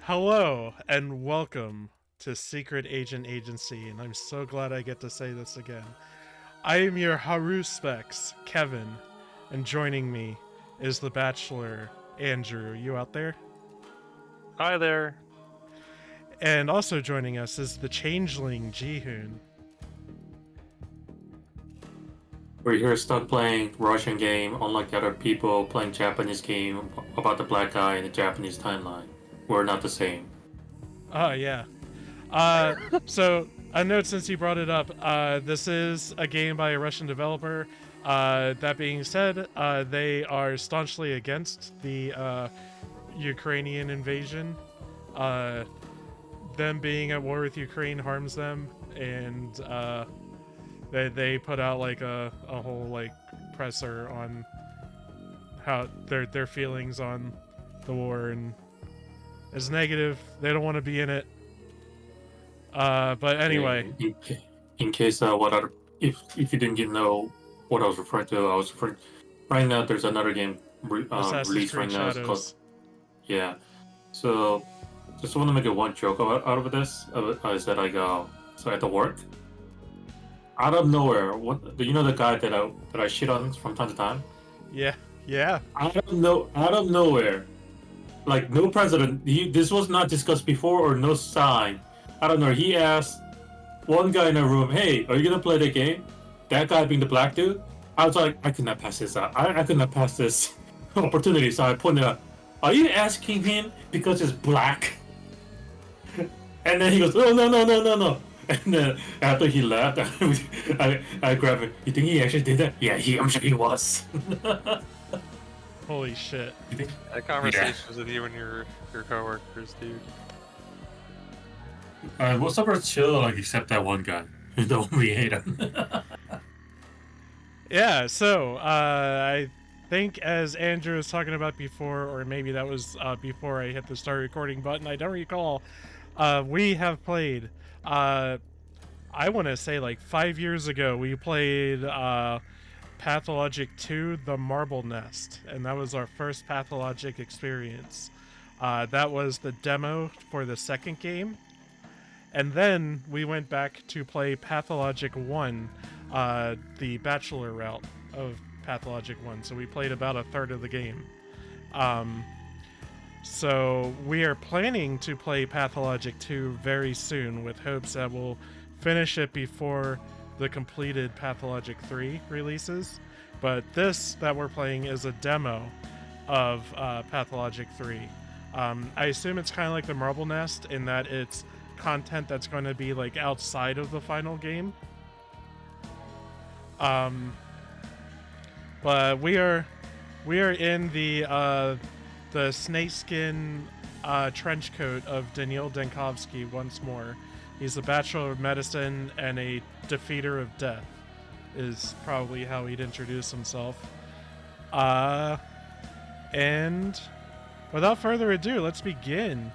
Hello and welcome to Secret Agent Agency, and I'm so glad I get to say this again. I am your Haru Specs, Kevin, and joining me is the Bachelor, Andrew. You out there? Hi there. And also joining us is the Changeling, Jihun. We're here stuck playing Russian game, unlike the other people playing Japanese game about the black guy in the Japanese timeline. We're not the same. Oh, yeah. So a note since you brought it up, this is a game by a Russian developer. That being said, they are staunchly against the Ukrainian invasion. Uh, them being at war with Ukraine harms them, and they put out like a whole like presser on how their feelings on the war, and it's negative. They don't want to be in it. But anyway, In case what other, if you didn't get know what I was referring to, I was referring. Right now, there's another game Assassin's released right Creed now. It's called Shadows. yeah. So just want to make a one joke out of this. Is that like so at the work, out of nowhere, what do you know the guy that I shit on from time to time? Yeah, yeah. Out of nowhere, like no president. This was not discussed before or no sign. I don't know. He asked one guy in a room, "Hey, are you gonna play the game?" That guy being the black dude, I was like, I could not pass this out. I could not pass this opportunity. So I pointed out, "Are you asking him because it's black?" And then he goes, "Oh no." And then after he left, I grabbed him. You think he actually did that? Yeah, I'm sure he was. Holy shit. You think? That conversation was with you and your coworkers, dude. Most of us chill, like except that one guy. The one we hate him. Yeah. So I think as Andrew was talking about before, or maybe that was before I hit the start recording button. I don't recall. We have played. I want to say like 5 years ago, we played Pathologic 2, The Marble Nest, and that was our first Pathologic experience. That was the demo for the second game. And then we went back to play Pathologic 1, the Bachelor route of Pathologic 1. So we played about a third of the game. Um, so we are planning to play Pathologic 2 very soon with hopes that we'll finish it before the completed Pathologic 3 releases. But this that we're playing is a demo of Pathologic 3. I assume it's kind of like the Marble Nest in that it's content that's going to be like outside of the final game. Um, but we are in the snakeskin trench coat of Daniil Denkovsky once more. He's a Bachelor of Medicine and a defeater of death, is probably how he'd introduce himself. Uh, and without further ado, let's begin.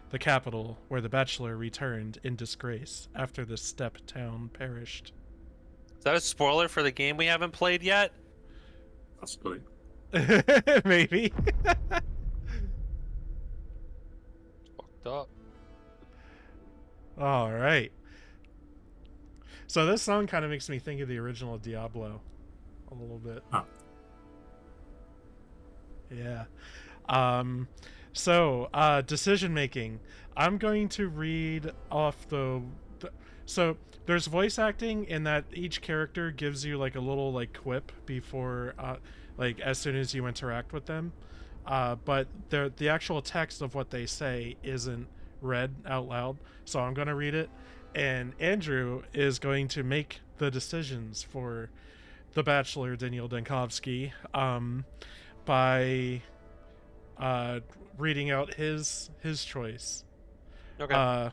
The capital, where the Bachelor returned in disgrace after the steppe town perished. Is that a spoiler for the game we haven't played yet? Possibly. Maybe. Fucked up. All right. So this song kind of makes me think of the original Diablo a little bit. Huh. Yeah. So decision making. I'm going to read off so there's voice acting in that each character gives you like a little like quip before like as soon as you interact with them. But the actual text of what they say isn't read out loud. So I'm going to read it, and Andrew is going to make the decisions for the Bachelor Daniil Denkovsky by reading out his choice. Okay.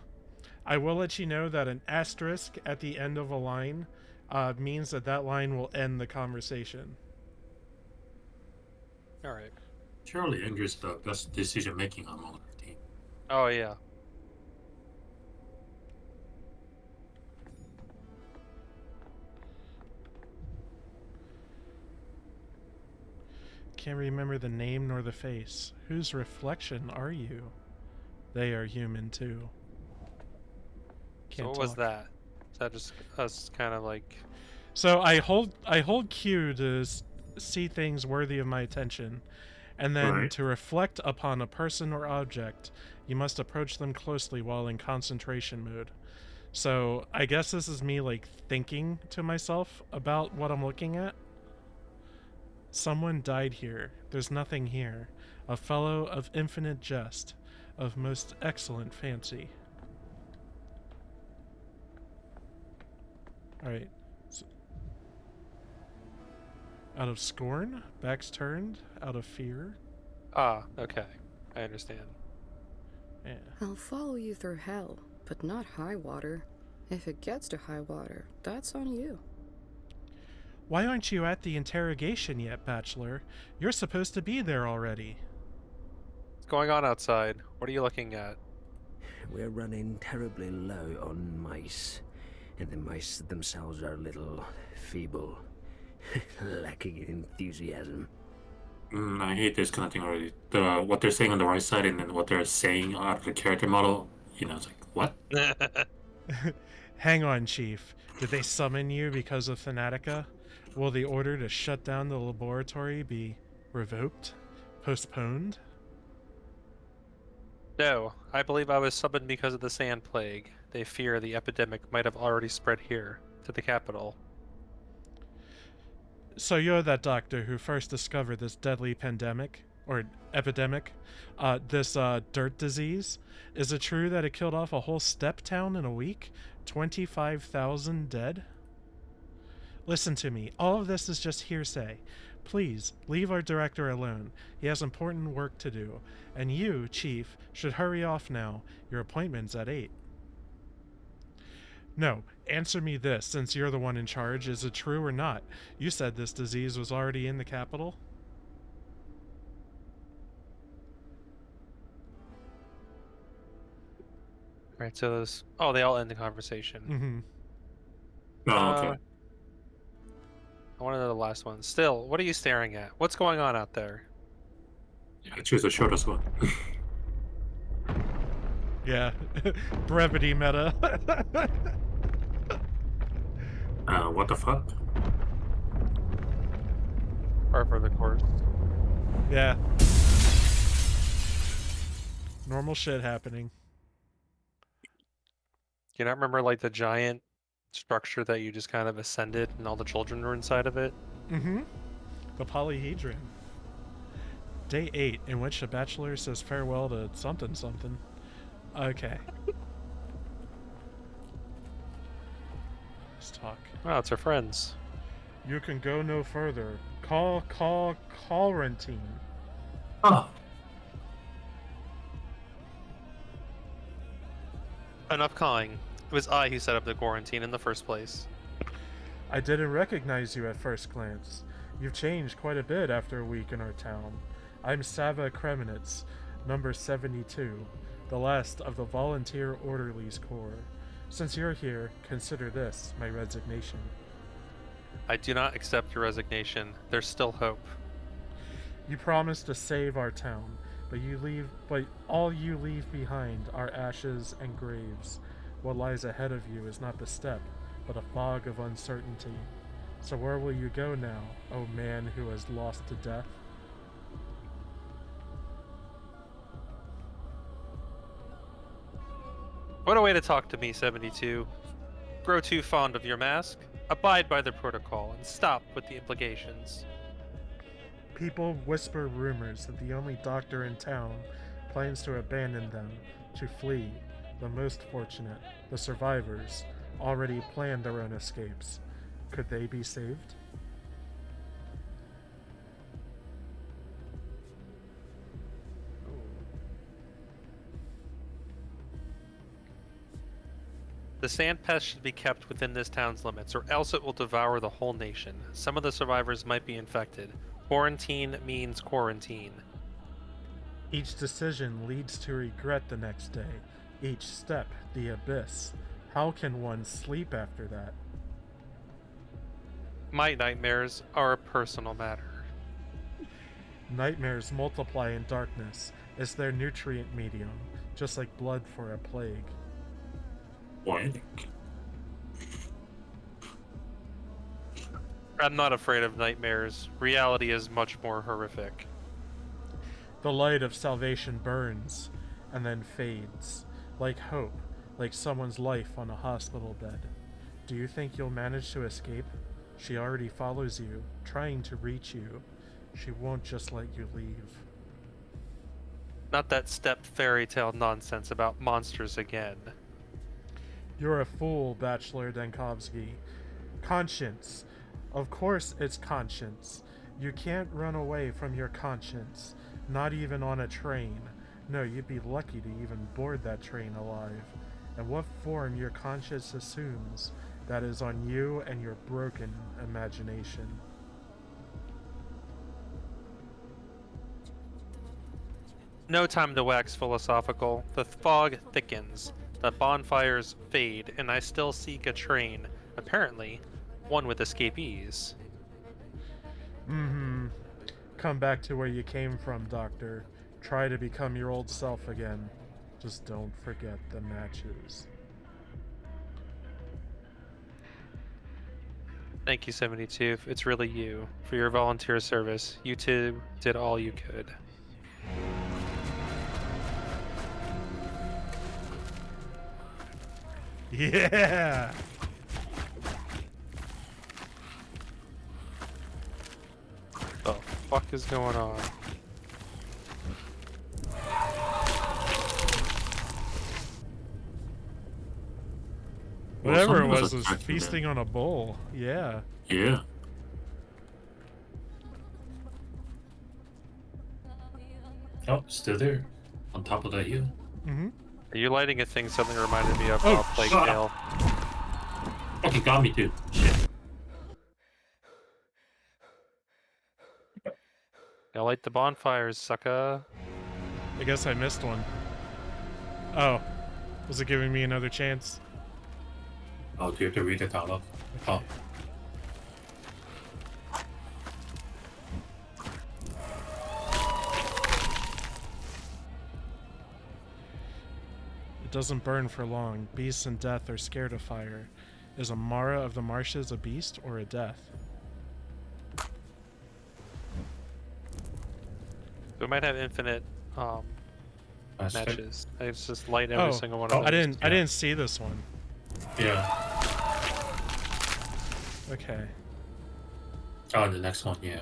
I will let you know that an asterisk at the end of a line means that line will end the conversation. All right. Surely Andrew's the best decision making among our team. Oh yeah. Can't remember the name nor the face. Whose reflection are you? They are human too. So Can't what talk. was that? Is that just us kind of like... So I hold Q to see things worthy of my attention, and then Right. to reflect upon a person or object, you must approach them closely while in concentration mode. So I guess this is me like thinking to myself about what I'm looking at. Someone died here. There's nothing here. A fellow of infinite jest, of most excellent fancy. Alright. So, out of scorn, backs turned, out of fear. Ah, okay. I understand. Yeah. I'll follow you through hell, but not high water. If it gets to high water, that's on you. Why aren't you at the interrogation yet, Bachelor? You're supposed to be there already. What's going on outside? What are you looking at? We're running terribly low on mice, and the mice themselves are a little feeble, lacking in enthusiasm. I hate this kind of thing already. What they're saying on the right side and then what they're saying out of the character model, it's like, what? Hang on, Chief. Did they summon you because of Fanatica? Will the order to shut down the laboratory be revoked? Postponed? No, I believe I was summoned because of the sand plague. They fear the epidemic might have already spread here, to the capital. So you're that doctor who first discovered this deadly pandemic, or epidemic, this dirt disease? Is it true that it killed off a whole steppe town in a week? 25,000 dead? Listen to me, all of this is just hearsay. Please, leave our director alone. He has important work to do. And you, Chief, should hurry off now. Your appointment's at 8. No, answer me this, since you're the one in charge. Is it true or not? You said this disease was already in the capital? Right, so those... Oh, they all end the conversation. Mm-hmm. Oh, okay. I want to know the last one. Still, what are you staring at? What's going on out there? I choose the shortest one. Yeah. Brevity meta. What the fuck? Par for the course. Yeah. Normal shit happening. You not remember like the giant structure that you just kind of ascended and all the children were inside of it? Mm-hmm. The polyhedron. Day 8, in which the bachelor says farewell to something something. Okay. Let's talk. Oh, it's our friends. You can go no further. Call quarantine. Oh, Enough calling. It was I who set up the quarantine in the first place. I didn't recognize you at first glance. You've changed quite a bit after a week in our town. I'm Sava Kremenitz, number 72, the last of the Volunteer Orderlies Corps. Since you're here, consider this my resignation. I do not accept your resignation. There's still hope. You promised to save our town, but all you leave behind are ashes and graves. What lies ahead of you is not the steppe, but a fog of uncertainty. So where will you go now, O man who has lost to death? What a way to talk to me, 72. Grow too fond of your mask. Abide by the protocol and stop with the implications. People whisper rumors that the only doctor in town plans to abandon them, to flee. The most fortunate, the survivors, already planned their own escapes. Could they be saved? The sand pest should be kept within this town's limits, or else it will devour the whole nation. Some of the survivors might be infected. Quarantine means quarantine. Each decision leads to regret the next day. Each step, the abyss. How can one sleep after that? My nightmares are a personal matter. Nightmares multiply in darkness. It's their nutrient medium, just like blood for a plague. Poetic. I'm not afraid of nightmares. Reality is much more horrific. The light of salvation burns and then fades, like hope, like someone's life on a hospital bed. Do you think you'll manage to escape? She already follows you, trying to reach you. She won't just let you leave. Not that step fairy tale nonsense about monsters again. You're a fool, Bachelor Denkovsky. Conscience. Of course it's conscience. You can't run away from your conscience, not even on a train. No, you'd be lucky to even board that train alive. And what form your conscience assumes, that is on you and your broken imagination. No time to wax philosophical. The fog thickens, the bonfires fade, and I still seek a train. Apparently, one with escapees. Mm-hmm. Come back to where you came from, Doctor. Try to become your old self again. Just don't forget the matches. Thank you, 72. It's really you for your volunteer service. You two did all you could. Yeah! The fuck is going on? Whatever it something was attacking feasting on a bowl. Yeah. Yeah. Oh, still there. On top of that hill. Mm-hmm. Are you lighting a thing suddenly reminded me of Oh, Plague shut Tale? Okay, got me too. Shit. Gotta light the bonfires, sucker. I guess I missed one. Oh. Was it giving me another chance? Oh, do you have to read it out loud? Oh. It doesn't burn for long. Beasts and death are scared of fire. Is a Mara of the marshes a beast or a death? We might have infinite That's it. matches. I just light every single one of Oh, them. I didn't see this one. Yeah. Okay. Oh, the next one, yeah.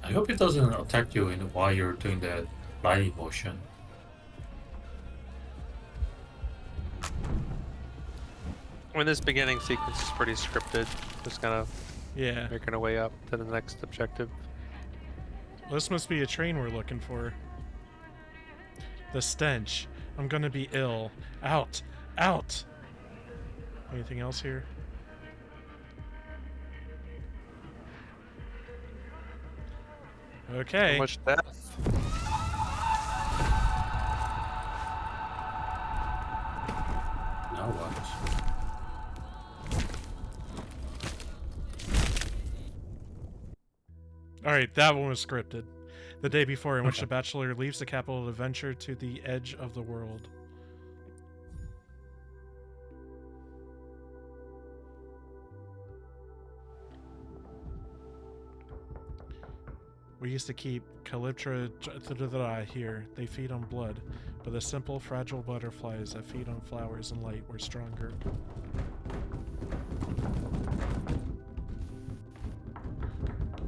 I hope it doesn't attack you while you're doing that lighting motion. I mean, this beginning sequence is pretty scripted. Just kind of Yeah. making our way up to the next objective. This must be a train we're looking for. The stench. I'm gonna be ill. Out. Out. Anything else here? Okay. So much death. Now what? Alright, that one was scripted. The day before, in which Okay. the Bachelor leaves the capital to venture to the edge of the world. We used to keep Calyptra here. They feed on blood, but the simple, fragile butterflies that feed on flowers and light were stronger.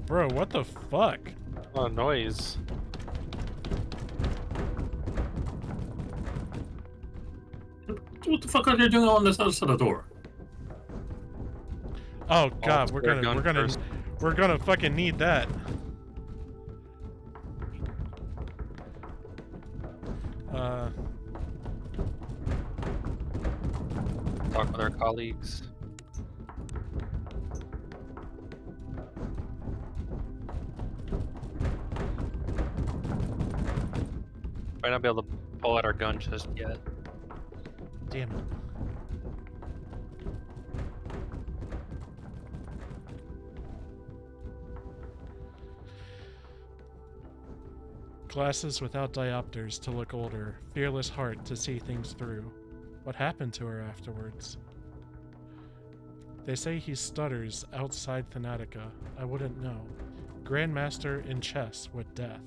Bro, what the fuck? Oh, noise. What the fuck are they doing on this other side of the door? Oh god, spare gun first. we're gonna fucking need that. talk with our colleagues. Might not be able to pull out our gun just yet. Damn it. Glasses without diopters to look older, fearless heart to see things through. What happened to her afterwards? They say he stutters outside Thanatica. I wouldn't know. Grandmaster in chess with death.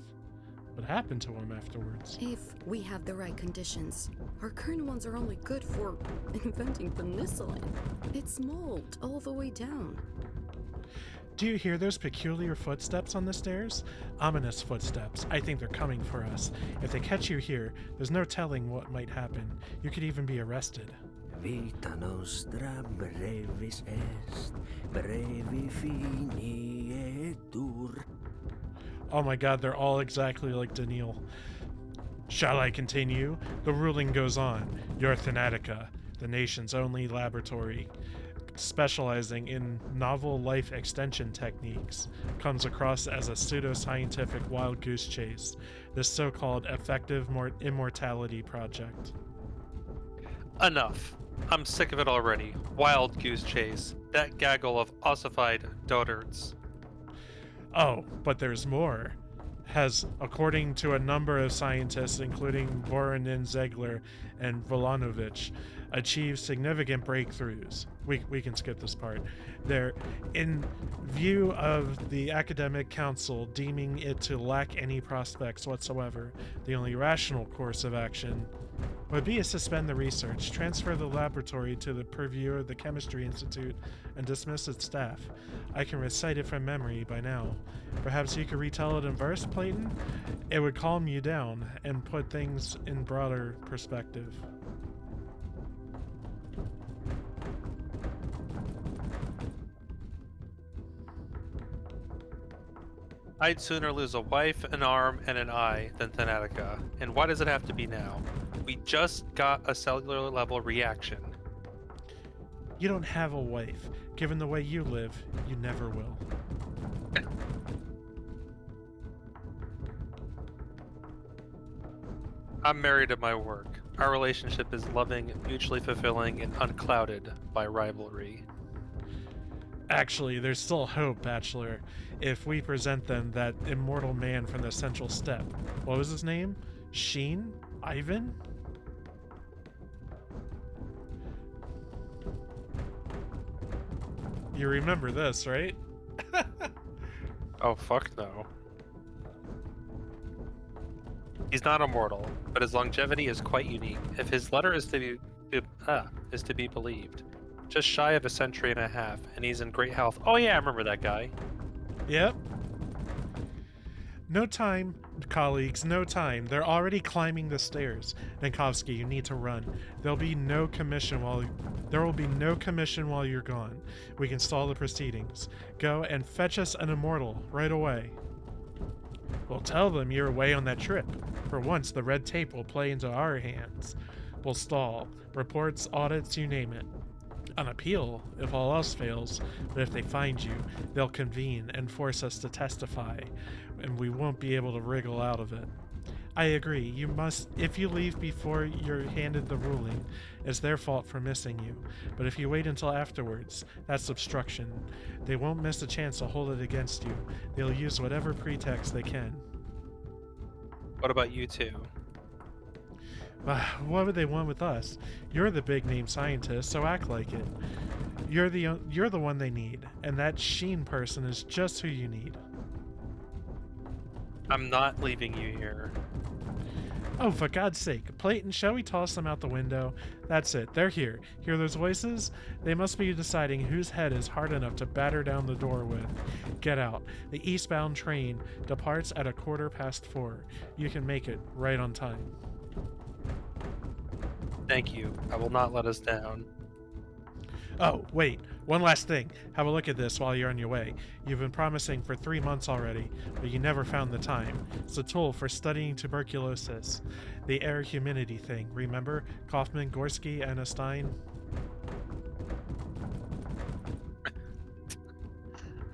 What happened to him afterwards? If we have the right conditions, our current ones are only good for inventing penicillin. It's mold all the way down. Do you hear those peculiar footsteps on the stairs? Ominous footsteps. I think they're coming for us. If they catch you here, there's no telling what might happen. You could even be arrested. Vita nostra brevis est, brevi finietur. Oh my god, they're all exactly like Daniil. Shall I continue? The ruling goes on. Your Thanatica, the nation's only laboratory, specializing in novel life extension techniques, comes across as a pseudo-scientific wild goose chase, this so-called effective immortality project. Enough. I'm sick of it already. Wild goose chase. That gaggle of ossified dotards. Oh, but there's more. Has, according to a number of scientists, including Voronin Zegler and Volanovich, achieved significant breakthroughs. We can skip this part. They're, in view of the academic council deeming it to lack any prospects whatsoever, the only rational course of action would be to suspend the research, transfer the laboratory to the purview of the Chemistry Institute, and dismiss its staff. I can recite it from memory by now. Perhaps you could retell it in verse, Playton? It would calm you down and put things in broader perspective. I'd sooner lose a wife, an arm, and an eye than Thanatica. And why does it have to be now? We just got a cellular level reaction. You don't have a wife. Given the way you live, you never will. I'm married at my work. Our relationship is loving, mutually fulfilling, and unclouded by rivalry. Actually, there's still hope, Bachelor, if we present them that immortal man from the Central Step. What was his name? Sheen? Ivan? You remember this, right? Oh, fuck no. He's not immortal, but his longevity is quite unique. If his letter is to be believed, just shy of a century and a half, and he's in great health. Oh yeah, I remember that guy. Yep. No time, colleagues, no time. They're already climbing the stairs. Ninkovsky, you need to run. There will be no commission while you're gone. We can stall the proceedings. Go and fetch us an immortal right away. We'll tell them you're away on that trip. For once, the red tape will play into our hands. We'll stall. Reports, audits, you name it. An appeal, if all else fails, but if they find you, they'll convene and force us to testify, and we won't be able to wriggle out of it. I agree, you must, if you leave before you're handed the ruling, it's their fault for missing you, but if you wait until afterwards, that's obstruction. They won't miss a chance to hold it against you. They'll use whatever pretext they can. What about you two? What would they want with us? You're the big name scientist, so act like it. You're the one they need, and that Sheen person is just who you need. I'm not leaving you here. Oh, for God's sake, Playton, shall we toss them out the window? That's it, they're here. Hear those voices? They must be deciding whose head is hard enough to batter down the door with. Get out. The eastbound train departs at 4:15. You can make it right on time. Thank you. I will not let us down. Oh, wait. One last thing. Have a look at this while you're on your way. You've been promising for 3 months already, but you never found the time. It's a tool for studying tuberculosis. The air humidity thing, remember? Kaufman, Gorski, and Stein?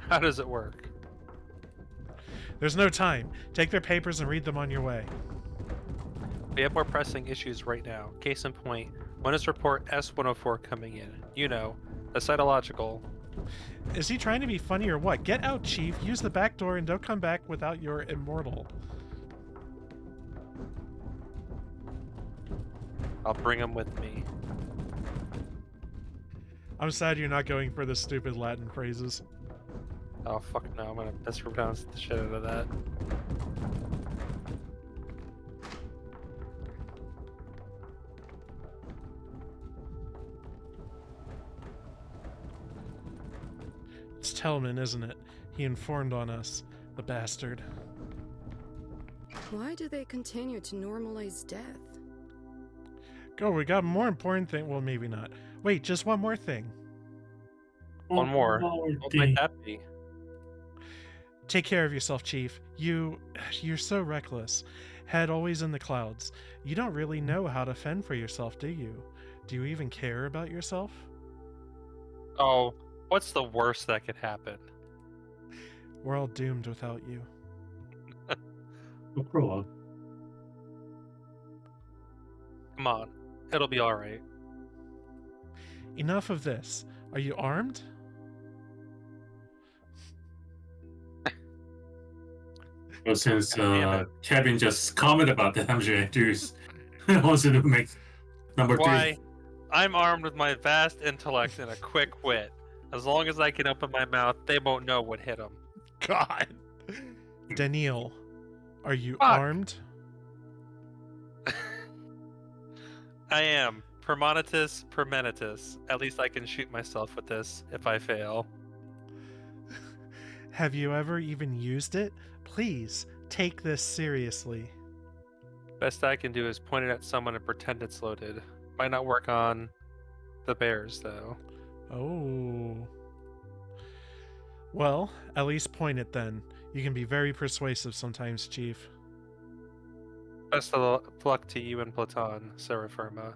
How does it work? There's no time. Take their papers and read them on your way. We have more pressing issues right now. Case in point, when is report S-104 coming in? You know, the cytological. Is he trying to be funny or what? Get out, Chief. Use the back door and don't come back without your immortal. I'll bring him with me. I'm sad you're not going for the stupid Latin phrases. Oh fuck no, I'm gonna mispronounce the shit out of that. It's Tellman, isn't it? He informed on us. The bastard. Why do they continue to normalize death? Go, we got a more important thing. Well, maybe not. Wait, just one more thing. One more. What might that be? Take care of yourself, Chief. You're so reckless. Head always in the clouds. You don't really know how to fend for yourself, do you? Do you even care about yourself? Oh, what's the worst that could happen? We're all doomed without you. No prologue. Come on, it'll be alright. Enough of this. Are you armed? Well, since Damn it. Kevin just commented about that, I'm sure Andrews wants to make number Why? 3. I'm armed with my vast intellect and a quick wit. As long as I can open my mouth, they won't know what hit them. God. Daniil, are you Fuck. armed? I am. Premonitus, premonitus. At least I can shoot myself with this if I fail. Have you ever even used it? Please, take this seriously. Best I can do is point it at someone and pretend it's loaded. Might not work on the bears, though. Oh. Well, at least point it then. You can be very persuasive sometimes, Chief. Best of luck to you and Platon, Serra Firma.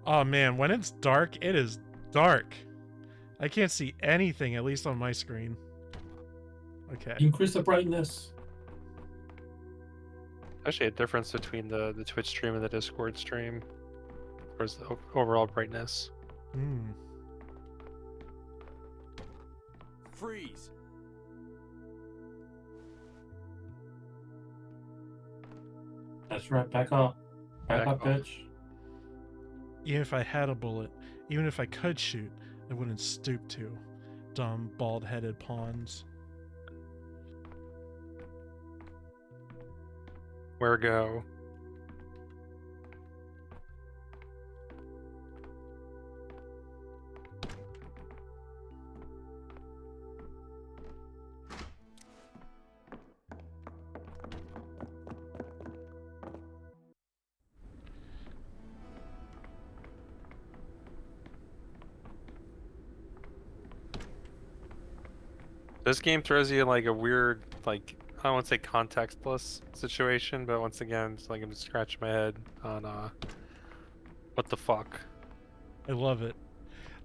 Oh man, when it's dark, it is dark. I can't see anything, at least on my screen. Okay. Increase the brightness. Actually, a difference between the Twitch stream and the Discord stream. Where's the overall brightness? Hmm. Freeze! That's right. Back up. Back Back up, off. bitch. Even if I had a bullet, even if I could shoot, I wouldn't stoop to. Dumb, bald-headed pawns. Where go? This game throws you in like a weird, like, I don't want to say contextless situation, but once again, it's like I'm just scratching my head on what the fuck. I love it.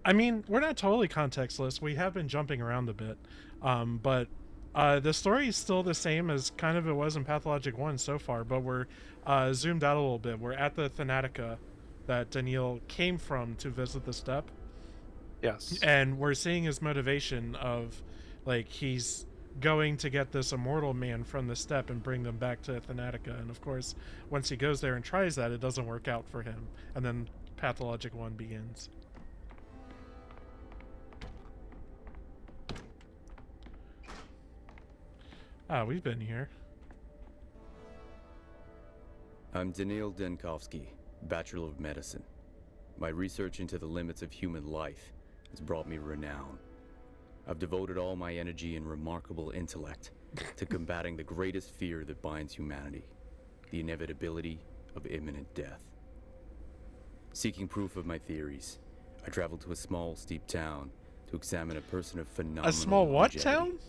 I mean, we're not totally contextless. We have been jumping around a bit. But the story is still the same as kind of it was in Pathologic 1 so far, but we're zoomed out a little bit. We're at the Thanatica that Daniil came from to visit the steppe. Yes. And we're seeing his motivation of, like, he's going to get this immortal man from the steppe and bring them back to Thanatica. And of course, once he goes there and tries that, it doesn't work out for him. And then Pathologic 1 begins. Ah, we've been here. I'm Daniil Denkovsky, Bachelor of Medicine. My research into the limits of human life has brought me renown. I've devoted all my energy and remarkable intellect to combating the greatest fear that binds humanity, the inevitability of imminent death. Seeking proof of my theories, I traveled to a small, steep town to examine a person of phenomenal A small what longevity, town?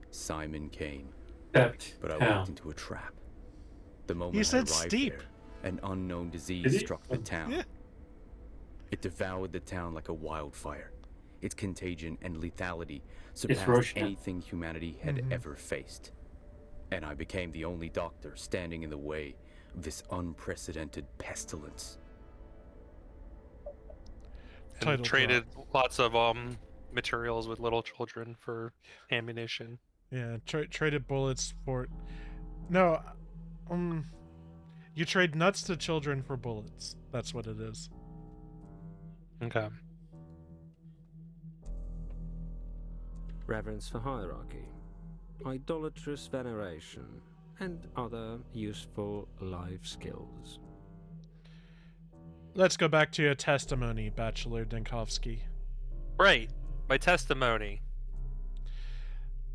Simon Kane. That But I town. walked into a trap. The moment You said I arrived steep. there, an unknown Did disease he? struck the town. Yeah. It devoured the town like a wildfire. Its contagion and lethality surpassed Russia. anything humanity had ever faced. And I became the only doctor standing in the way of this unprecedented pestilence. And Title traded lots of materials with little children for ammunition. Yeah, traded bullets for... No, you trade nuts to children for bullets. That's what it is. Okay. Reverence for hierarchy, idolatrous veneration, and other useful life skills. Let's go back to your testimony, Bachelor Denkovsky. Right. My testimony.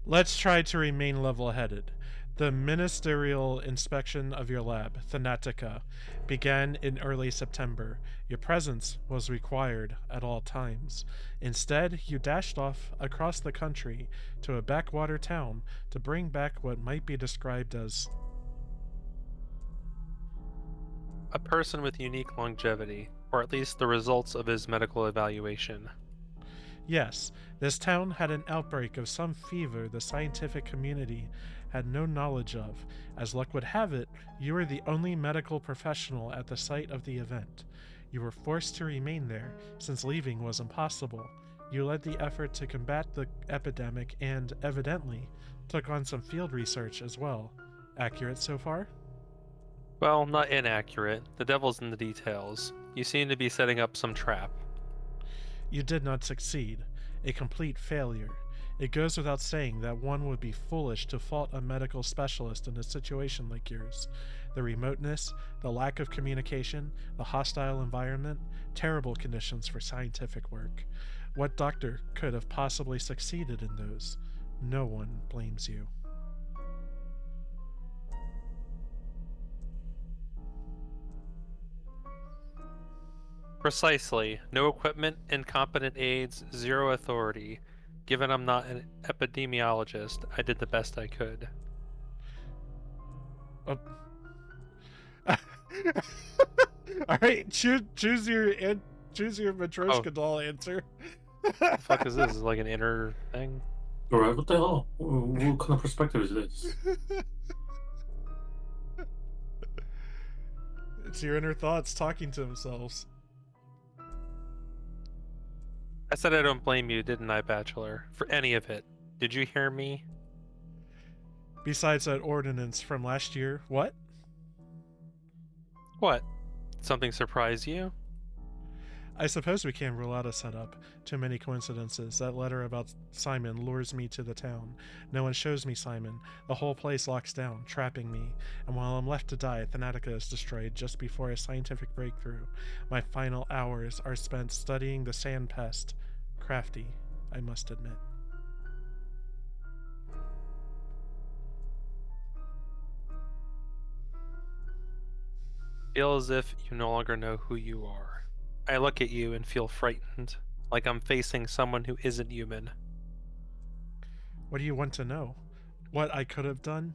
Let's try to remain level-headed. The ministerial inspection of your lab, Thanatica, began in early September. Your presence was required at all times. Instead, you dashed off across the country to a backwater town to bring back what might be described as A person with unique longevity, or at least the results of his medical evaluation. Yes, this town had an outbreak of some fever the scientific community had no knowledge of. As luck would have it, you were the only medical professional at the site of the event. You were forced to remain there, since leaving was impossible. You led the effort to combat the epidemic and, evidently, took on some field research as well. Accurate so far? Well, not inaccurate. The devil's in the details. You seem to be setting up some trap. You did not succeed. A complete failure. It goes without saying that one would be foolish to fault a medical specialist in a situation like yours. The remoteness, the lack of communication, the hostile environment, terrible conditions for scientific work. What doctor could have possibly succeeded in those? No one blames you. Precisely. No equipment, incompetent aides, zero authority. Given I'm not an epidemiologist, I did the best I could. All right, choose your Matryoshka doll answer. What the fuck is this? Is it like an inner thing? Alright, what the hell? What kind of perspective is this? It's your inner thoughts talking to themselves. I said I don't blame you, didn't I, Bachelor? For any of it. Did you hear me? Besides that ordinance from last year, what? What? Did something surprise you? I suppose we can't rule out a setup. Too many coincidences. That letter about Simon lures me to the town. No one shows me Simon. The whole place locks down, trapping me. And while I'm left to die, Thanatica is destroyed just before a scientific breakthrough. My final hours are spent studying the sand pest. Crafty, I must admit. Feel as if you no longer know who you are. I look at you and feel frightened, like I'm facing someone who isn't human. What do you want to know? What I could have done?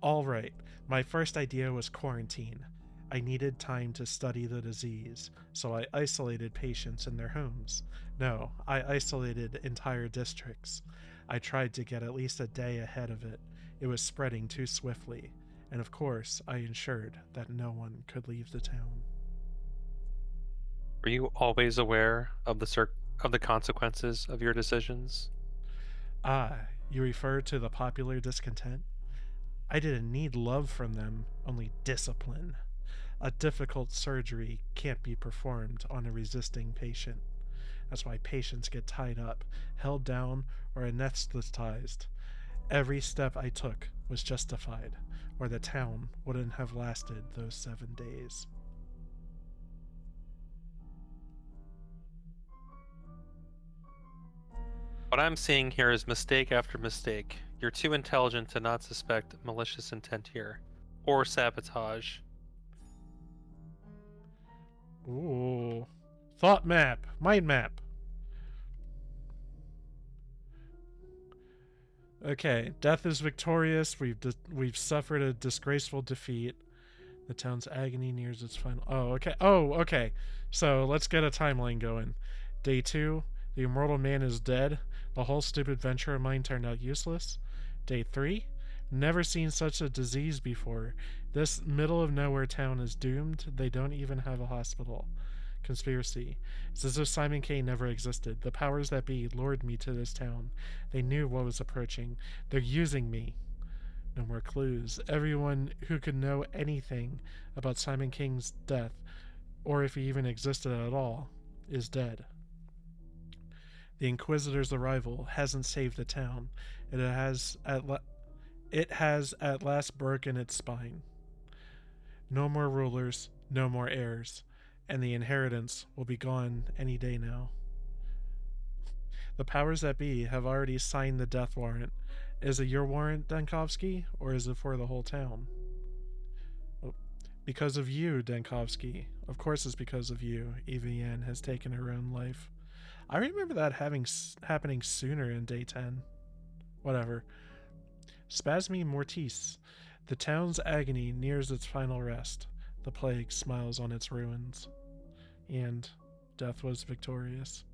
All right, my first idea was quarantine. I needed time to study the disease, so I isolated patients in their homes. No, I isolated entire districts. I tried to get at least a day ahead of it. It was spreading too swiftly, and of course, I ensured that no one could leave the town. Were you always aware of the consequences of your decisions? Ah, you refer to the popular discontent? I didn't need love from them, only discipline. A difficult surgery can't be performed on a resisting patient. That's why patients get tied up, held down, or anesthetized. Every step I took was justified, or the town wouldn't have lasted those 7 days. What I'm seeing here is mistake after mistake. You're too intelligent to not suspect malicious intent here. Or sabotage. Ooh. Thought map. Mind map. Okay, death is victorious. We've suffered a disgraceful defeat. The town's agony nears its final. Oh, okay. Oh, okay. So let's get a timeline going. Day 2, the immortal man is dead. The whole stupid venture of mine turned out useless. Day 3, never seen such a disease before. This middle of nowhere town is doomed. They don't even have a hospital. Conspiracy. It's as if Simon K. never existed. The powers that be lured me to this town. They knew what was approaching. They're using me. No more clues. Everyone who could know anything about Simon King's death, or if he even existed at all, is dead. The Inquisitor's arrival hasn't saved the town. It has at last broken its spine. No more rulers, no more heirs, and the inheritance will be gone any day now. The powers that be have already signed the death warrant. Is it your warrant, Denkovsky, or is it for the whole town? Oh, because of you, Denkovsky. Of course it's because of you. Eva Yan has taken her own life. I remember that happening sooner in Day 10. Whatever. Spasmi mortis. The town's agony nears its final rest. The plague smiles on its ruins. And death was victorious.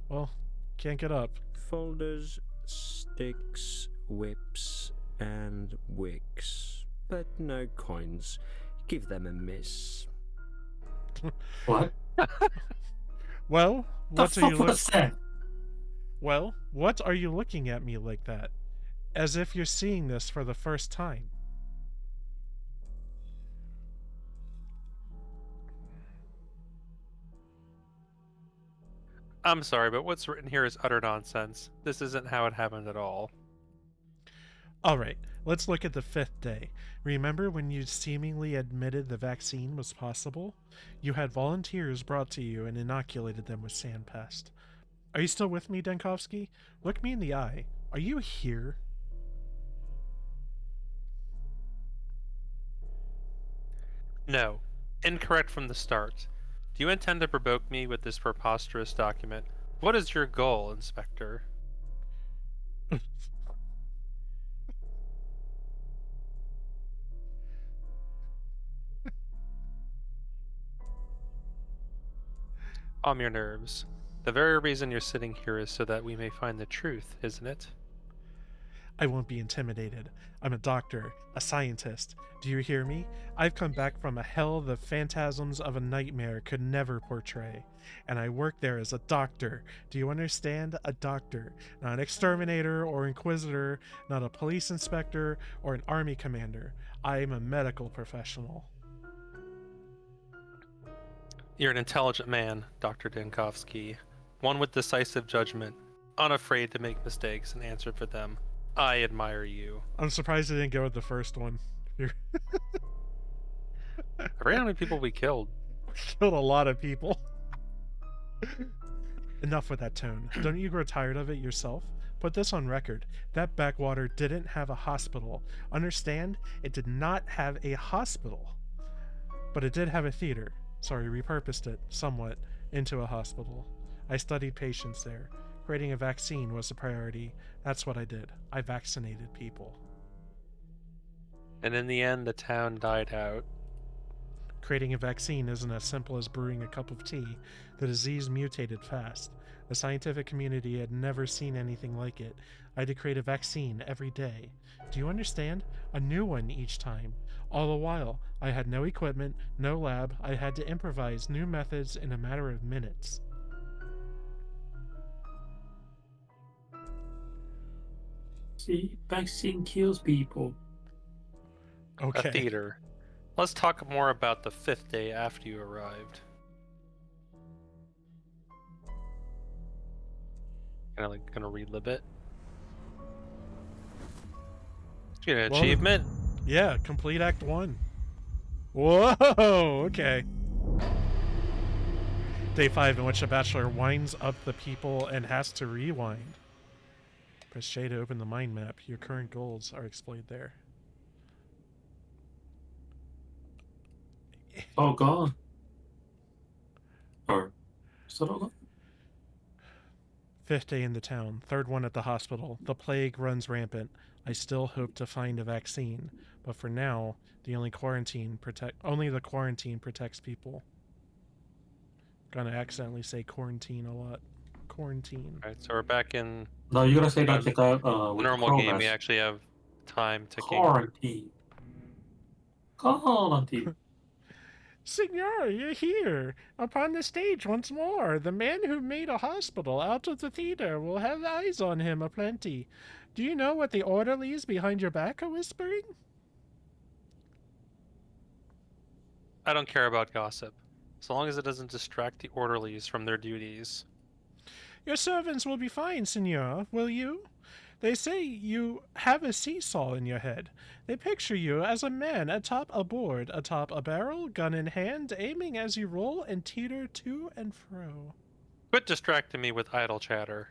Well, can't get up. Folders, sticks, whips, and wicks. But no coins. Give them a miss. What? Well, The what are you fuck was that? Well, what are you looking at me like that? As if you're seeing this for the first time. I'm sorry, but what's written here is utter nonsense. This isn't how it happened at all. Alright, let's look at the 5th day. Remember when you seemingly admitted the vaccine was possible? You had volunteers brought to you and inoculated them with sandpest. Are you still with me, Denkovsky? Look me in the eye. Are you here? No. Incorrect from the start. Do you intend to provoke me with this preposterous document? What is your goal, Inspector? Calm your nerves. The very reason you're sitting here is so that we may find the truth, isn't it? I won't be intimidated. I'm a doctor, a scientist. Do you hear me? I've come back from a hell the phantasms of a nightmare could never portray. And I work there as a doctor. Do you understand? A doctor. Not an exterminator or inquisitor, not a police inspector or an army commander. I am a medical professional. You're an intelligent man, Dr. Denkovsky. One with decisive judgment, unafraid to make mistakes and answer for them. I admire you. I'm surprised I didn't go with the first one. I forget how many people we killed. Killed a lot of people. Enough with that tone. Don't you grow tired of it yourself? Put this on record. That backwater didn't have a hospital. Understand? It did not have a hospital. But it did have a theater. So I repurposed it, somewhat, into a hospital. I studied patients there. Creating a vaccine was a priority. That's what I did. I vaccinated people. And in the end, the town died out. Creating a vaccine isn't as simple as brewing a cup of tea. The disease mutated fast. The scientific community had never seen anything like it. I had to create a vaccine every day. Do you understand? A new one each time. All the while, I had no equipment, no lab. I had to improvise new methods in a matter of minutes. See, vaccine kills people. Okay. A theater. Let's talk more about the 5th day after you arrived. Gonna relive it. Get an Well, achievement. Yeah, complete Act 1. Whoa, okay. Day 5, in which the Bachelor winds up the people and has to rewind. Press J to open the mind map. Your current goals are displayed there. All gone. Or is that all gone? 5th day in the town, 3rd one at the hospital. The plague runs rampant. I still hope to find a vaccine, but for now, only the quarantine protects people. Gonna accidentally say quarantine a lot. Quarantine. Alright, so we're back in No, you gotta say that with the normal game. We chromas. actually have time ticking. Quarantine. Quarantine. Signor, you're here! Upon the stage once more. The man who made a hospital out of the theater will have eyes on him aplenty. Do you know what the orderlies behind your back are whispering? I don't care about gossip, as long as it doesn't distract the orderlies from their duties. Your servants will be fine, Signor, will you? They say you have a seesaw in your head. They picture you as a man atop a board, atop a barrel, gun in hand, aiming as you roll and teeter to and fro. Quit distracting me with idle chatter.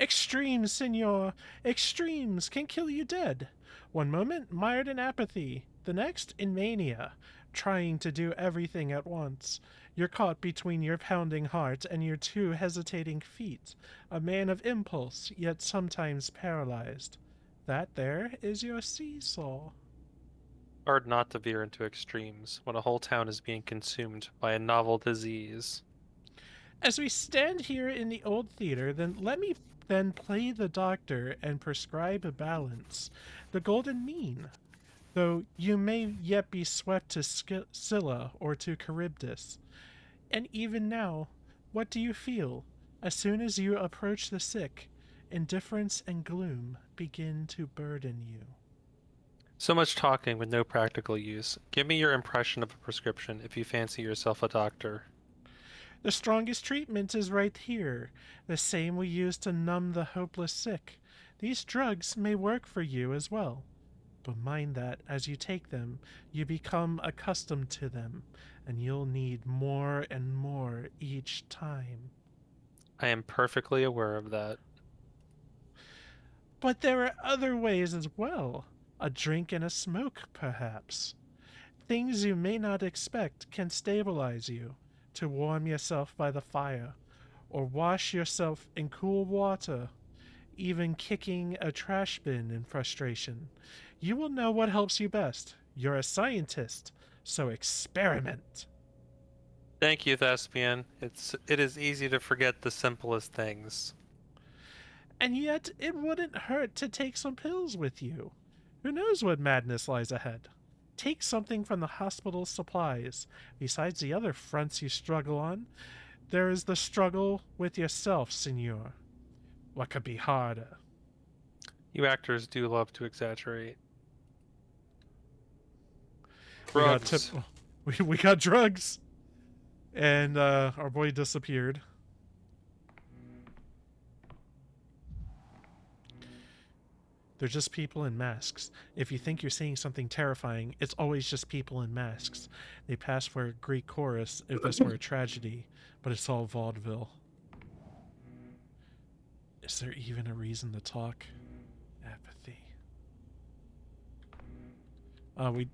Extremes, Signor. Extremes can kill you dead. One moment, mired in apathy. The next, in mania. Trying to do everything at once. You're caught between your pounding heart and your 2 hesitating feet. A man of impulse, yet sometimes paralyzed. That there is your seesaw. Hard not to veer into extremes when a whole town is being consumed by a novel disease. As we stand here in the old theater, then let me then play the doctor and prescribe a balance. The golden mean. Though you may yet be swept to Scylla or to Charybdis. And even now, what do you feel? As soon as you approach the sick, indifference and gloom begin to burden you. So much talking with no practical use. Give me your impression of a prescription if you fancy yourself a doctor. The strongest treatment is right here, the same we use to numb the hopeless sick. These drugs may work for you as well. But mind that, as you take them, you become accustomed to them, and you'll need more and more each time. I am perfectly aware of that. But there are other ways as well. A drink and a smoke, perhaps. Things you may not expect can stabilize you, to warm yourself by the fire, or wash yourself in cool water, even kicking a trash bin in frustration. You will know what helps you best. You're a scientist, so experiment. Thank you, Thespian. It is easy to forget the simplest things. And yet, it wouldn't hurt to take some pills with you. Who knows what madness lies ahead? Take something from the hospital's supplies. Besides the other fronts you struggle on, there is the struggle with yourself, Signor. What could be harder? You actors do love to exaggerate. We Drugs. we got drugs. And our boy disappeared. They're just people in masks. If you think you're seeing something terrifying, it's always just people in masks. They pass for a Greek chorus if this were a tragedy, but it's all vaudeville. Is there even a reason to talk? Apathy.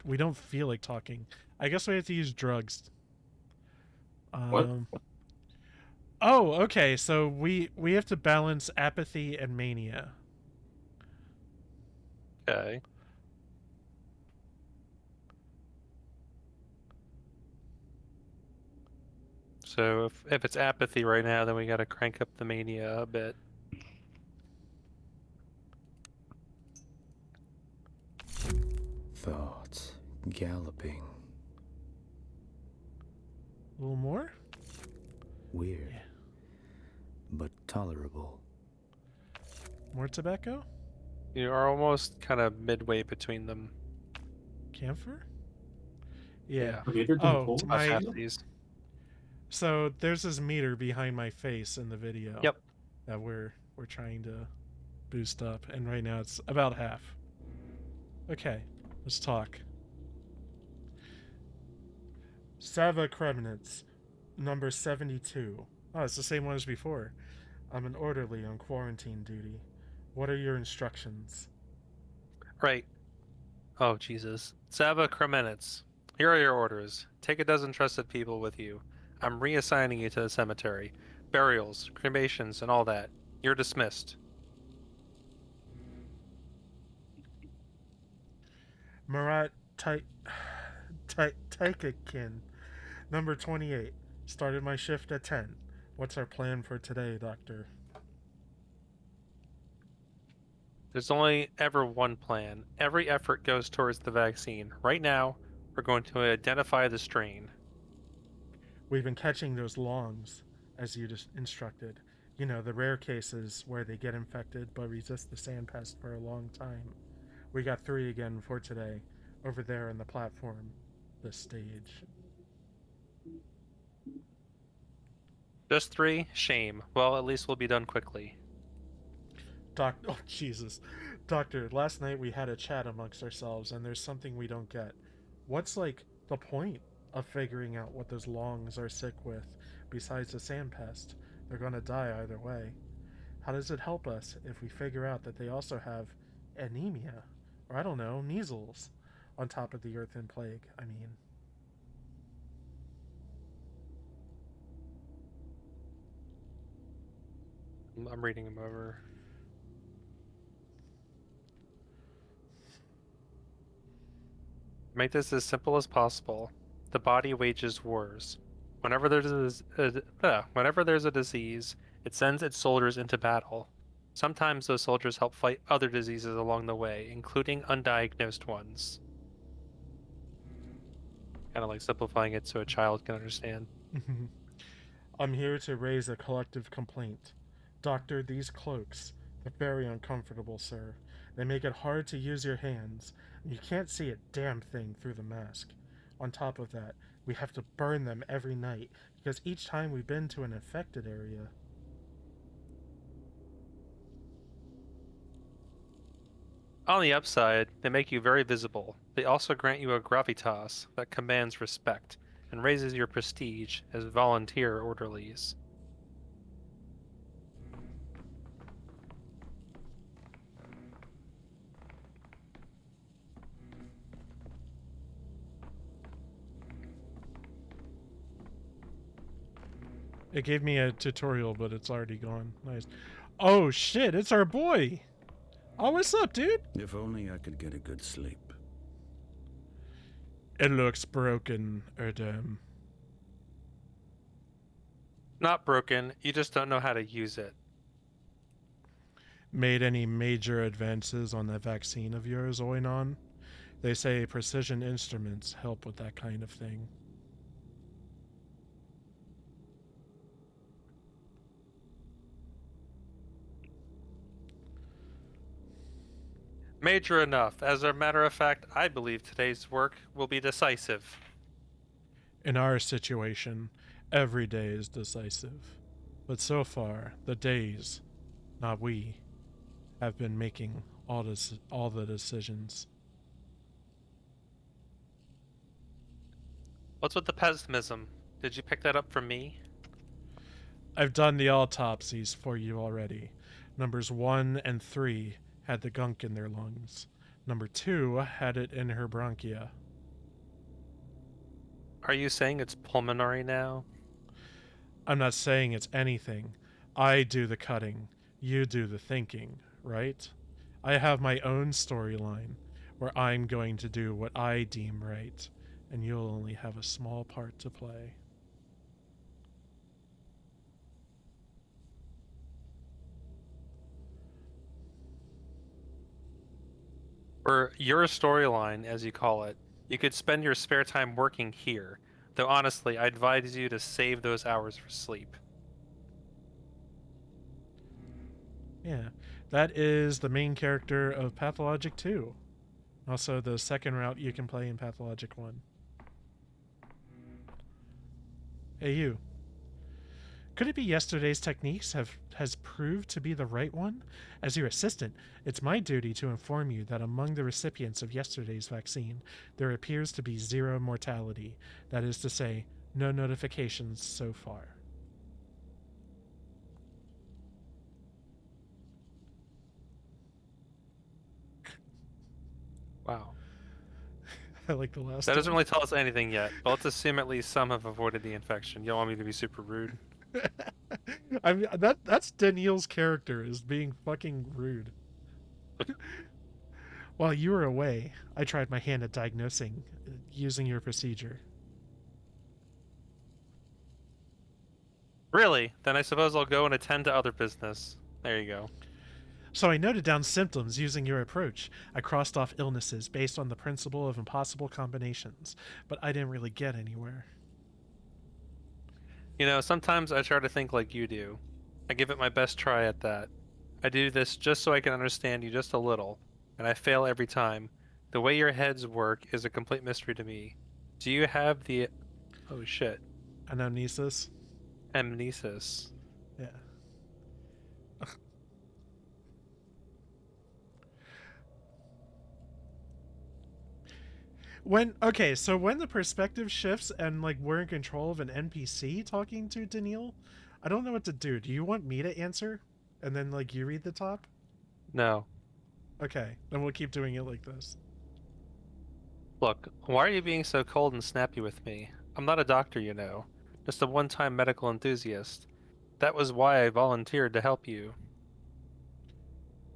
We don't feel like talking. I guess we have to use drugs. What? Oh, okay. So we have to balance apathy and mania. Okay. So if it's apathy right now, then we gotta crank up the mania a bit. Thoughts galloping. A little more? Weird, Yeah. but tolerable. More tobacco? You are almost kind of midway between them. Camphor? Yeah. Later than Oh, cool. to About my- half these. So there's this meter behind my face in the video. Yep. That we're trying to boost up, and right now it's about half. Okay, let's talk. Sava Kremnitz, number 72. Oh, it's the same one as before. I'm an orderly on quarantine duty. What are your instructions? Right. Oh, Jesus. Sava Kremenets. Here are your orders. Take a dozen trusted people with you. I'm reassigning you to the cemetery. Burials, cremations, and all that. You're dismissed. Marat Taikakin, number 28. Started my shift at 10. What's our plan for today, Doctor? There's only ever one plan. Every effort goes towards the vaccine. Right now, we're going to identify the strain. We've been catching those longs, as you just instructed. You know, the rare cases where they get infected but resist the sand pest for a long time. We got 3 again for today, over there on the platform, the stage. Just 3? Shame. Well, at least we'll be done quickly. Oh, Jesus. Doctor, last night we had a chat amongst ourselves, and there's something we don't get. What's, like, the point of figuring out what those longs are sick with, besides the sand pest? They're gonna die either way. How does it help us if we figure out that they also have anemia? Or, I don't know, measles, on top of the earthen plague, I mean. I'm reading them over. Make this as simple as possible. The body wages wars. Whenever there's a disease, it sends its soldiers into battle. Sometimes those soldiers help fight other diseases along the way, including undiagnosed ones. Kind of like simplifying it so a child can understand. I'm here to raise a collective complaint. Doctor, these cloaks, they're very uncomfortable, sir. They make it hard to use your hands, and you can't see a damn thing through the mask. On top of that, we have to burn them every night, because each time we've been to an infected area... On the upside, they make you very visible. They also grant you a gravitas that commands respect and raises your prestige as volunteer orderlies. It gave me a tutorial, but it's already gone. Nice. Oh shit, it's our boy! Oh, what's up, dude? If only I could get a good sleep. It looks broken, Erdem. Not broken, you just don't know how to use it. Made any major advances on that vaccine of yours, Oinon? They say precision instruments help with that kind of thing. Major enough. As a matter of fact, I believe today's work will be decisive. In our situation, every day is decisive. But so far, the days, not we, have been making all the decisions. What's with the pessimism? Did you pick that up from me? I've done the autopsies for you already. Numbers 1 and 3 had the gunk in their lungs. Number 2 had it in her bronchia. Are you saying it's pulmonary now? I'm not saying it's anything. I do the cutting. You do the thinking, right? I have my own storyline where I'm going to do what I deem right, and you'll only have a small part to play. For your storyline, as you call it, you could spend your spare time working here, though honestly, I advise you to save those hours for sleep. Yeah, that is the main character of Pathologic 2. Also the second route you can play in Pathologic 1. Hey you. Could it be yesterday's techniques has proved to be the right one? As your assistant, it's my duty to inform you that among the recipients of yesterday's vaccine, there appears to be 0 mortality. That is to say, no notifications so far. Wow. I like the last That doesn't one. really tell us anything yet, but let's assume at least some have avoided the infection. You don't want me to be super rude? I mean, that's Daniel's character, is being fucking rude. While you were away, I tried my hand at diagnosing using your procedure. Really? Then I suppose I'll go and attend to other business. There you go. So I noted down symptoms using your approach. I crossed off illnesses based on the principle of impossible combinations, but I didn't really get anywhere. You know, sometimes I try to think like you do. I give it my best try at that. I do this just so I can understand you just a little, and I fail every time. The way your heads work is a complete mystery to me. Do you have the... Oh shit. Anamnesis? Amnesis. Yeah. So when the perspective shifts and like we're in control of an NPC talking to Daniil, I don't know what to do. Do you want me to answer? And then like you read the top? No. Okay, then we'll keep doing it like this. Look, why are you being so cold and snappy with me? I'm not a doctor, you know. Just a one-time medical enthusiast. That was why I volunteered to help you.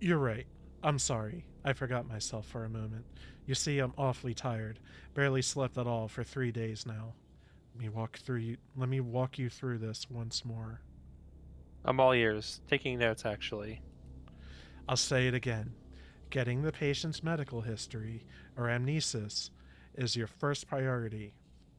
You're right. I'm sorry. I forgot myself for a moment. You see, I'm awfully tired. Barely slept at all for 3 days now. Let me walk you through this once more. I'm all ears. Taking notes, actually. I'll say it again. Getting the patient's medical history, or amnesis, is your first priority.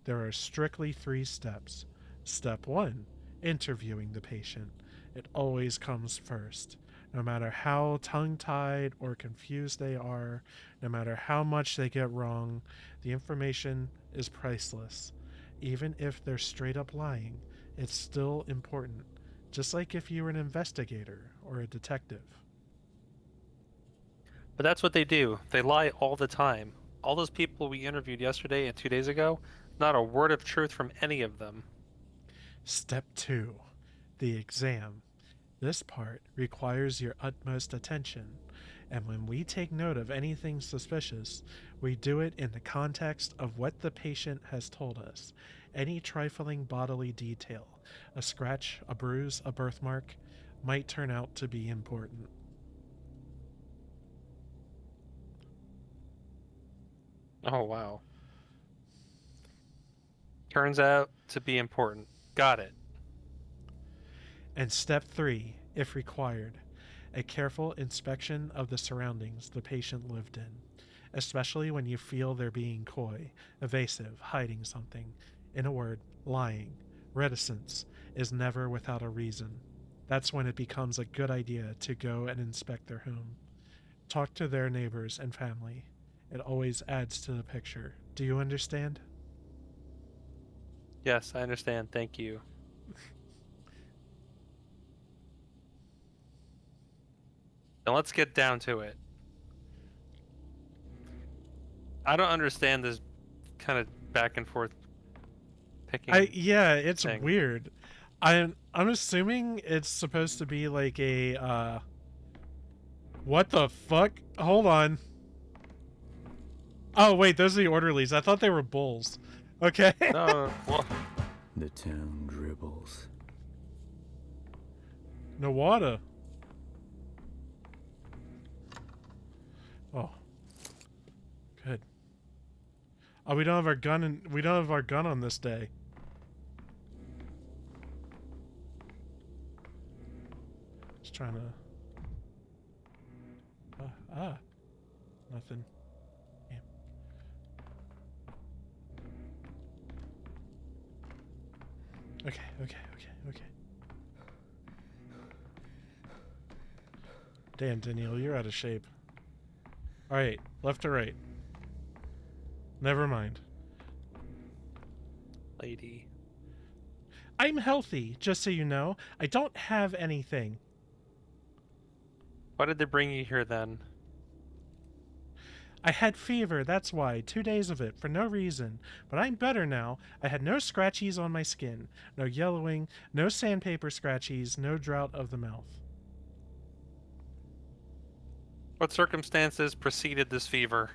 There are strictly 3 steps. Step 1, interviewing the patient. It always comes first. No matter how tongue-tied or confused they are, no matter how much they get wrong, the information is priceless. Even if they're straight up lying, it's still important, just like if you were an investigator or a detective. But that's what they do. They lie all the time. All those people we interviewed yesterday and 2 days ago, not a word of truth from any of them. Step 2, the exam. This part requires your utmost attention, and when we take note of anything suspicious, we do it in the context of what the patient has told us. Any trifling bodily detail, a scratch, a bruise, a birthmark, might turn out to be important. Oh, wow. Turns out to be important. Got it. And step 3, if required, a careful inspection of the surroundings the patient lived in, especially when you feel they're being coy, evasive, hiding something. In a word, lying. Reticence is never without a reason. That's when it becomes a good idea to go and inspect their home. Talk to their neighbors and family. It always adds to the picture. Do you understand? Yes, I understand. Thank you. Now let's get down to it. I don't understand this kind of back and forth picking. It's thing. weird. I'm assuming it's supposed to be like a what the fuck? Hold on. Oh wait, those are the orderlies. I thought they were bulls. Okay. No, well, The town dribbles. No water. Oh. Good. Oh, we don't have our gun on this day. Just trying to nothing. Damn. Okay. Damn, Daniel, you're out of shape. Alright, left to right. Never mind. lady. I'm healthy, just so you know. I don't have anything. Why did they bring you here then? I had fever, that's why. 2 days of it, for no reason. But I'm better now. I had no scratchies on my skin. No yellowing, no sandpaper scratchies, no drought of the mouth. What circumstances preceded this fever?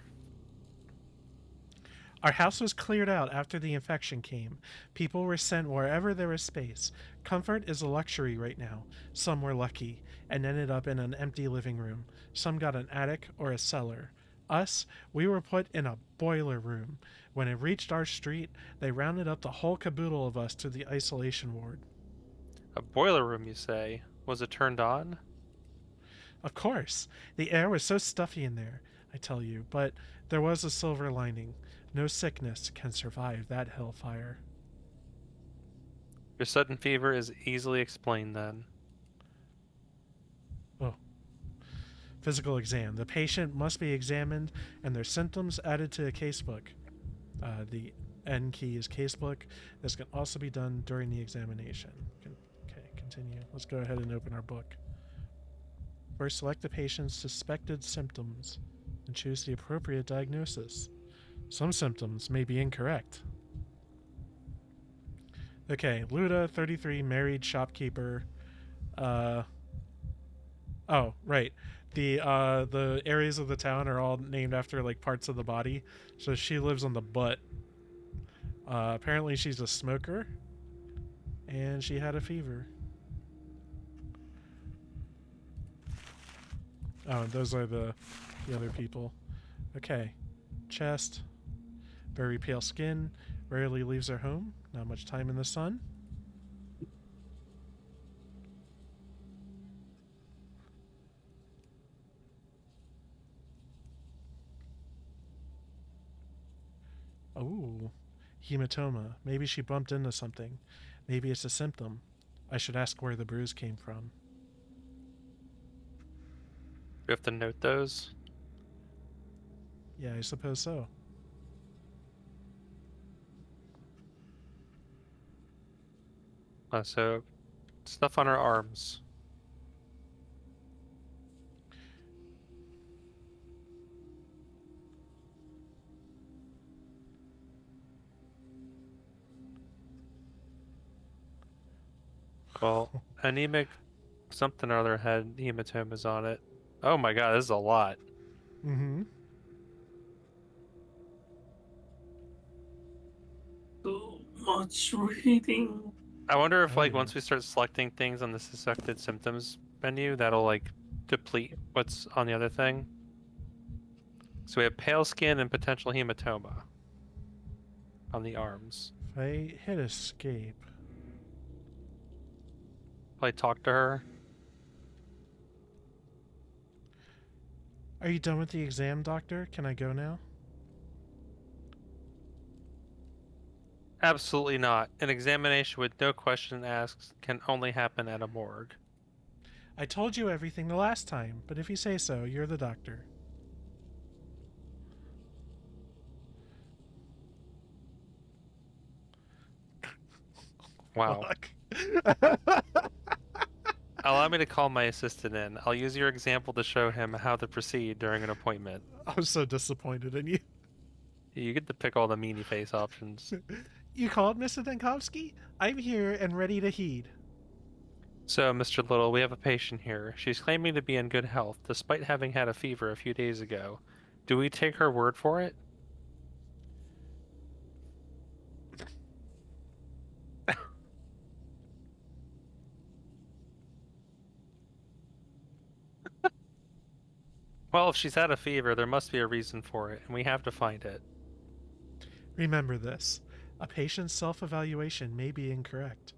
Our house was cleared out after the infection came. People were sent wherever there was space. Comfort is a luxury right now. Some were lucky and ended up in an empty living room. Some got an attic or a cellar. Us, we were put in a boiler room. When it reached our street, they rounded up the whole caboodle of us to the isolation ward. A boiler room, you say? Was it turned on? Of course, the air was so stuffy in there, I tell you, but there was a silver lining. No sickness can survive that hellfire. Your sudden fever is easily explained then. Oh. Physical exam. The patient must be examined and their symptoms added to a casebook. The N key is casebook. This can also be done during the examination. Okay, continue. Let's go ahead and open our book. First, select the patient's suspected symptoms and choose the appropriate diagnosis. Some symptoms may be incorrect. Okay, Luda, 33, married shopkeeper. Oh, right. The areas of the town are all named after like parts of the body. So she lives on the butt. Apparently she's a smoker, and she had a fever. Oh, those are the other people. Okay, chest. Very pale skin, rarely leaves her home, not much time in the sun. Oh, hematoma. Maybe she bumped into something. Maybe it's a symptom. I should ask where the bruise came from. You have to note those. Yeah, I suppose so. So, stuff on her arms. Well, anemic something or other had hematomas on it. Oh my god, this is a lot. Mm-hmm. So much reading. I wonder if, Oh, like, yeah. once we start selecting things on the suspected symptoms menu, that'll, like, deplete what's on the other thing. So we have pale skin and potential hematoma on the arms. If I hit escape... Probably talk to her. Are you done with the exam, doctor? Can I go now? Absolutely not. An examination with no question asked can only happen at a morgue. I told you everything the last time, but if you say so, you're the doctor. Wow. Fuck. Allow me to call my assistant in. I'll use your example to show him how to proceed during an appointment. I'm so disappointed in you. You get to pick all the meanie face options. You called, Mr. Denkovsky? I'm here and ready to heed. So, Mr. Little, we have a patient here. She's claiming to be in good health, despite having had a fever a few days ago. Do we take her word for it? Well, if she's had a fever, there must be a reason for it, and we have to find it. Remember this. A patient's self-evaluation may be incorrect.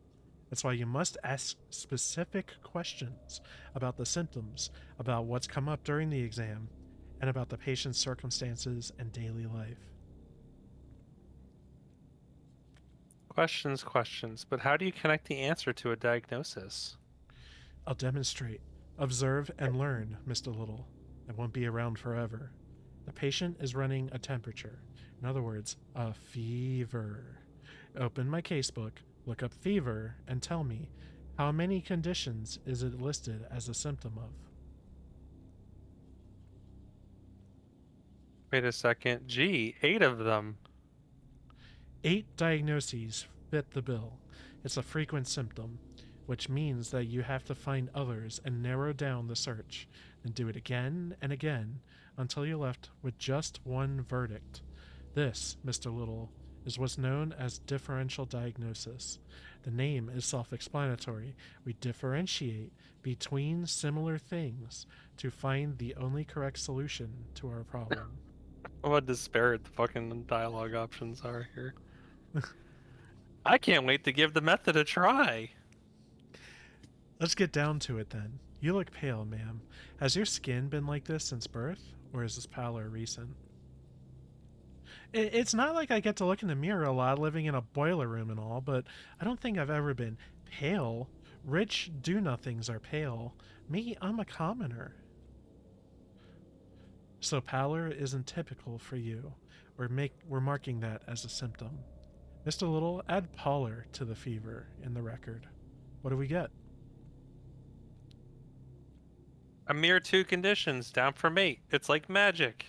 That's why you must ask specific questions about the symptoms, about what's come up during the exam, and about the patient's circumstances and daily life. Questions, but how do you connect the answer to a diagnosis? I'll demonstrate. Observe and learn, Mr. Little. I won't be around forever. The patient is running a temperature. In other words, a fever. Open my casebook, look up fever, and tell me, how many conditions is it listed as a symptom of? Wait a second. Gee, 8 of them. 8 diagnoses fit the bill. It's a frequent symptom, which means that you have to find others and narrow down the search, and do it again and again until you're left with just one verdict. This, Mr. Little, is what's known as differential diagnosis. The name is self explanatory. We differentiate between similar things to find the only correct solution to our problem. What disparate the fucking dialogue options are here. I can't wait to give the method a try. Let's get down to it then. You look pale, ma'am. Has your skin been like this since birth, or is this pallor recent? It's not like I get to look in the mirror a lot living in a boiler room and all, but I don't think I've ever been pale. Rich do-nothings are pale. Me, I'm a commoner. So pallor isn't typical for you. We're marking that as a symptom. Mr. Little, add pallor to the fever in the record. What do we get? A mere 2 conditions, down from 8. It's like magic.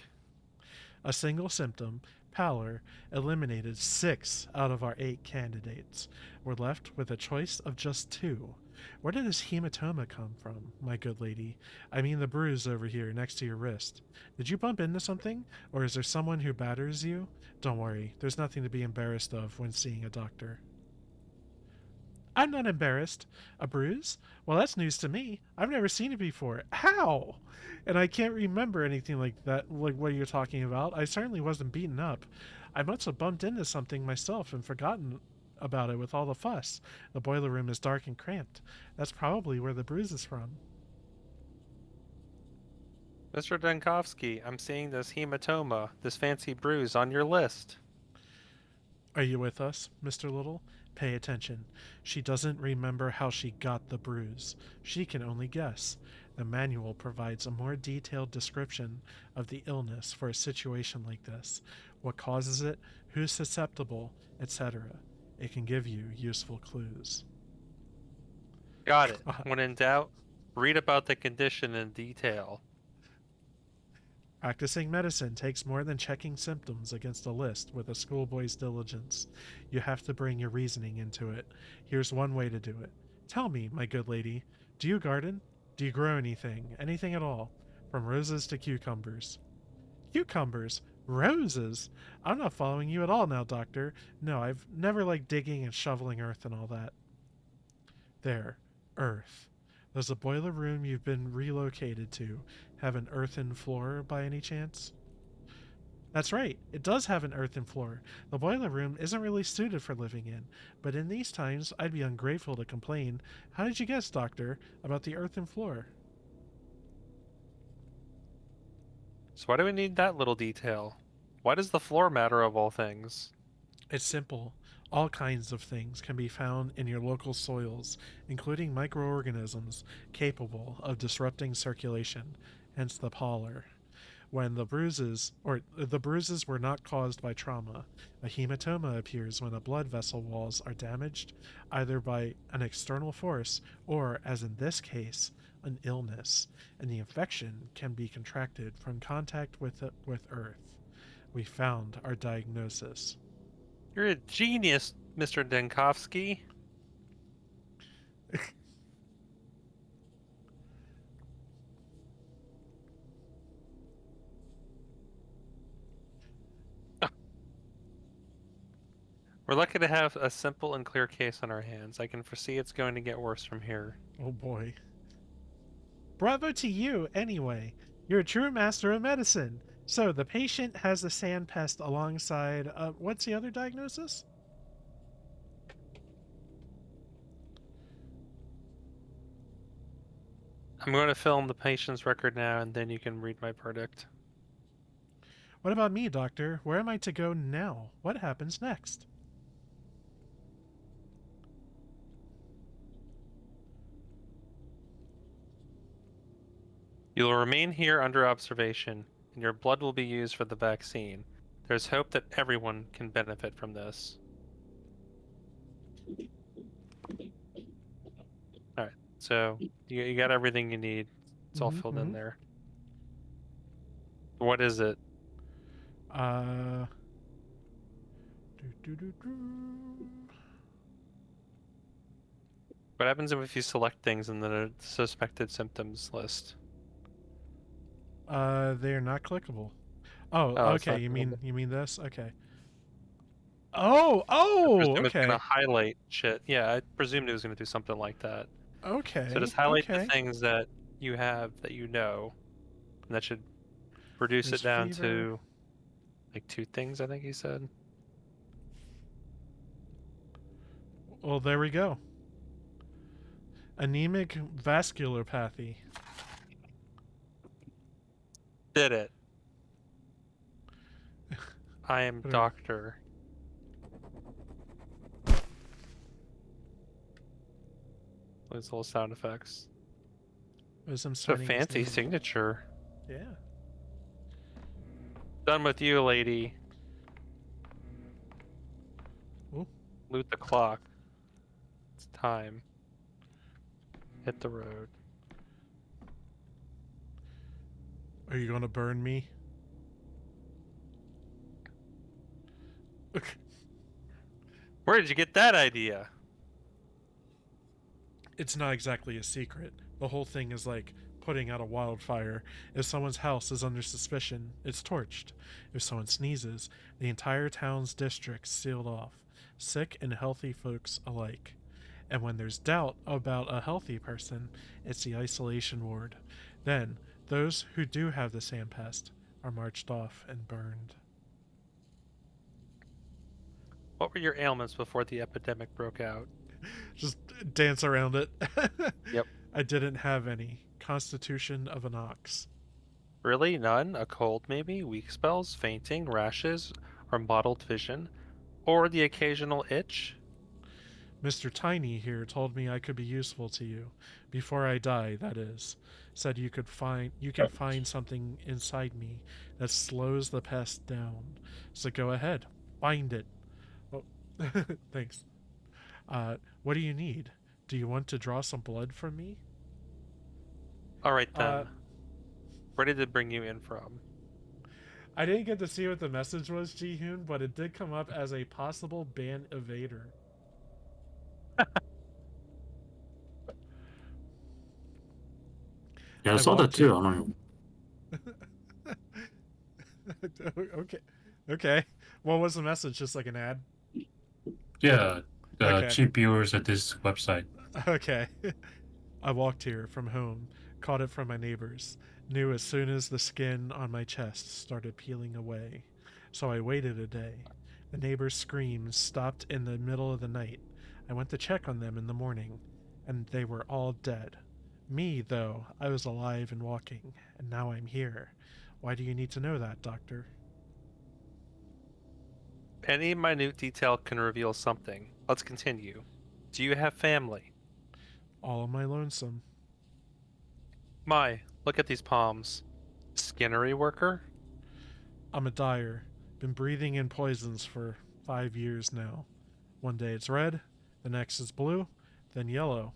A single symptom, pallor, eliminated 6 out of our 8 candidates. We're left with a choice of just 2. Where did this hematoma come from, my good lady? I mean the bruise over here next to your wrist. Did you bump into something? Or is there someone who batters you? Don't worry, there's nothing to be embarrassed of when seeing a doctor. I'm not embarrassed. A bruise? Well, that's news to me. I've never seen it before. How? And I can't remember anything like that, like what you're talking about. I certainly wasn't beaten up. I must have bumped into something myself and forgotten about it with all the fuss. The boiler room is dark and cramped. That's probably where the bruise is from. Mr. Denkovsky, I'm seeing this hematoma, this fancy bruise on your list. Are you with us, Mr. Little? Pay attention. She doesn't remember how she got the bruise. She can only guess. The manual provides a more detailed description of the illness for a situation like this, what causes it, who's susceptible, etc. It can give you useful clues. Got it. When in doubt, read about the condition in detail. Practicing medicine takes more than checking symptoms against a list with a schoolboy's diligence. You have to bring your reasoning into it. Here's one way to do it. Tell me, my good lady, do you garden? Do you grow anything? Anything at all? From roses to cucumbers. Cucumbers? Roses? I'm not following you at all now, doctor. No, I've never liked digging and shoveling earth and all that. There. Earth. Does the boiler room you've been relocated to have an earthen floor by any chance? That's right, it does have an earthen floor. The boiler room isn't really suited for living in, but in these times I'd be ungrateful to complain. How did you guess, doctor, about the earthen floor? So why do we need that little detail? Why does the floor matter of all things? It's simple. All kinds of things can be found in your local soils, including microorganisms capable of disrupting circulation, hence the pallor. When the bruises were not caused by trauma. A hematoma appears when the blood vessel walls are damaged, either by an external force or, as in this case, an illness, and the infection can be contracted from contact with earth. We found our diagnosis. You're a genius, Mr. Denkovsky. We're lucky to have a simple and clear case on our hands. I can foresee it's going to get worse from here. Oh boy. Bravo to you, anyway. You're a true master of medicine. So, the patient has the sand pest alongside, what's the other diagnosis? I'm going to film the patient's record now, and then you can read my verdict. What about me, doctor? Where am I to go now? What happens next? You will remain here under observation, and your blood will be used for the vaccine. There's hope that everyone can benefit from this. Alright, so you got everything you need. It's all filled in there. What is it? What happens if you select things in the suspected symptoms list? They're not clickable. Oh, Oh, it's okay. not. You mean this? Okay. I Oh, presume it's gonna okay. highlight shit. Yeah, I presumed it was gonna do something like that. So Okay. just highlight the Okay. things that you have that you know, and that should reduce There's it down fever. to like 2 things, I think he said. Well, there we go. Anemic vasculopathy. Did it. I am What are- doctor. Those little sound effects. Was him It's a signing his fancy name. signature. Yeah. Done with you, lady. Ooh. Loot the clock. It's time. Hit the road. Are you gonna burn me? Where did you get that idea? It's not exactly a secret. The whole thing is like putting out a wildfire. If someone's house is under suspicion, it's torched. If someone sneezes, the entire town's district's sealed off, sick and healthy folks alike. And when there's doubt about a healthy person, it's the isolation ward. Then, those who do have the sand pest are marched off and burned. What were your ailments before the epidemic broke out? Just dance around it. Yep. I didn't have any. Constitution of an ox. Really? None? A cold, maybe? Weak spells? Fainting? Rashes? Or mottled vision? Or the occasional itch? Mr. Tiny here told me I could be useful to you. Before I die, that is. Said you can find something inside me that slows the pest down. So go ahead. Find it. Oh, thanks. What do you need? Do you want to draw some blood from me? Alright then. Uh, Where did it bring you in from? I didn't get to see what the message was, Jihun, but it did come up as a possible ban evader. Yeah, I I saw that walked too. here. I don't know. Okay. Okay. What was the message? Just like an ad? Yeah, Okay. cheap viewers at this website. Okay. I walked here from home, caught it from my neighbors, knew as soon as the skin on my chest started peeling away. So I waited a day. The neighbors' screams stopped in the middle of the night. I went to check on them in the morning, and they were all dead. Me, though, I was alive and walking, and now I'm here. Why do you need to know that, Doctor? Any minute detail can reveal something. Let's continue. Do you have family? All of my lonesome. My, look at these palms. Skinnery worker? I'm a dyer. Been breathing in poisons for 5 years now. One day it's red, the next it's blue, then yellow.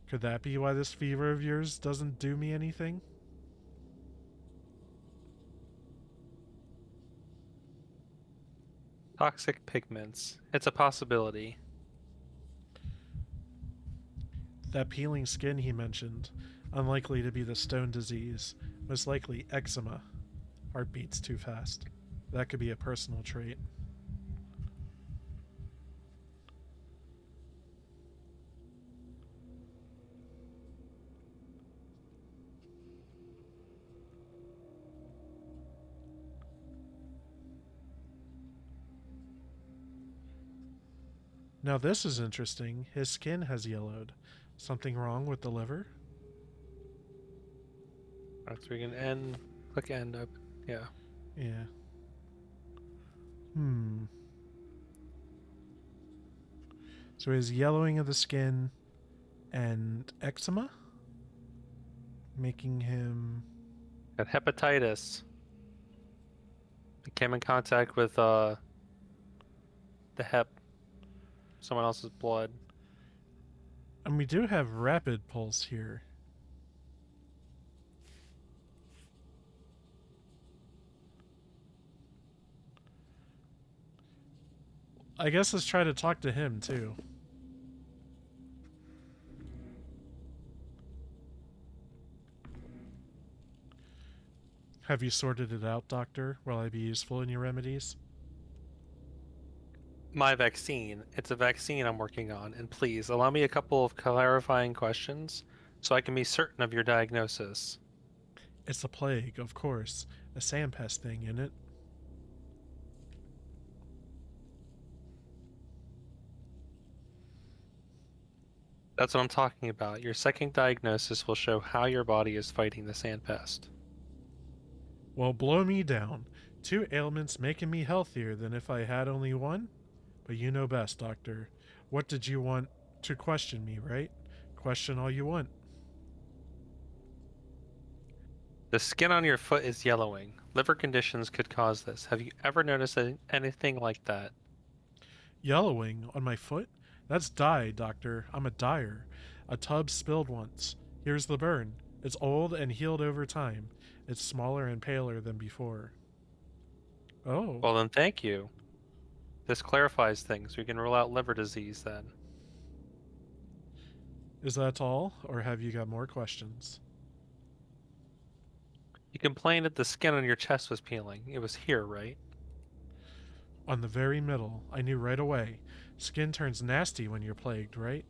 Could that be why this fever of yours doesn't do me anything? Toxic pigments. It's a possibility. That peeling skin he mentioned, unlikely to be the stone disease, most likely eczema. Heart beats too fast. That could be a personal trait. Now this is interesting. His skin has yellowed. Something wrong with the liver? Alright, so we can end. Click end up. Yeah. Yeah. So his yellowing of the skin and eczema? Making him... Got hepatitis. I came in contact with the someone else's blood. And we do have rapid pulse here. I guess let's try to talk to him too. Have you sorted it out, Doctor? Will I be useful in your remedies? My vaccine. It's a vaccine I'm working on, and please allow me a couple of clarifying questions so I can be certain of your diagnosis. It's a plague, of course. A sandpest thing, isn't it? That's what I'm talking about. Your second diagnosis will show how your body is fighting the sandpest. Well, blow me down. 2 ailments making me healthier than if I had only one? But you know best, Doctor. What did you want to question me, right? Question all you want. The skin on your foot is yellowing. Liver conditions could cause this. Have you ever noticed anything like that? Yellowing on my foot? That's dye, Doctor. I'm a dyer. A tub spilled once. Here's the burn. It's old and healed over time. It's smaller and paler than before. Oh. Well, then thank you. This clarifies things. We can rule out liver disease then. Is that all, or have you got more questions? You complained that the skin on your chest was peeling. It was here, right? On the very middle. I knew right away. Skin turns nasty when you're plagued, right?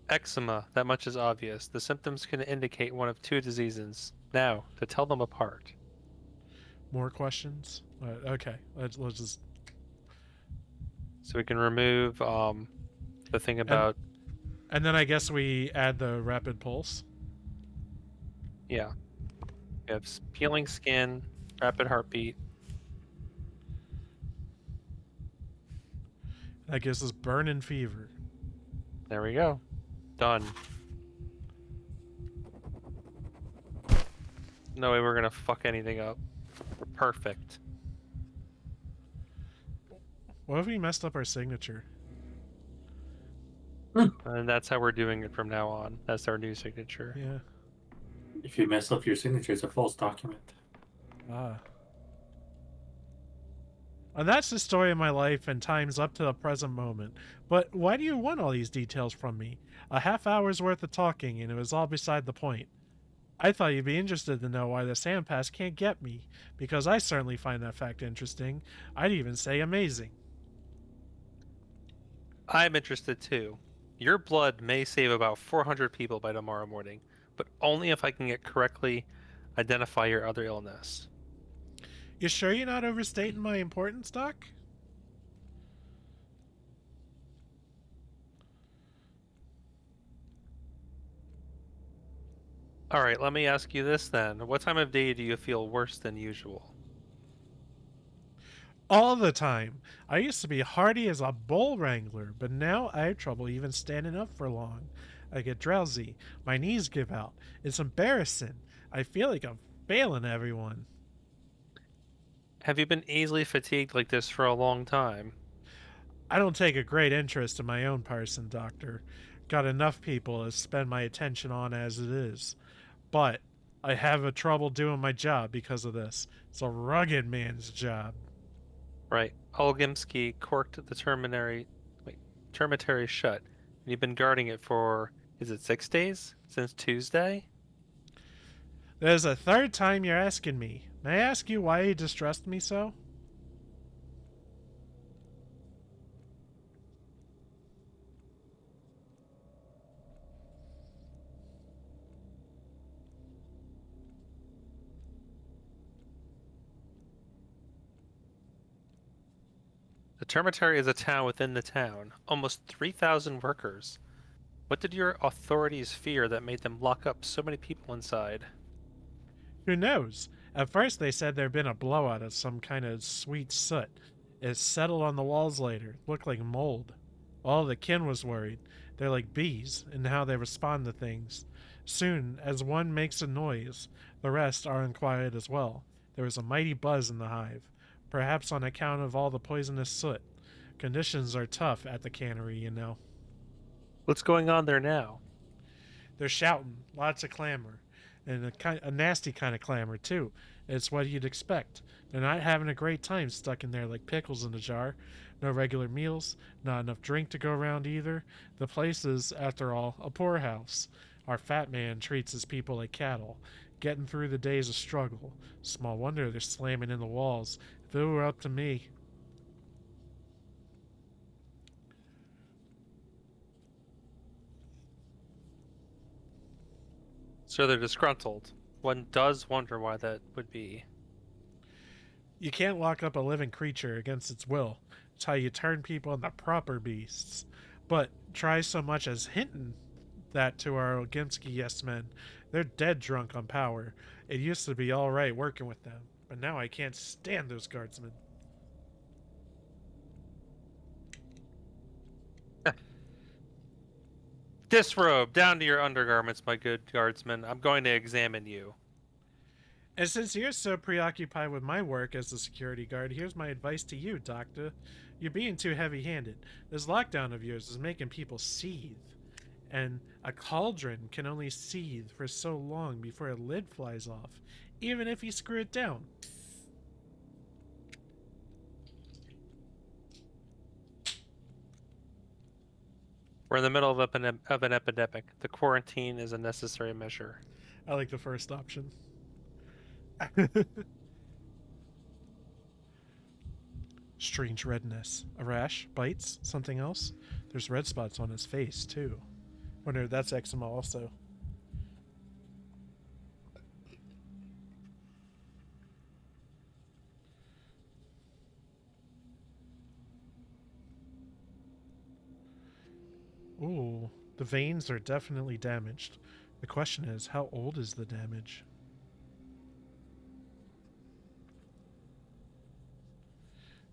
Eczema, that much is obvious. The symptoms can indicate one of 2 diseases. Now, to tell them apart. More questions? Okay, let's just... So we can remove the thing about... And then I guess we add the rapid pulse. Yeah. We have peeling skin, rapid heartbeat. That gives us burning fever. There we go. Done. No way we're gonna fuck anything up. We're perfect. What if we messed up our signature? And that's how we're doing it from now on. That's our new signature. Yeah. If you mess up your signature, it's a false document. Ah. And that's the story of my life and times up to the present moment. But why do you want all these details from me? A half hour's worth of talking and it was all beside the point. I thought you'd be interested to know why the sandpass can't get me, because I certainly find that fact interesting. I'd even say amazing. I'm interested too. Your blood may save about 400 people by tomorrow morning, but only if I can correctly identify your other illness. You sure you're not overstating my importance, Doc? Alright, let me ask you this then. What time of day do you feel worse than usual? All the time. I used to be hardy as a bull wrangler, but now I have trouble even standing up for long. I get drowsy. My knees give out. It's embarrassing. I feel like I'm failing everyone. Have you been easily fatigued like this for a long time? I don't take a great interest in my own person, Doctor. Got enough people to spend my attention on as it is. But I have a trouble doing my job because of this. It's a rugged man's job. Right. Olgimsky corked the termitary shut. And you've been guarding it for, is it 6 days? Since Tuesday? There's a third time you're asking me. May I ask you why you distrust me so? The termitary is a town within the town. Almost 3,000 workers. What did your authorities fear that made them lock up so many people inside? Who knows? At first they said there'd been a blowout of some kind of sweet soot. It settled on the walls later. Looked like mold. All the kin was worried. They're like bees in how they respond to things. Soon, as one makes a noise, the rest are unquiet as well. There was a mighty buzz in the hive, perhaps on account of all the poisonous soot. Conditions are tough at the cannery, you know. What's going on there now? They're shouting, lots of clamor, and a nasty kind of clamor, too. It's what you'd expect. They're not having a great time stuck in there like pickles in a jar. No regular meals, not enough drink to go around either. The place is, after all, a poorhouse. Our fat man treats his people like cattle. getting through the day's a struggle. Small wonder they're slamming in the walls. If it were up to me. So they're disgruntled. One does wonder why that would be. You can't lock up a living creature against its will. It's how you turn people into proper beasts. But try so much as hinting that to our Ogimsky yes men. They're dead drunk on power. It used to be all right working with them, but now I can't stand those guardsmen. Disrobe, down to your undergarments, my good guardsman. I'm going to examine you. And since you're so preoccupied with my work as a security guard, here's my advice to you, Doctor. You're being too heavy-handed. This lockdown of yours is making people seethe. And a cauldron can only seethe for so long before a lid flies off, even if you screw it down. We're in the middle of an epidemic. The quarantine is a necessary measure. I like the first option. Strange redness. A rash? Bites? Something else? There's red spots on his face, too. Wonder if that's eczema also. Ooh, the veins are definitely damaged. The question is, how old is the damage?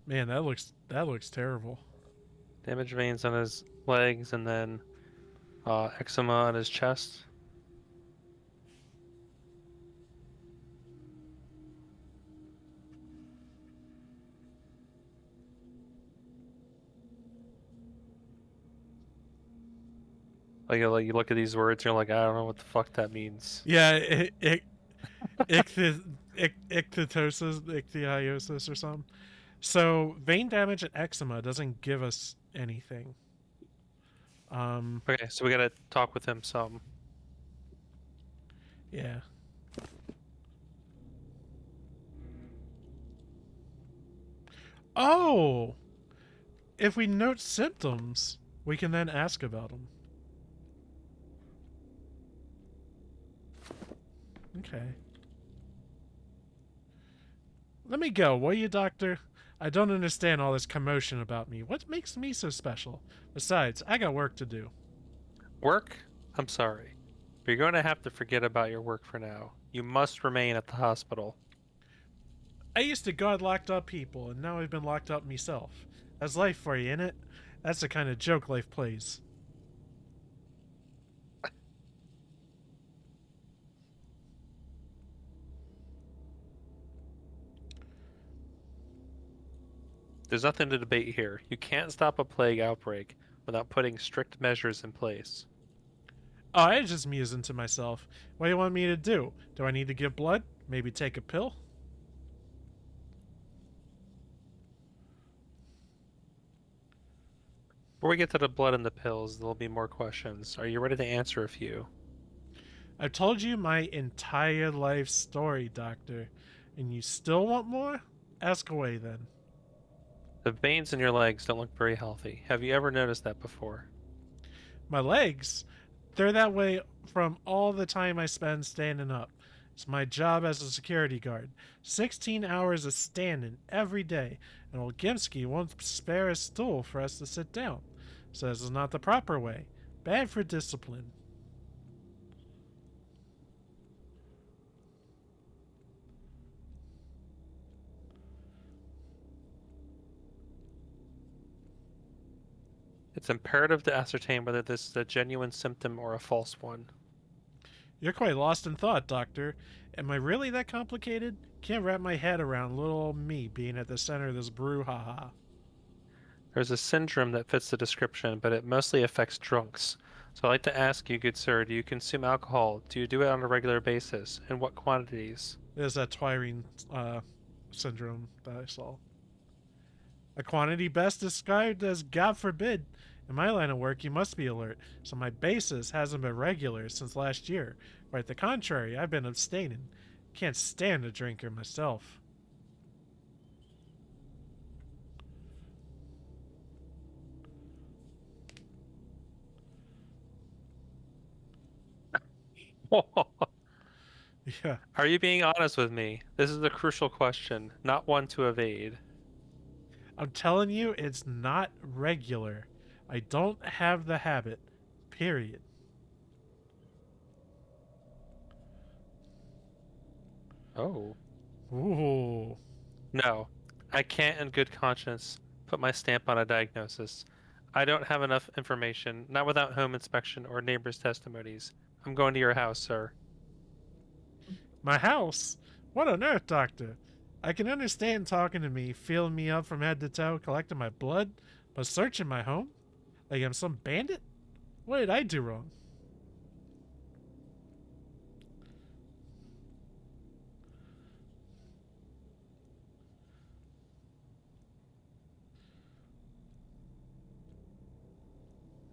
Man, that looks terrible. Damaged veins on his legs and then eczema on his chest. Like you look at these words, you're like, I don't know what the fuck that means. Yeah, ichthyosis or something. So vein damage and eczema doesn't give us anything. Okay, so we gotta talk with him some. Yeah. Oh! If we note symptoms, we can then ask about them. Okay. Let me go, will you, Doctor? I don't understand all this commotion about me. What makes me so special? Besides, I got work to do. Work? I'm sorry. But you're going to have to forget about your work for now. You must remain at the hospital. I used to guard locked up people, and now I've been locked up myself. That's life for you, innit? That's the kind of joke life plays. There's nothing to debate here. You can't stop a plague outbreak without putting strict measures in place. Oh, I was just musing to myself. What do you want me to do? Do I need to give blood? Maybe take a pill? Before we get to the blood and the pills, there'll be more questions. Are you ready to answer a few? I've told you my entire life story, Doctor. And you still want more? Ask away, then. The veins in your legs don't look very healthy. Have you ever noticed that before? My legs? They're that way from all the time I spend standing up. It's my job as a security guard. 16 hours of standing every day, and old Gimsky won't spare a stool for us to sit down. Says it's not the proper way. Bad for discipline. It's imperative to ascertain whether this is a genuine symptom or a false one. You're quite lost in thought, Doctor. Am I really that complicated? Can't wrap my head around little old me being at the center of this brouhaha. There's a syndrome that fits the description, but it mostly affects drunks. So I'd like to ask you, good sir, do you consume alcohol? Do you do it on a regular basis? In what quantities? There's that Twirine syndrome that I saw. A quantity best described as, God forbid, In my line of work, you must be alert, so my basis hasn't been regular since last year. Quite the contrary, I've been abstaining. Can't stand a drinker myself. Yeah. Are you being honest with me? This is a crucial question, not one to evade. I'm telling you, it's not regular. I don't have the habit. Period. Oh. Ooh. No, I can't in good conscience put my stamp on a diagnosis. I don't have enough information, not without home inspection or neighbors' testimonies. I'm going to your house, sir. My house? What on earth, Doctor? I can understand talking to me, feeling me up from head to toe, collecting my blood, but searching my home? Like I'm some bandit? What did I do wrong?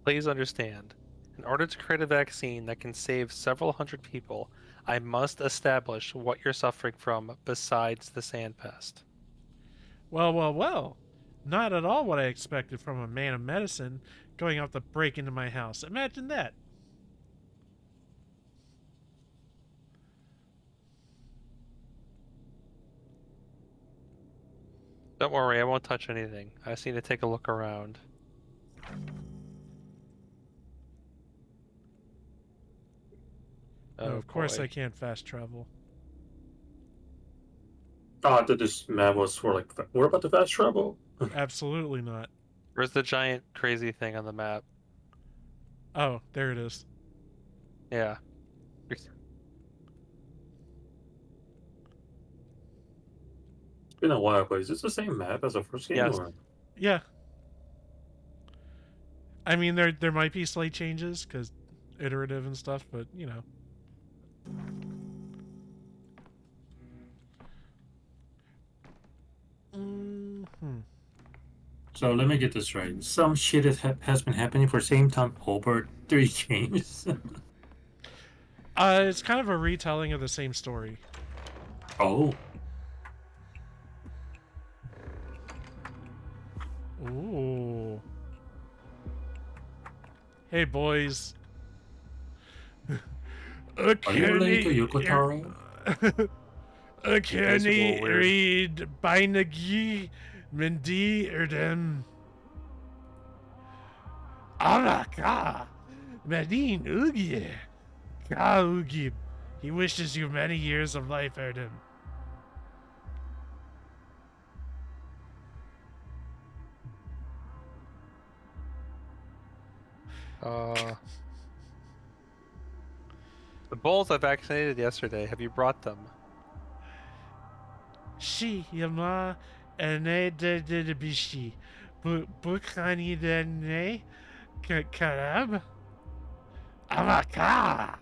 Please understand, in order to create a vaccine that can save several hundred people, I must establish what you're suffering from besides the sandpest. Well, well, well. Not at all what I expected from a man of medicine going out to break into my house. Imagine that. Don't worry, I won't touch anything. I just need to take a look around. No, Oh, of course boy. I can't fast travel. Oh, I thought this map was for like, we're about to fast travel. Absolutely not. Where's the giant crazy thing on the map? Oh, there it is. Yeah. It's been a while, but is this the same map as the first game? Yes. Or? Yeah. I mean, there might be slight changes because iterative and stuff, but you know. Mm-hmm. So let me get this right. Some shit has been happening for the same time over 3 games. It's kind of a retelling of the same story. Oh. Ooh. Hey, boys. Are you related to Yoko Taro? Can Guys are a little weird. read Bainagi Mendi Erdem? Alaka Medin Ugi Ka Ugi. He wishes you many years of life, Erdem. The bulls I vaccinated yesterday, have you brought them? She Yama Ene de Bishi Bukhani de Ne Karab Amaka.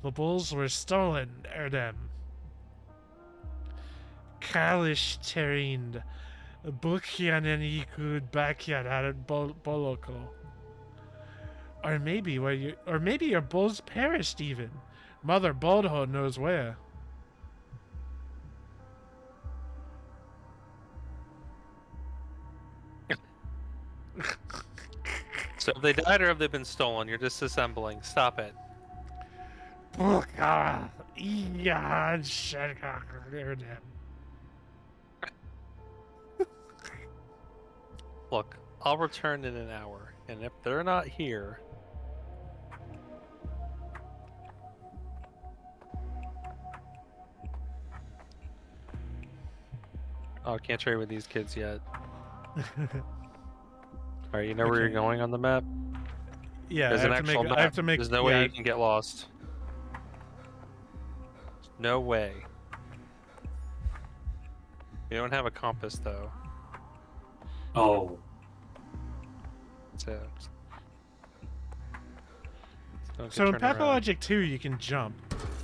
The bulls were stolen, Erdem. Kalish Terind Bukyan and Ikud Bakyat at Boloko. Or maybe your bulls perished even. Mother Boldho knows where. So have they died or have they been stolen? You're disassembling. Stop it. Buka Iyan Shedka Erdem. Look, I'll return in an hour, and if they're not here... Oh, I can't trade with these kids yet. Alright, you know where you're Okay. going on the map? Yeah, There's an actual map. I have to make. There's no way you can get lost. No way. You don't have a compass, though. Oh. So don't get So in turned around. Pathologic 2, you can jump.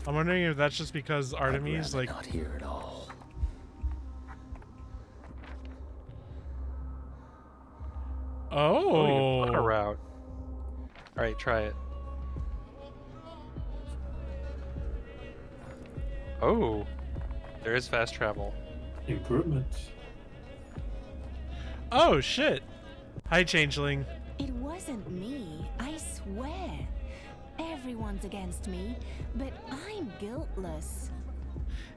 I'm wondering if that's just because Artemis, like, Not here at all. Oh, you bought a Oh. route. Alright, try it. Oh, there is fast travel. Improvement. Oh, shit. Hi, Changeling. It wasn't me, I swear. Everyone's against me, but I'm guiltless.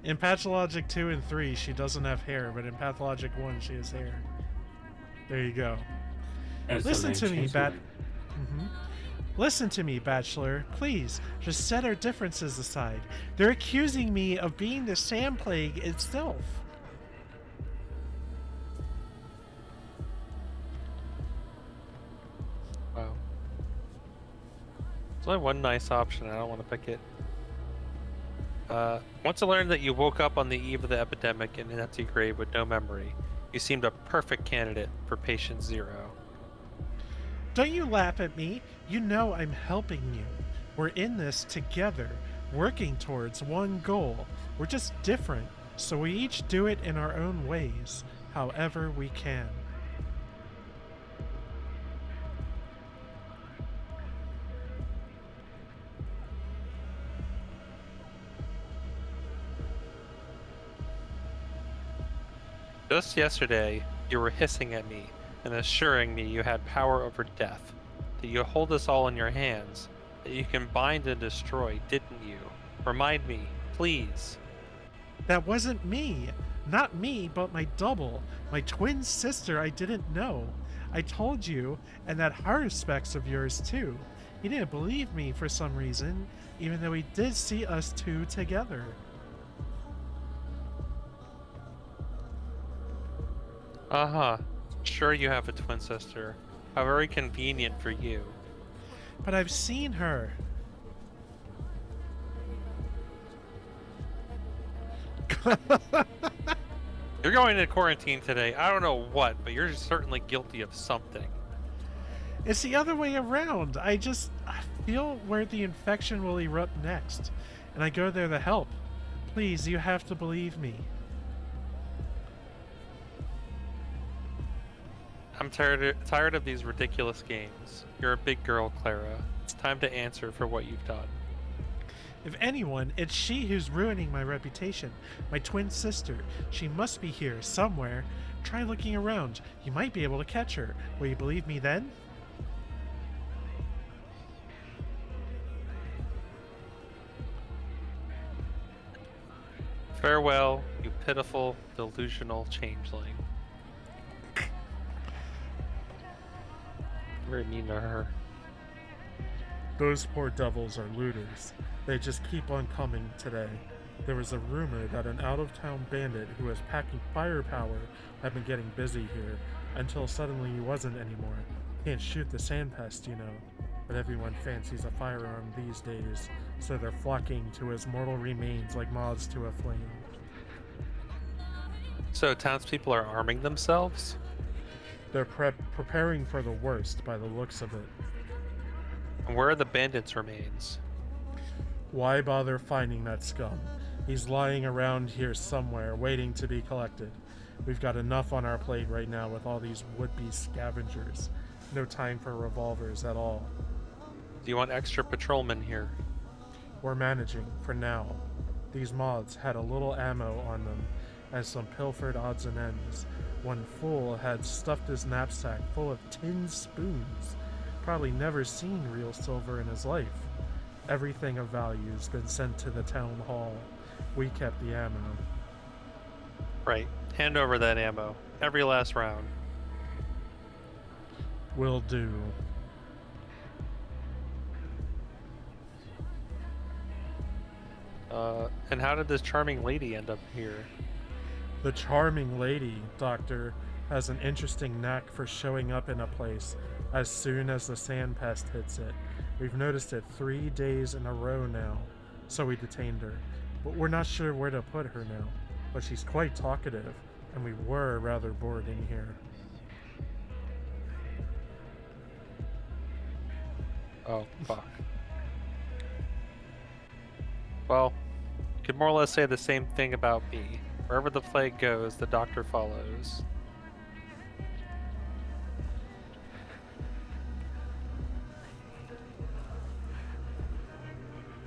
In Pathologic 2 and 3, she doesn't have hair, but in Pathologic 1, she has hair. There you go. As the Listen name to me, changes. Listen to me, Bachelor. Please, just set our differences aside. They're accusing me of being the Sand Plague itself. Wow. There's only one nice option. I don't want to pick it. Once I learned that you woke up on the eve of the epidemic in an empty grave with no memory, you seemed a perfect candidate for patient 0. Don't you laugh at me. You know I'm helping you. We're in this together, working towards one goal. We're just different, so we each do it in our own ways, however we can. Just yesterday, you were hissing at me and assuring me you had power over death, that you hold us all in your hands, that you can bind and destroy, didn't you? Remind me, please. That wasn't me. Not me, but my double. My twin sister I didn't know. I told you, and that hard specs of yours too. He didn't believe me for some reason, even though he did see us two together. Uh-huh. Sure you have a twin sister. How very convenient for you. But I've seen her. You're going into quarantine today. I don't know what, but you're certainly guilty of something. It's the other way around. I feel where the infection will erupt next, and I go there to help. Please, you have to believe me. I'm tired of these ridiculous games. You're a big girl, Clara. It's time to answer for what you've done. If anyone, it's she who's ruining my reputation. My twin sister. She must be here, somewhere. Try looking around. You might be able to catch her. Will you believe me then? Farewell, you pitiful, delusional changeling. Very mean to her. Those poor devils are looters. They just keep on coming today. There was a rumor that an out-of-town bandit who was packing firepower had been getting busy here, until suddenly he wasn't anymore. Can't shoot the sandpest, you know. But everyone fancies a firearm these days, so they're flocking to his mortal remains like moths to a flame. So townspeople are arming themselves? They're preparing for the worst by the looks of it. And where are the bandits' remains? Why bother finding that scum? He's lying around here somewhere, waiting to be collected. We've got enough on our plate right now with all these would-be scavengers. No time for revolvers at all. Do you want extra patrolmen here? We're managing, for now. These moths had a little ammo on them, and some pilfered odds and ends. One fool had stuffed his knapsack full of tin spoons. Probably never seen real silver in his life. Everything of value's been sent to the town hall. We kept the ammo. Right. Hand over that ammo. Every last round. Will do. And how did this charming lady end up here? The charming lady, Doctor, has an interesting knack for showing up in a place as soon as the sand pest hits it. We've noticed it 3 days in a row now, so we detained her. But we're not sure where to put her now. But she's quite talkative, and we were rather bored in here. Oh, fuck. Well, you could more or less say the same thing about me. Wherever the plague goes, the doctor follows.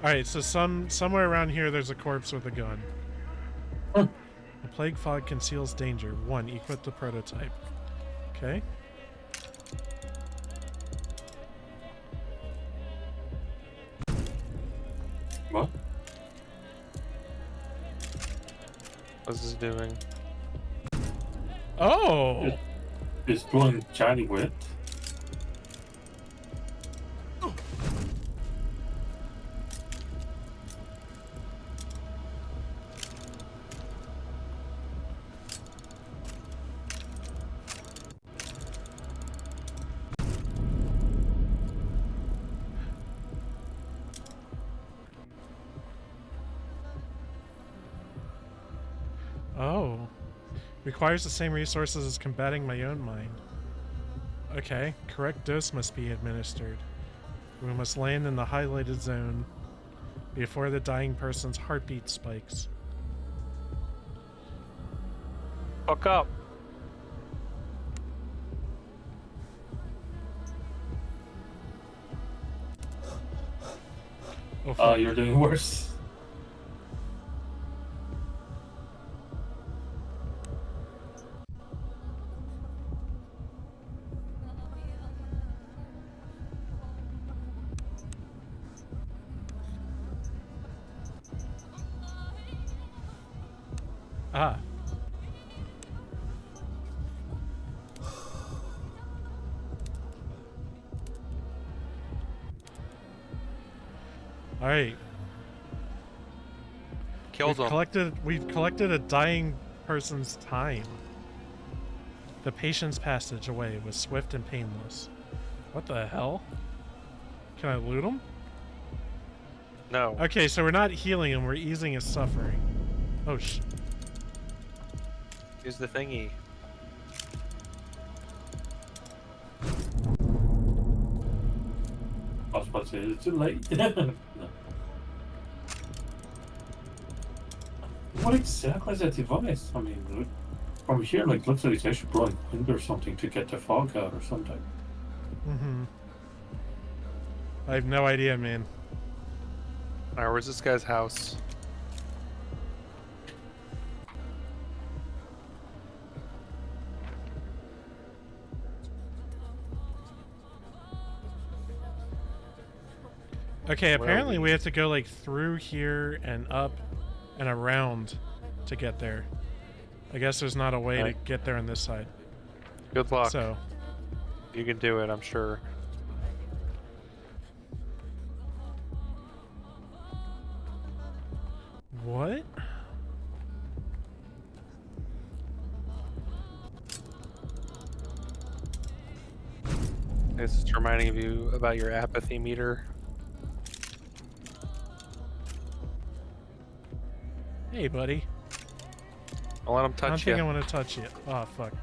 Alright, so somewhere around here there's a corpse with a gun. Hmm. The plague fog conceals danger. 1. Equip the prototype. Okay. What? What's this doing? Oh! It's blowing shiny wet. Oh. Requires the same resources as combating my own mind. Okay. Correct dose must be administered. We must land in the highlighted zone before the dying person's heartbeat spikes. Fuck up. Oh, fuck. You're doing worse. Ah. Alright. Killed him. We've collected a dying person's time. The patient's passage away was swift and painless. What the hell? Can I loot him? No. Okay, so we're not healing him, we're easing his suffering. Oh, Use the thingy. I was about to say, it's too late. No. What exactly is that device? I mean, from here, like, looks like it's actually blowing wind or something to get the fog out or something. Mm-hmm. I have no idea, man. Alright, where's this guy's house? Okay, Where are apparently we? we have to go, like, through here and up and around to get there. I guess there's not a way to Right. get there on this side. Good luck. So, You can do it, I'm sure. what? It's just reminding you about your apathy meter. Hey, buddy. I'll let him I don't touch think I you. want to touch you. Oh, fuck.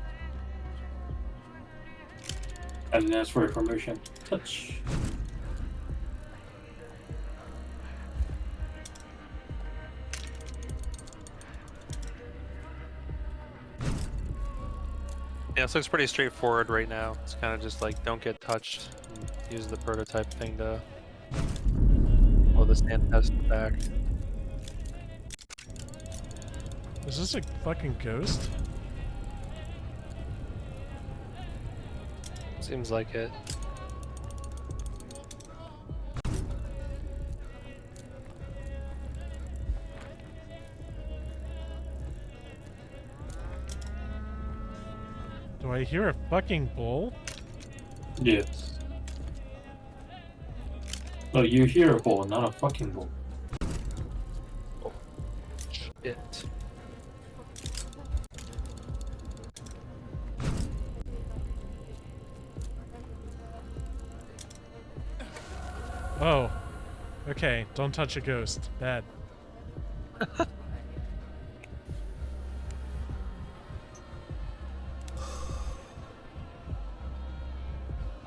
I didn't ask for your permission. Touch. Yeah, this looks pretty straightforward right now. It's kind of just like, don't get touched. And use the prototype thing to blow the stand test back. Is this a fucking ghost? Seems like it. Do I hear a fucking bull? Yes. No, you hear a bull, not a fucking bull. Shit. Oh. Okay, don't touch a ghost. Bad.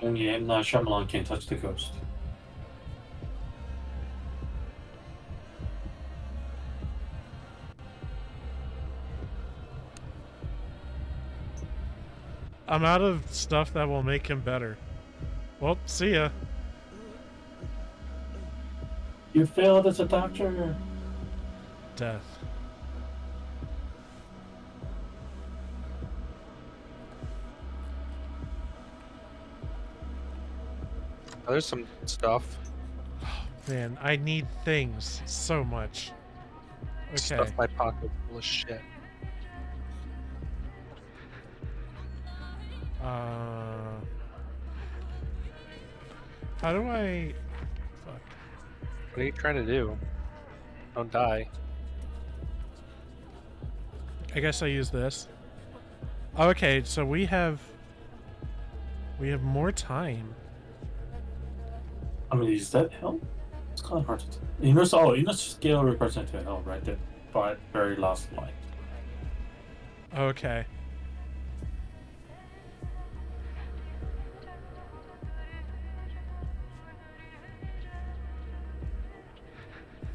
Only M. Night Shyamalan can touch the ghost. I'm out of stuff that will make him better. Well, see ya. You failed as a doctor. Death. Oh, there's some stuff. Man, I need things so much. Okay. Stuff my pocket full of shit. How do I... Fuck. What are you trying to do? Don't die. I guess I use this. Oh, okay, so we have more time. I mean, is that hell? It's kind of hard to tell. Inner scale represents hell, right? That very last line. Okay.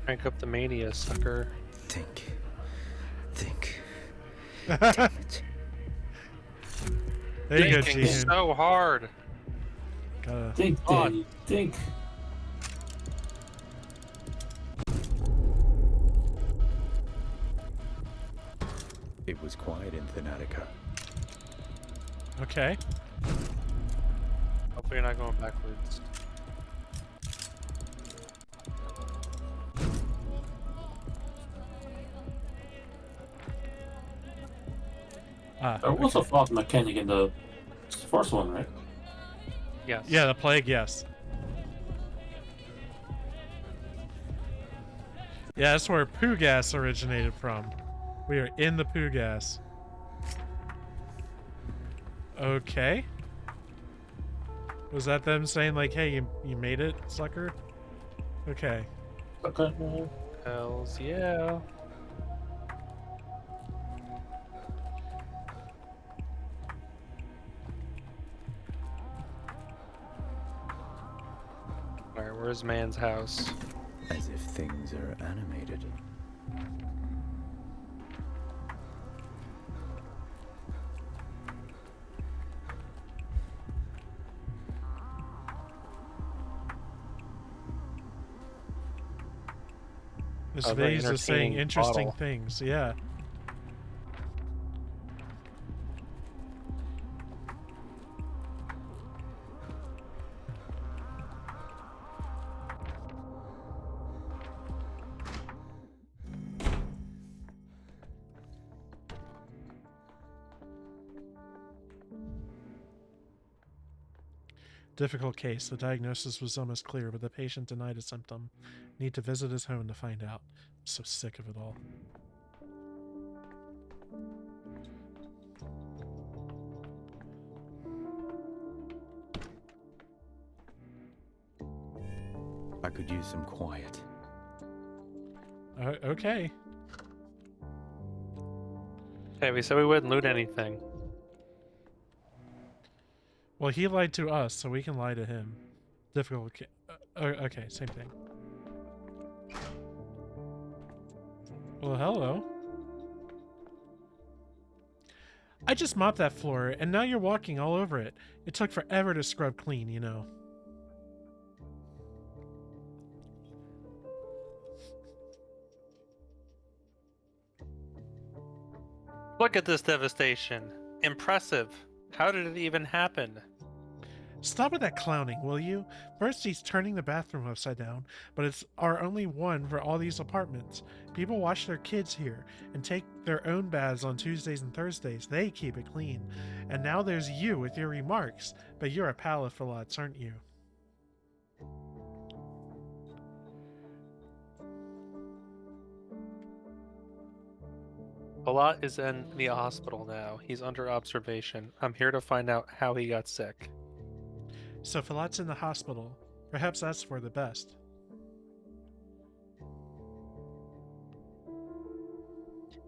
Crank up the mania, sucker. Think. Think. There Damn it. you go, Thinking Jihun. so hard. Gotta... Think, God. Danny. Think. It was quiet in Thanatica. Okay. Hopefully you're not going backwards. Ah, There was a okay. fault mechanic in the first one, right? Yes. Yeah, the plague, yes. Yeah, that's where poo gas originated from. We are in the poo gas. Okay. Was that them saying like, hey, you made it, sucker? Okay. Okay. Hells yeah. Alright, where's man's house? As if things are animated. This Oh, very vase is saying entertaining interesting bottle. things, yeah. Difficult case. The diagnosis was almost clear, but the patient denied a symptom. Need to visit his home to find out. I'm so sick of it all. I could use some quiet. Okay. Hey, we said we wouldn't loot anything. Well, he lied to us, so we can lie to him. Difficult case. Okay, same thing. Well, hello. I just mopped that floor, and now you're walking all over it. It took forever to scrub clean, you know. Look at this devastation. Impressive. How did it even happen? Stop with that clowning, will you? First he's turning the bathroom upside down, but it's our only one for all these apartments. People watch their kids here and take their own baths on Tuesdays and Thursdays. They keep it clean. And now there's you with your remarks, but you're a pal for lots, aren't you? Palat is in the hospital now. He's under observation. I'm here to find out how he got sick. So Falat's in the hospital. Perhaps that's for the best.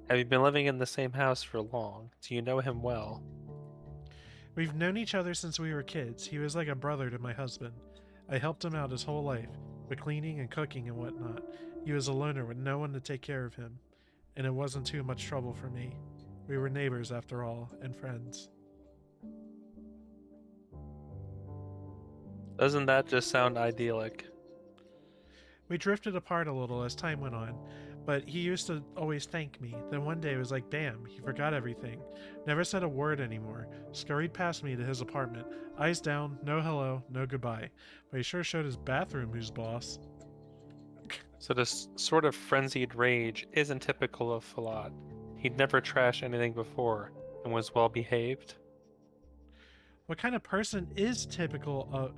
Have you been living in the same house for long? Do you know him well? We've known each other since we were kids. He was like a brother to my husband. I helped him out his whole life, with cleaning and cooking and whatnot. He was a loner with no one to take care of him, and it wasn't too much trouble for me. We were neighbors after all, and friends. Doesn't that just sound idyllic? We drifted apart a little as time went on, but he used to always thank me. Then one day it was like, bam, he forgot everything. Never said a word anymore. Scurried past me to his apartment. Eyes down, no hello, no goodbye. But he sure showed his bathroom who's boss. So this sort of frenzied rage isn't typical of Falat. He'd never trashed anything before and was well behaved. What kind of person is typical of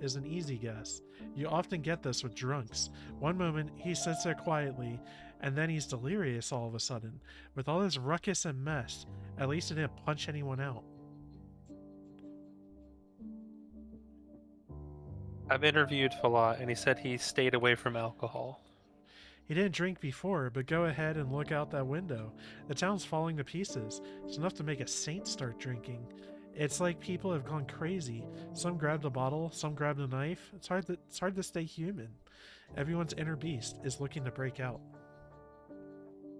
is an easy guess. You often get this with drunks. One moment he sits there quietly, and then he's delirious all of a sudden. With all this ruckus and mess, at least he didn't punch anyone out. I've interviewed Falat and he said he stayed away from alcohol. He didn't drink before, but go ahead and look out that window. The town's falling to pieces. It's enough to make a saint start drinking. It's like people have gone crazy. Some grabbed a bottle, some grabbed a knife. It's hard to stay human. Everyone's inner beast is looking to break out.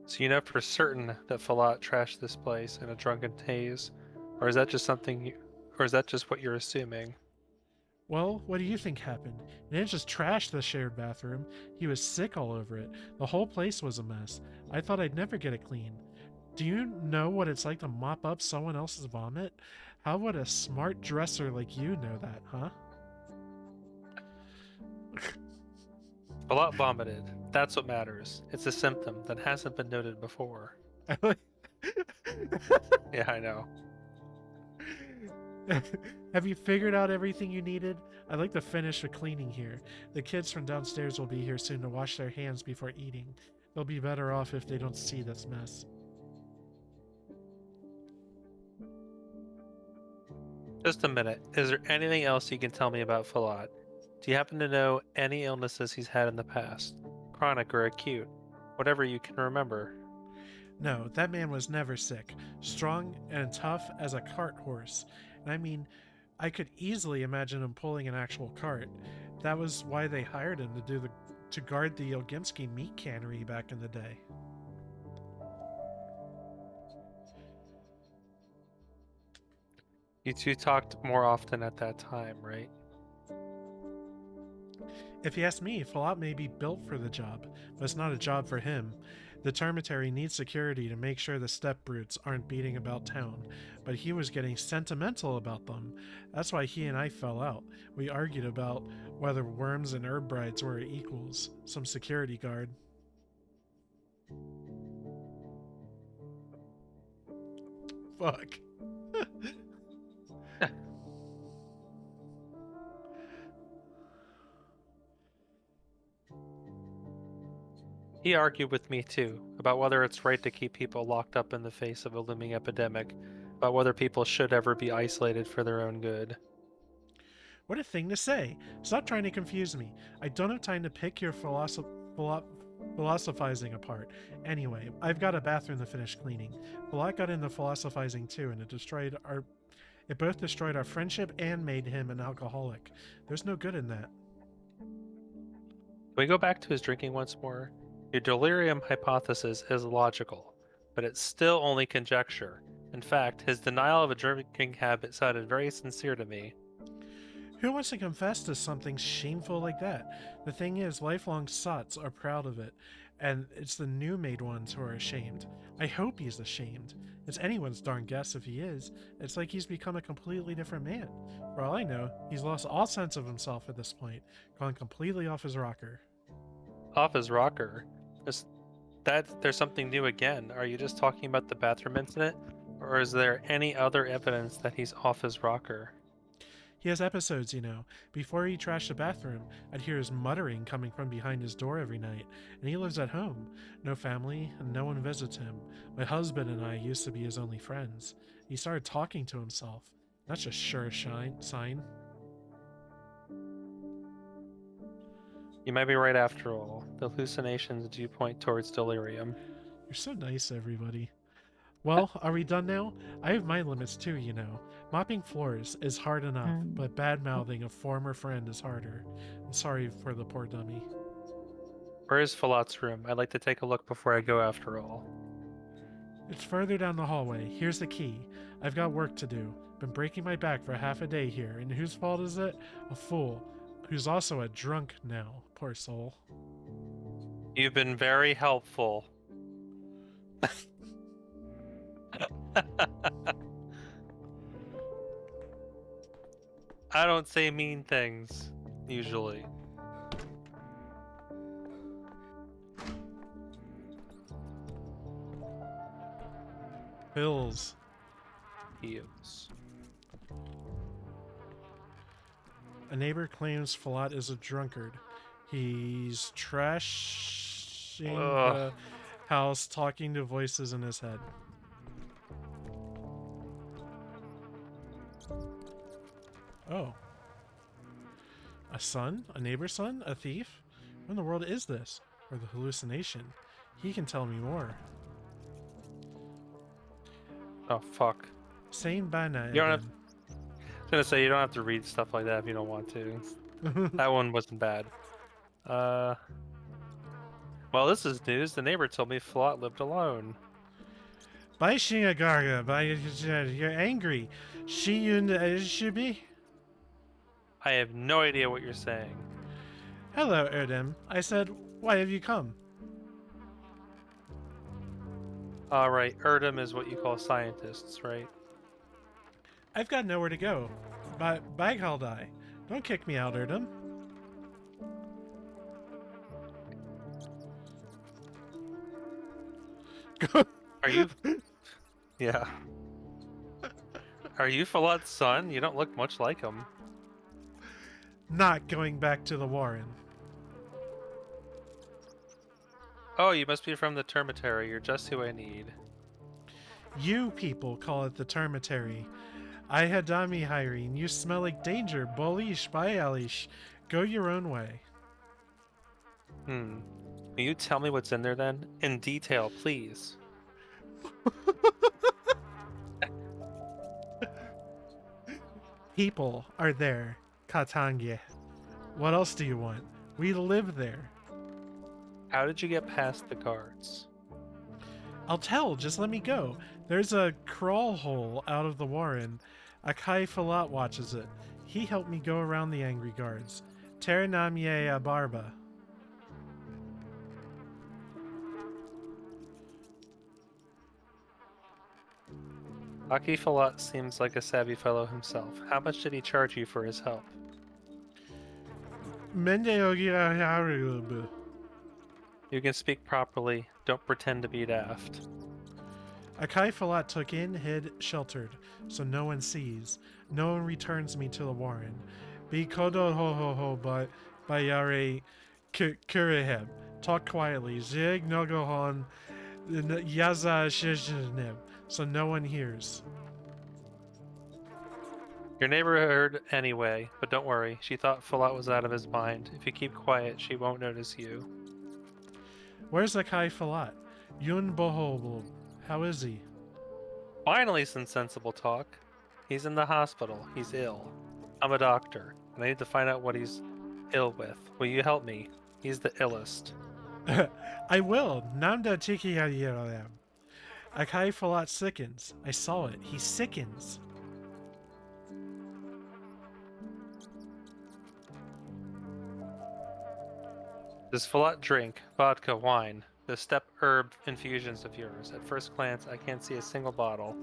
So you know for certain that Falat trashed this place in a drunken haze, or is that just what you're assuming? Well, what do you think happened? He didn't just trash the shared bathroom. He was sick all over it. The whole place was a mess. I thought I'd never get it clean. Do you know what it's like to mop up someone else's vomit? How would a smart dresser like you know that, huh? Falat vomited. That's what matters. It's a symptom that hasn't been noted before. Yeah, I know. Have you figured out everything you needed? I'd like to finish the cleaning here. The kids from downstairs will be here soon to wash their hands before eating. They'll be better off if they don't see this mess. Just a minute. Is there anything else you can tell me about Falat? Do you happen to know any illnesses he's had in the past? Chronic or acute? Whatever you can remember. No, that man was never sick. Strong and tough as a cart horse. And I mean, I could easily imagine him pulling an actual cart. That was why they hired him to guard the Yelgimsky meat cannery back in the day. You two talked more often at that time, right? If you ask me, Falat may be built for the job, but it's not a job for him. The Termitary needs security to make sure the steppe brutes aren't beating about town, but he was getting sentimental about them. That's why he and I fell out. We argued about whether worms and herb brides were equals. Some security guard. Fuck. He argued with me too, about whether it's right to keep people locked up in the face of a looming epidemic, about whether people should ever be isolated for their own good. What a thing to say. Stop trying to confuse me. I don't have time to pick your philosophizing apart. Anyway, I've got a bathroom to finish cleaning. Falat got into philosophizing too, and it both destroyed our friendship and made him an alcoholic. There's no good in that. Can we go back to his drinking once more? Your delirium hypothesis is logical, but it's still only conjecture. In fact, his denial of a drinking habit sounded very sincere to me. Who wants to confess to something shameful like that? The thing is, lifelong sots are proud of it, and it's the new-made ones who are ashamed. I hope he's ashamed. It's anyone's darn guess if he is. It's like he's become a completely different man. For all I know, he's lost all sense of himself at this point, gone completely off his rocker. Off his rocker? There's something new again. Are you just talking about the bathroom incident? Or is there any other evidence that he's off his rocker? He has episodes, you know. Before he trashed the bathroom, I'd hear his muttering coming from behind his door every night. And he lives at home. No family, and no one visits him. My husband and I used to be his only friends. He started talking to himself. That's a sure sign. You might be right after all. The hallucinations do point towards delirium. You're so nice, everybody. Well, are we done now? I have my limits too, you know. Mopping floors is hard enough, but bad-mouthing a former friend is harder. I'm sorry for the poor dummy. Where is Falat's room? I'd like to take a look before I go after all. It's further down the hallway. Here's the key. I've got work to do. Been breaking my back for half a day here, and whose fault is it? A fool. who's also a drunk now. Poor soul. You've been very helpful. I don't say mean things, usually. Bills. Eels. A neighbor claims Falat is a drunkard. He's trashing the house, talking to voices in his head. Oh. A son? A neighbor's son? A thief? What in the world is this? Or the hallucination? He can tell me more. Oh, fuck. Sane Bana. You don't have... I was gonna say, you don't have to read stuff like that if you don't want to. That one wasn't bad. Well, this is news. The neighbor told me Flot lived alone. By Shingagarga, by you're angry. Shiyun should be. I have no idea what you're saying. Hello, Erdem. I said, why have you come? Alright, Erdem is what you call scientists, right? I've got nowhere to go. Bye, Haldai. Don't kick me out, Erdem. Are you... Yeah. Are you Falot's son? You don't look much like him. Not going back to the Warren. Oh, you must be from the Termitary. You're just who I need. You people call it the Termitary. I hadami hiring. You smell like danger. Bolish, bayalish. Go your own way. Will you tell me what's in there then? In detail, please. People are there. Katange. What else do you want? We live there. How did you get past the guards? I'll tell, just let me go. There's a crawl hole out of the Warren. Akai Falat watches it. He helped me go around the angry guards. Teranamye Barba. Aki Falat seems like a savvy fellow himself. How much did he charge you for his help? You can speak properly. Don't pretend to be daft. Akai Falat took in, hid, sheltered, so no one sees. No one returns me to the Warren. Be kodo ho ho ho, but bayare kureheb. Talk quietly. Zig nogohon yaza shishneb, so no one hears. Your neighbor heard anyway, but don't worry. She thought Falat was out of his mind. If you keep quiet, she won't notice you. Where's Akai Falat? Yun boho. How is he? Finally, some sensible talk. He's in the hospital. He's ill. I'm a doctor, and I need to find out what he's ill with. Will you help me? He's the illest. I will. Namda tiki yam. Akai Falat sickens. I saw it. He sickens. Does Falat drink vodka, wine, the step herb infusions of yours? At first glance, I can't see a single bottle.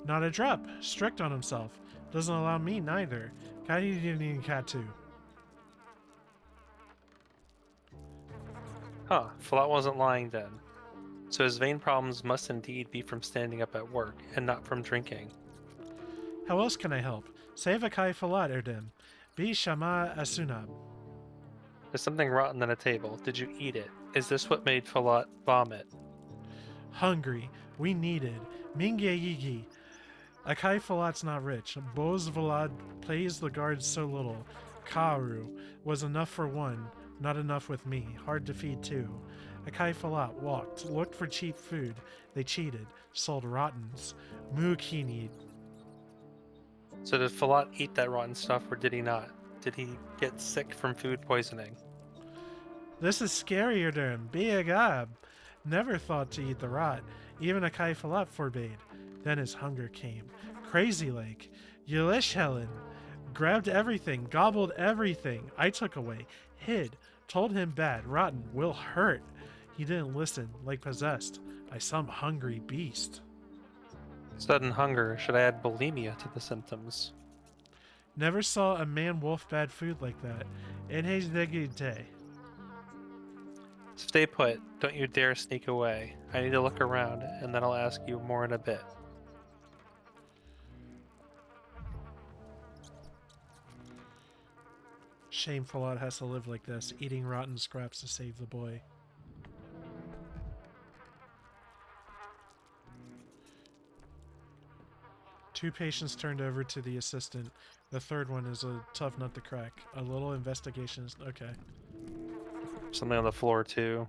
Not a drop. Strict on himself. Doesn't allow me neither. Katu. Huh, Falat wasn't lying then. So his vein problems must indeed be from standing up at work, and not from drinking. How else can I help? Save Akai Falat, Erdem. Be Shama Asunab. There's something rotten on a table. Did you eat it? Is this what made Falat vomit? Hungry. We needed. Mingye Yigi. Akai Falat's not rich. Boz Vlad plays the guards so little. Karu was enough for one, not enough with me. Hard to feed two. Akai Falat walked, looked for cheap food. They cheated, sold rottens. Mukini. So did Falat eat that rotten stuff, or did he not? Did he get sick from food poisoning? This is scarier than be a gab. Never thought to eat the rot. Even Akai Falat forbade. Then his hunger came. Crazy like. Yilish Helen. Grabbed everything, gobbled everything I took away, hid, told him bad, rotten, will hurt. He didn't listen, like possessed by some hungry beast. Sudden hunger. Should I add bulimia to the symptoms? Never saw a man wolf bad food like that. In his day. Stay put. Don't you dare sneak away. I need to look around, and then I'll ask you more in a bit. Shameful lot has to live like this, eating rotten scraps to save the boy. Two patients turned over to the assistant. The third one is a tough nut to crack. A little investigation is okay. Something on the floor too.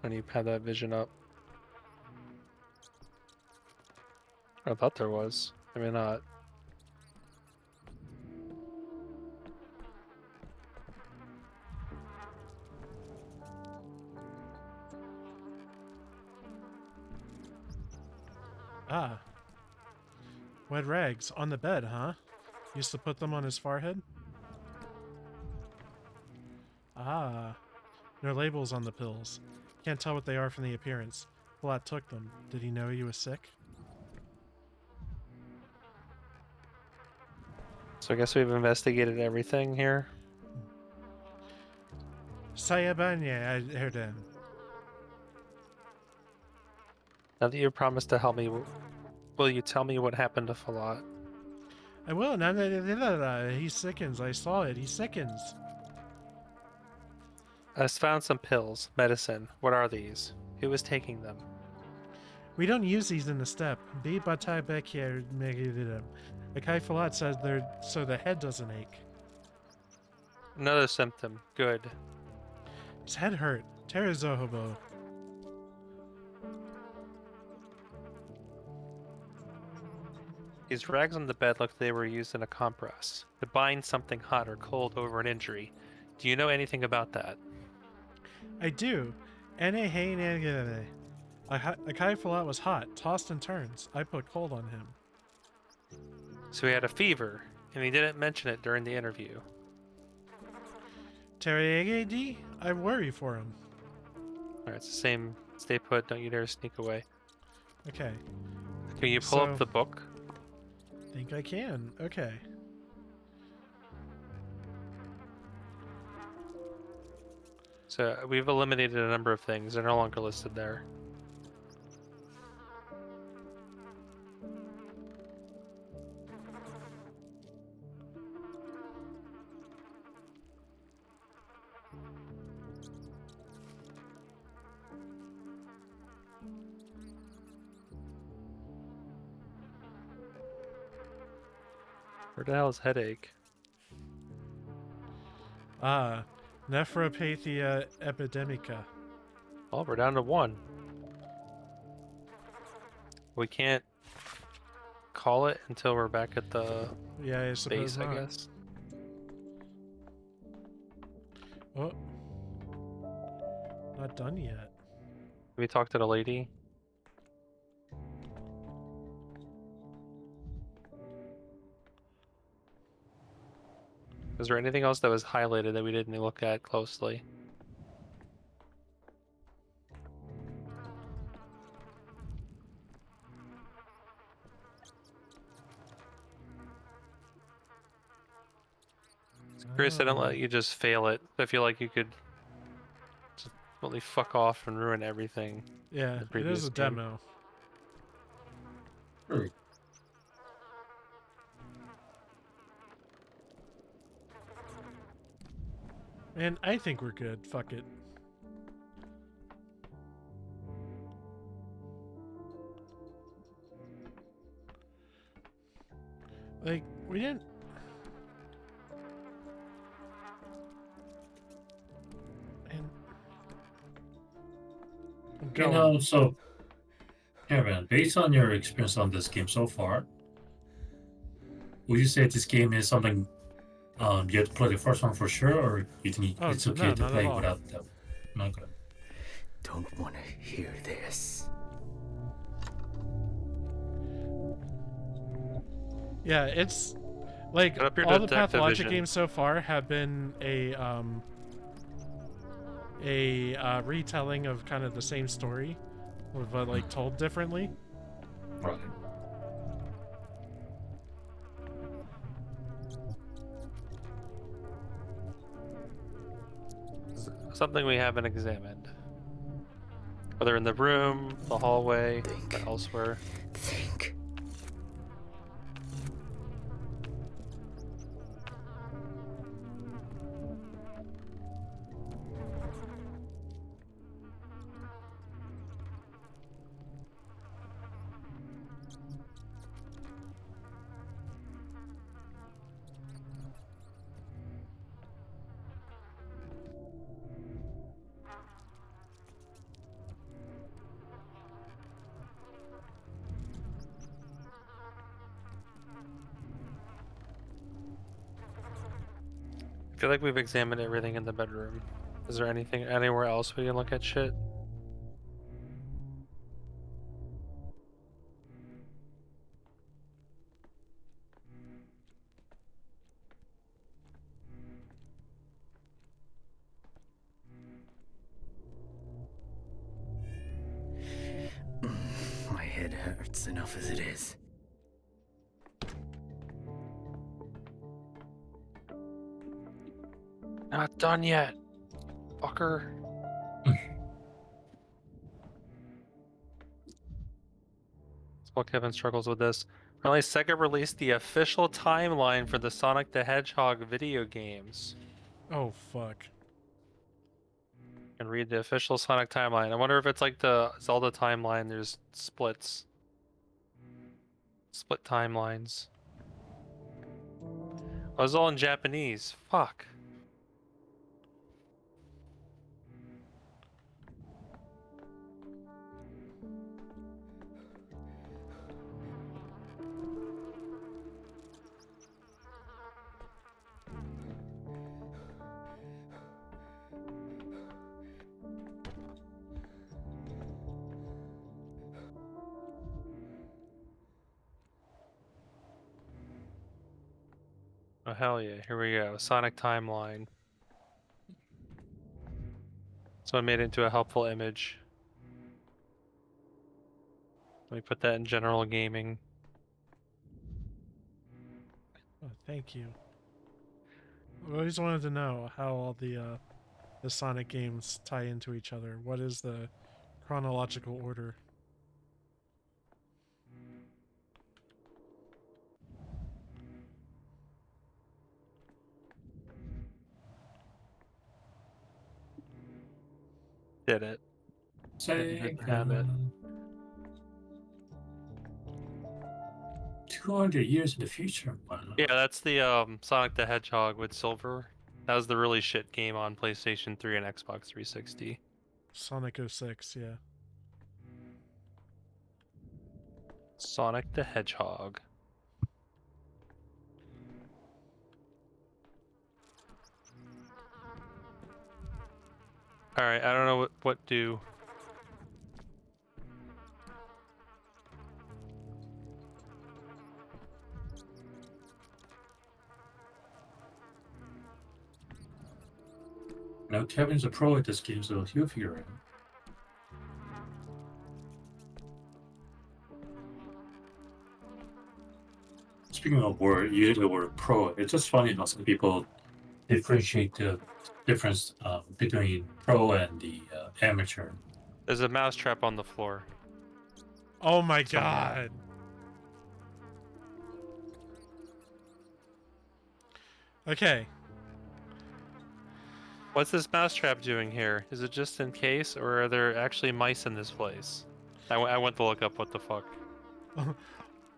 And you had that vision up. I thought there was. Maybe not. Ah. Wet rags. On the bed, huh? Used to put them on his forehead? Ah. No labels on the pills. Can't tell what they are from the appearance. Vlad took them. Did he know he was sick? So I guess we've investigated everything here. Sayabanya, I heard him. Now that you promised to help me, will you tell me what happened to Falat? I will. Now that he sickens. I saw it. He sickens. I found some pills, medicine. What are these? Who was taking them? We don't use these in the step. Be batai back here. Akai Falat says they're so the head doesn't ache. Another symptom. Good. His head hurt. Terazohobo. These rags on the bed look they were used in a compress to bind something hot or cold over an injury. Do you know anything about that? I do. Akai Falat was hot, tossed in turns. I put cold on him. So he had a fever, and he didn't mention it during the interview. Teriyagedi? I worry for him. Alright, it's the same. Stay put, don't you dare sneak away. Okay. Can you pull So- up the book? Think I can. Okay. So we've eliminated a number of things. They're no longer listed there. Where the hell is headache? Ah. Nephropathia epidemica. Oh, we're down to 1. We can't call it until we're back at the Yeah, I suppose base, not. I guess. Oh. Not done yet. We talked to the lady. Is there anything else that was highlighted that we didn't look at closely? Chris, I don't let you just fail it. I feel like you could just really fuck off and ruin everything. Yeah, The it previous is a game. demo. Sure. And I think we're good. Fuck it. Like, we didn't... And... I'm You going. know, so, Kevin, based on your experience on this game so far, would you say this game is something you have to play the first one for sure, or you think Oh, it's no, okay to not at play all. without them? Okay. Don't want to hear this. Yeah, it's... Like Set up your all the detective Pathologic vision. games so far have been a retelling of kind of the same story, but like told differently. Right. Something we haven't examined. Whether in the room, the hallway, or elsewhere. Think. I feel like we've examined everything in the bedroom. Is there anything anywhere else we can look at shit? My head hurts enough as it is. Not done yet, fucker. That's while Kevin struggles with this. Apparently, Sega released the official timeline for the Sonic the Hedgehog video games. Oh fuck. You can read the official Sonic timeline. I wonder if it's like the Zelda timeline. There's splits. Split timelines. Oh, it's all in Japanese. Fuck. Oh hell yeah, here we go. Sonic timeline. Someone made it into a helpful image. Let me put that in general gaming. Oh, thank you. I always wanted to know how all the Sonic games tie into each other. What is the chronological order? Did it. Didn't have it. 200 years in the future. Wow. Yeah, that's the Sonic the Hedgehog with Silver. That was the really shit game on PlayStation 3 and Xbox 360. Sonic 06, yeah. Sonic the Hedgehog. Alright, I don't know what do. Now Kevin's a pro at this game, so he'll figure it out. Speaking of word, you use the word pro. It's just funny how some people differentiate the difference between pro and the amateur. There's a mousetrap on the floor. Oh my Somewhere. god. Okay. What's this mousetrap doing here? Is it just in case, or are there actually mice in this place? I went to look up what the fuck.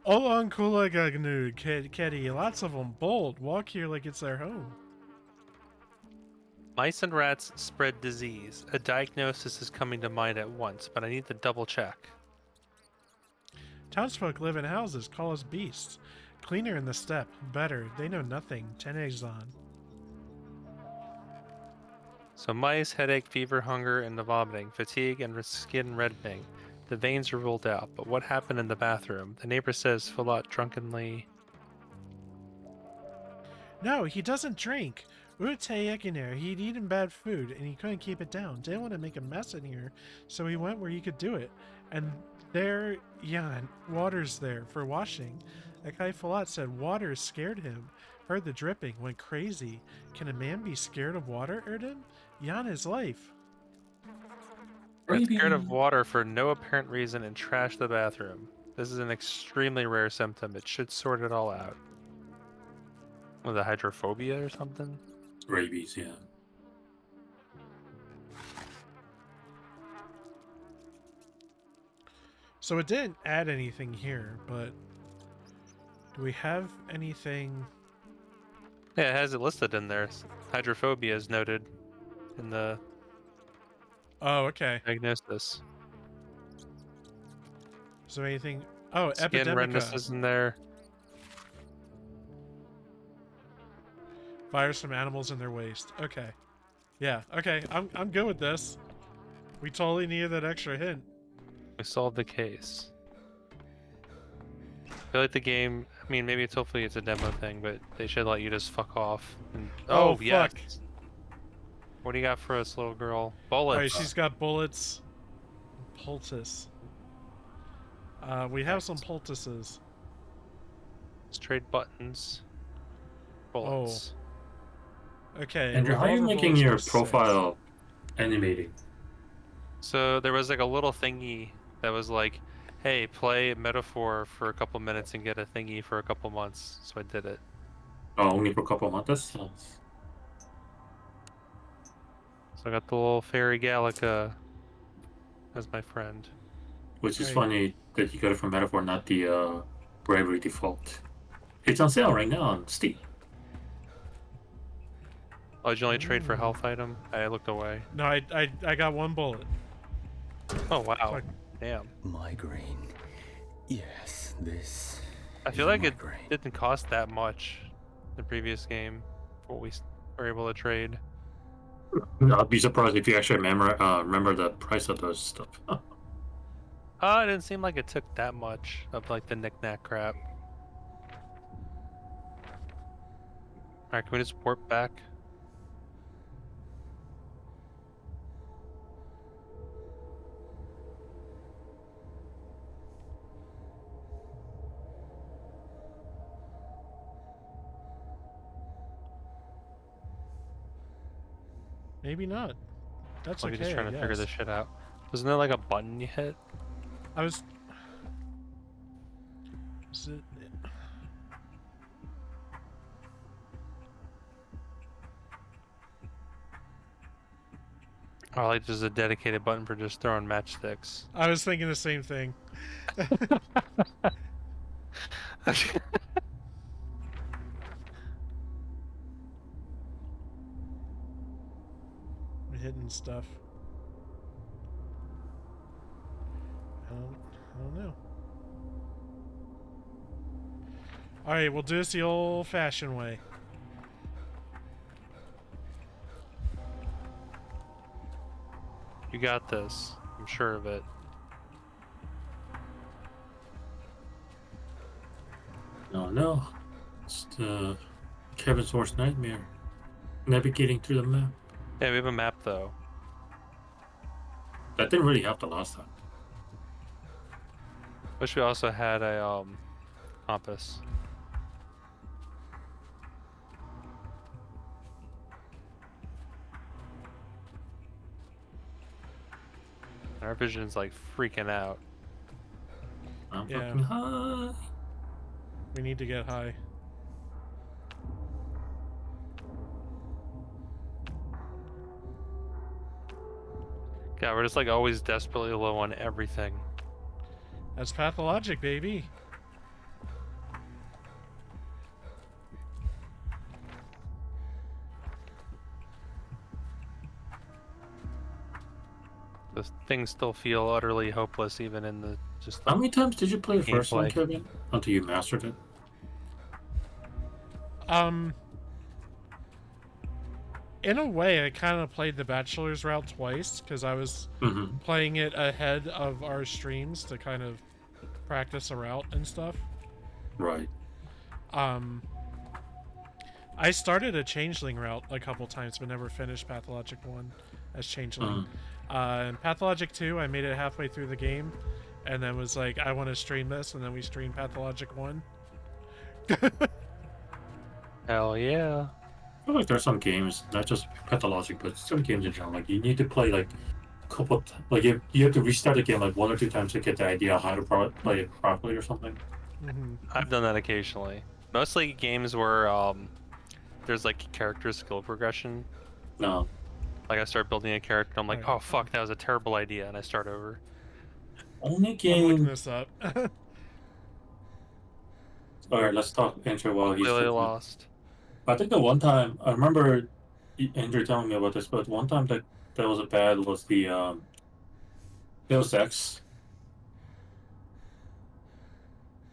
Olan Kula Gagnu, Keddy, lots of them bold. Walk here like it's their home. Mice and rats spread disease. A diagnosis is coming to mind at once, but I need to double check. Townsfolk live in houses, call us beasts. Cleaner in the steppe, better. They know nothing. 10 eggs on. So mice, headache, fever, hunger, and the vomiting, fatigue, and skin reddening. The veins are ruled out, but what happened in the bathroom? The neighbor says Filat drunkenly... No, he doesn't drink. He'd eaten bad food and he couldn't keep it down. Didn't want to make a mess in here, so he went where he could do it. And there, Jan, water's there for washing. Akai Falat said water scared him. Heard the dripping, went crazy. Can a man be scared of water, Erdem? Jan is life. Got scared of water for no apparent reason and trashed the bathroom. This is an extremely rare symptom. It should sort it all out. Was it hydrophobia or something? Rabies, yeah. So it didn't add anything here, but do we have anything? Yeah, it has it listed in there. Hydrophobia is noted in the Oh, okay. diagnosis. Is there anything? Oh, Skin redness Epidemica. is in there. Virus from animals in their waste. Okay. Yeah, okay. I'm good with this. We totally needed that extra hint. We solved the case. I feel like the game, I mean, maybe it's hopefully it's a demo thing, but they should let you just fuck off. And, Oh, yes. fuck. What do you got for us, little girl? Alright, Bullets. she's got bullets. Poultice. We have some poultices. Let's trade buttons. Bullets. Okay. Andrew, how are you revolver making bullets your for 6. profile animating? So there was like a little thingy that was like, hey, play Metaphor for a couple minutes and get a thingy for a couple months. So I did it. Oh, only for a couple of months? So I got the little fairy Gallica as my friend. Which is Right. funny that you got it from Metaphor, not the Bravery default. It's on sale right now on Steam. Oh, did you only trade for health item? I looked away. No, I got 1 bullet. Oh, wow. Fuck. Damn. Migraine. Yes, this. I feel is a like it migraine. didn't cost that much the previous game, what we were able to trade. I'd be surprised if you actually remember the price of those stuff. It didn't seem like it took that much of like the knick-knack crap. Alright, can we just warp back? Maybe not. That's Like okay. just trying to figure yes. this shit out. Wasn't there like a button you hit? I was. Is it... Or like just a dedicated button for just throwing matchsticks? I was thinking the same thing. Hidden stuff. I don't know. Alright, we'll do this the old-fashioned way. You got this. I'm sure of it. No. It's the Kevin's worst nightmare. Navigating through the map. Yeah, we have a map though. That didn't really help the last time. Wish we also had a compass. Our vision's like freaking out. I'm Yeah. fucking high. We need to get high. Yeah, we're just like always desperately low on everything. That's pathologic, baby. The things still feel utterly hopeless even in the just How many times did you play the first one, Gameplay. Kevin? Until you mastered it? In a way, I kind of played the bachelor's route twice because I was Mm-hmm. playing it ahead of our streams to kind of practice a route and stuff. Right. I started a Changeling route a couple times, but never finished Pathologic 1 as Changeling. And Pathologic 2, I made it halfway through the game, and then was like, I want to stream this, and then we streamed Pathologic 1. Hell yeah. I feel like there's some games, not just Pathologic, but some games in general, like you need to play like a couple, like you have to restart the game like 1 or 2 times to get the idea of how to play it properly or something. I've done that occasionally. Mostly games where there's like character skill progression. No. Like I start building a character, I'm like, oh fuck, that was a terrible idea, and I start over. Only I'm looking game. this up. Alright, let's talk Andrew while he's Completely looking. lost. I think the one time I remember Andrew telling me about this, but one time that was a bad was the Deus Ex.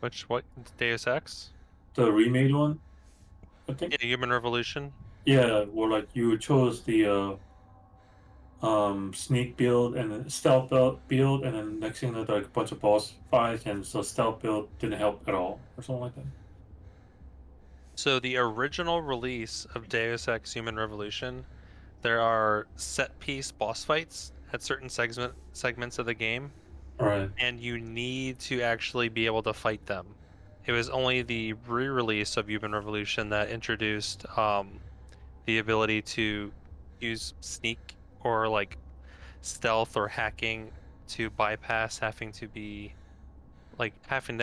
What? Deus Ex? The remade one, I think. Yeah, Human Revolution. Yeah, where like you chose the sneak build and then stealth build, and then next thing there's like a bunch of boss fights, and so stealth build didn't help at all, or something like that. So the original release of Deus Ex Human Revolution, there are set piece boss fights at certain segments of the game, Right. and you need to actually be able to fight them. It was only the re-release of Human Revolution that introduced the ability to use sneak or like stealth or hacking to bypass having to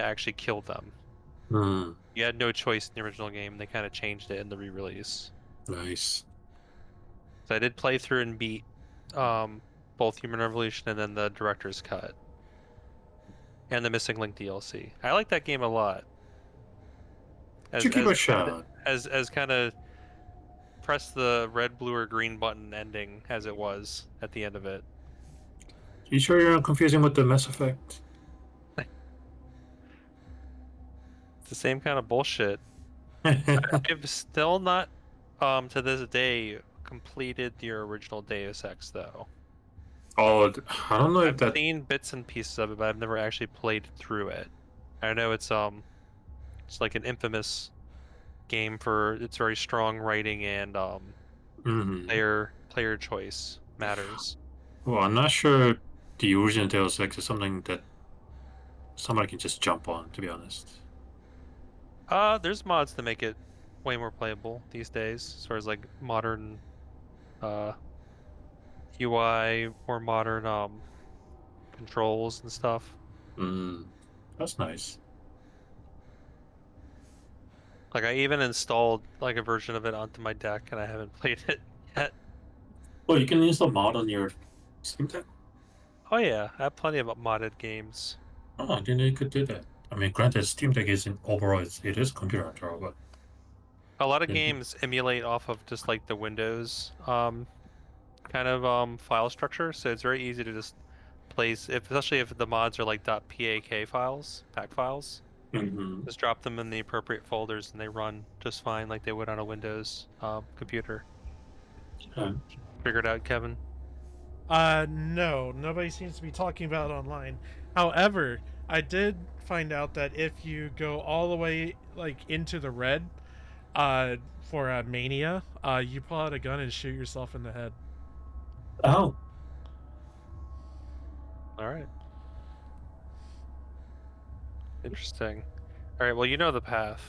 actually kill them. You had no choice in the original game. They kind of changed it in the re-release. Nice. So I did play through and beat both Human Revolution and then the director's cut and the Missing Link DLC. I like that game a lot. Should give it a shot. As kind of press the red, blue, or green button ending as it was at the end of it. You sure you're not confusing with the Mass Effect? It's the same kind of bullshit. I've still not, to this day, completed the original Deus Ex though. Oh, I don't know if I've seen bits and pieces of it, but I've never actually played through it. I know it's like an infamous game for its very strong writing and player choice matters. Well, I'm not sure the original Deus Ex is something that somebody can just jump on, to be honest. There's mods to make it way more playable these days, as far as like modern UI or modern controls and stuff. That's nice. Like I even installed like a version of it onto my deck, and I haven't played it yet. Well, you can install mod on your Steam Deck. Oh yeah, I have plenty of modded games. Oh, I didn't know you could do that. I mean, granted, Steam Deck isn't overall, it is computer control, but A lot of games emulate off of just like the Windows kind of file structure, so it's very easy to just place, especially if the mods are like .pak files, pack files. Just drop them in the appropriate folders, and they run just fine, like they would on a Windows computer. Figured out, Kevin? No, nobody seems to be talking about it online. However, I did find out that if you go all the way like into the red, for a Mania, you pull out a gun and shoot yourself in the head. Oh. All right. Interesting. All right. Well, you know the path.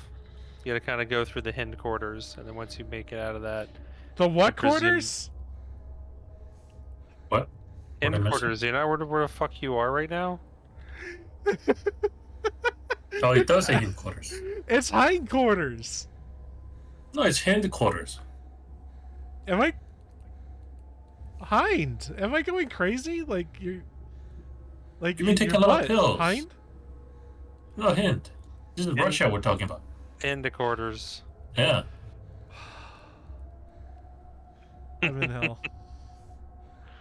You got to kind of go through the hind quarters, and then once you make it out of that, The what quarters? What? hind quarters. You know where the fuck you are right now? Oh, it does say hindquarters. It's hindquarters. No, it's hindquarters. Am I hind? Am I going crazy? Like you? Like You mean take you're a lot of what? pills? Hind? No, hind. This is Russia we're talking about. Hind quarters. Yeah. I'm in hell.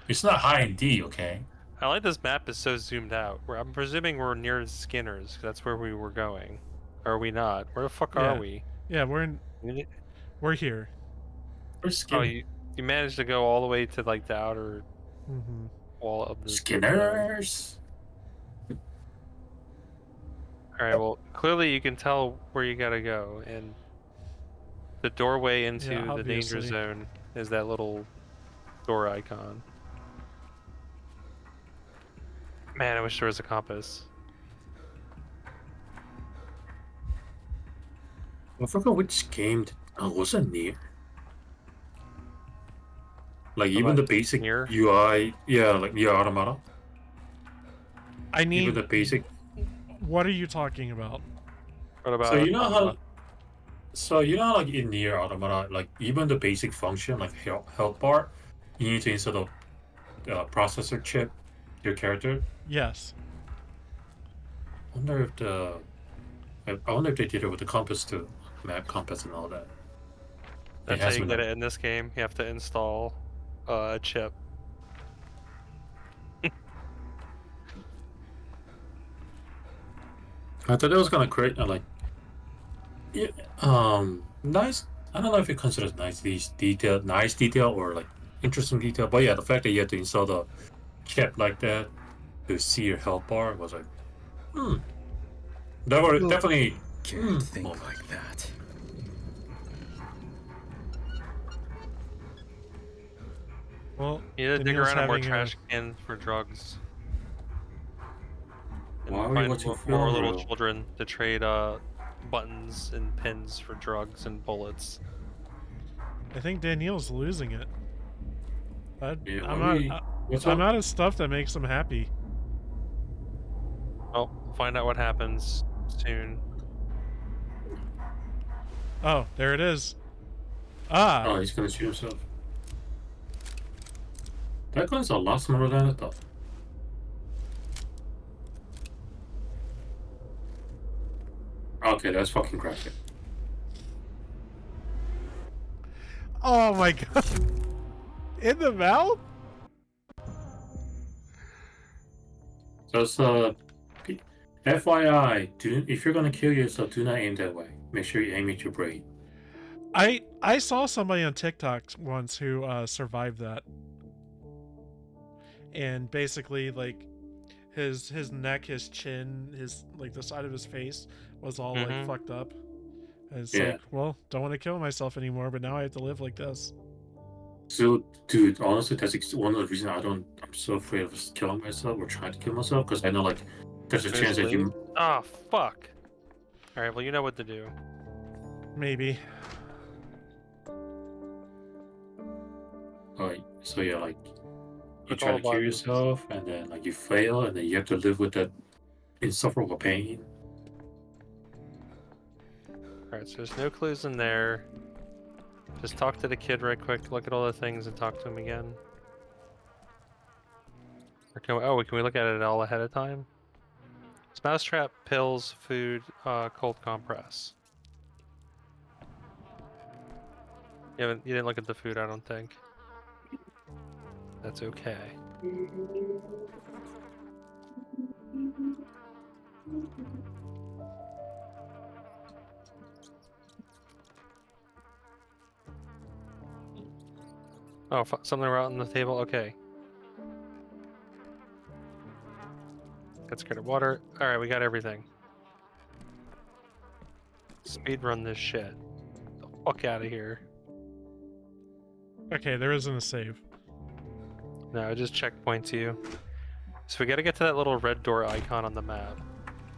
It's not high in D, okay? I like this map is so zoomed out. I'm presuming we're near Skinner's, 'cause that's where we were going. Or are we not? Where the fuck are we? Yeah, we're here. Where's Skinner? Oh, you managed to go all the way to like the outer wall of the Skinner's? Alright, well, clearly you can tell where you gotta go, and The doorway into Yeah, the danger obviously. zone is that little door icon. Man, I wish there was a compass. I forgot which game. Oh, was it near? Like even About the basic Nier? UI, yeah, like Nier Automata. I Even need. the basic. What are you talking about? What So about you know how, so you know how, like in Nier Automata, like even the basic function, like health bar, you need to insert a processor chip to your character. Yes. I wonder if I wonder if they did it with the compass too, map compass and all that. It That's how has you been get done. it in this game. You have to install a chip. I thought it was gonna create like, yeah, nice. I don't know if it considers nice detail or like interesting detail, but yeah, the fact that you had to install the chip like that to see your health bar was like, hmm, that were definitely Can't think moments. like that. Well, You need to dig Daniil's around in more having a. trash cans for drugs. Why And are we find watching more film little reel? children to trade buttons and pins for drugs and bullets. I think Daniil's losing it. Yeah, I'm why are not. we? What's I'm up? out of stuff that makes him happy. Well, we'll find out what happens soon. Oh, there it is. Ah, Oh, he's gonna shoot himself. That gun's a lot smaller than I thought. Okay, that's fucking graphic. oh my god! In the mouth? So it's FYI, if you're gonna kill yourself, do not aim that way. Make sure you aim at your brain. I saw somebody on TikTok once who survived that, and basically like his neck, his chin, his like the side of his face was all like Mhm. fucked up. And it's Yeah. like, well, don't want to kill myself anymore, but now I have to live like this. So, dude, honestly, that's one of the reasons I'm so afraid of killing myself or trying to kill myself, because I know like there's a chance that you Oh, fuck. Alright, well, you know what to do. Maybe. like, so yeah, like you Click try all to kill buttons. yourself and then like you fail and then you have to live with that insufferable pain. Alright, so there's no clues in there. Just talk to the kid right quick, look at all the things, and talk to him again. Or can we look at it all ahead of time? It's mousetrap, pills, food, cold compress. You didn't look at the food, I don't think. That's okay. Oh, something out on the table? Okay. Got scared of water. Alright, we got everything. Speed run this shit. Get the fuck out of here. Okay, there isn't a save. No, it just checkpoints you. So we gotta get to that little red door icon on the map.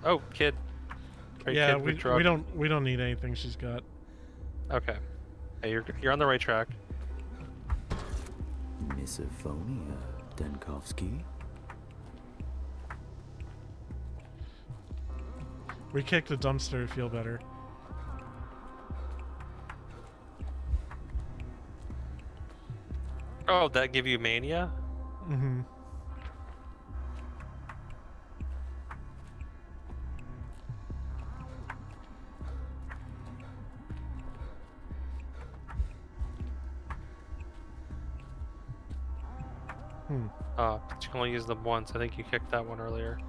Oh, kid. Right, Yeah, kid with we drug. don't need anything she's got. Okay. Hey, you're on the right track. Misophonia, Denkovsky. We kicked the dumpster to feel better. Oh, that give you mania? Mm-hmm. But you can only use them once. I think you kicked that one earlier.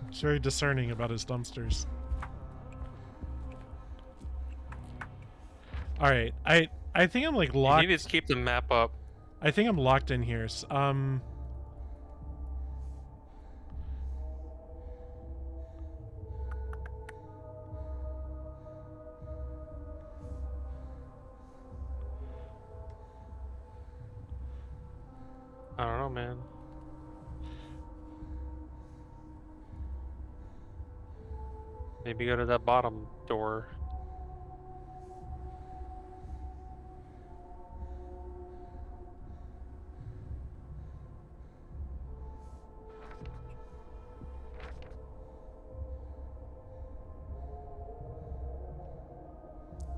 He's very discerning about his dumpsters. All right, I think I'm like You locked. need to keep the map up. I think I'm locked in here. Maybe go to that bottom door.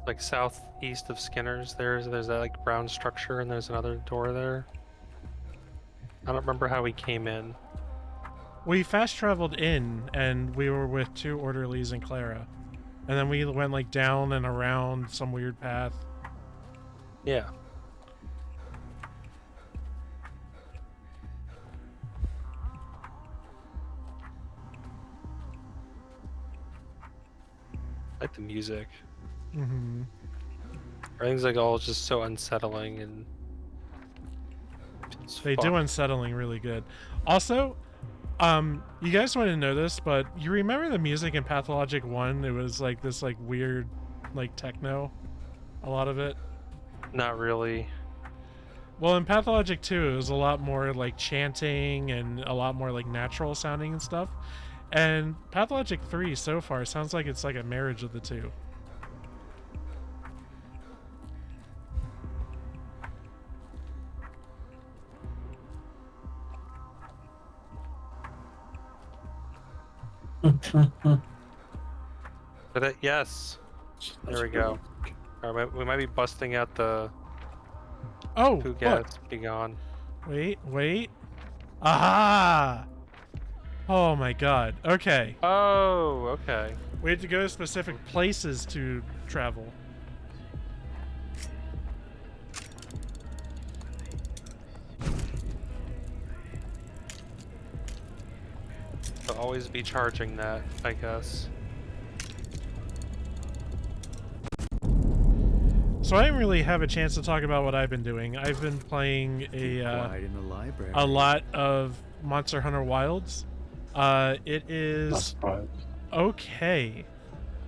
Like southeast of Skinner's, there's that like brown structure, and there's another door there. I don't remember how we came in. We fast traveled in, and we were with 2 orderlies and Clara, and then we went like down and around some weird path. Yeah. I like the music. Mm-hmm. Everything's like all just so unsettling, and They do unsettling really good. Also, you guys wouldn't know this, but you remember the music in Pathologic 1? It was like this like weird like techno, a lot of it. Not really. Well, in Pathologic 2, it was a lot more like chanting and a lot more like natural sounding and stuff. And Pathologic 3 so far sounds like it's like a marriage of the two. But yes. There we go. Alright, we might be busting out the Oh, Who look. Gets Be Gone. Wait. Aha! Oh my god. Okay. Oh, okay. We had to go to specific places to travel. So always be charging that, I guess. So I didn't really have a chance to talk about what I've been doing. I've been playing Quiet in the library. a lot of Monster Hunter Wilds. It is okay.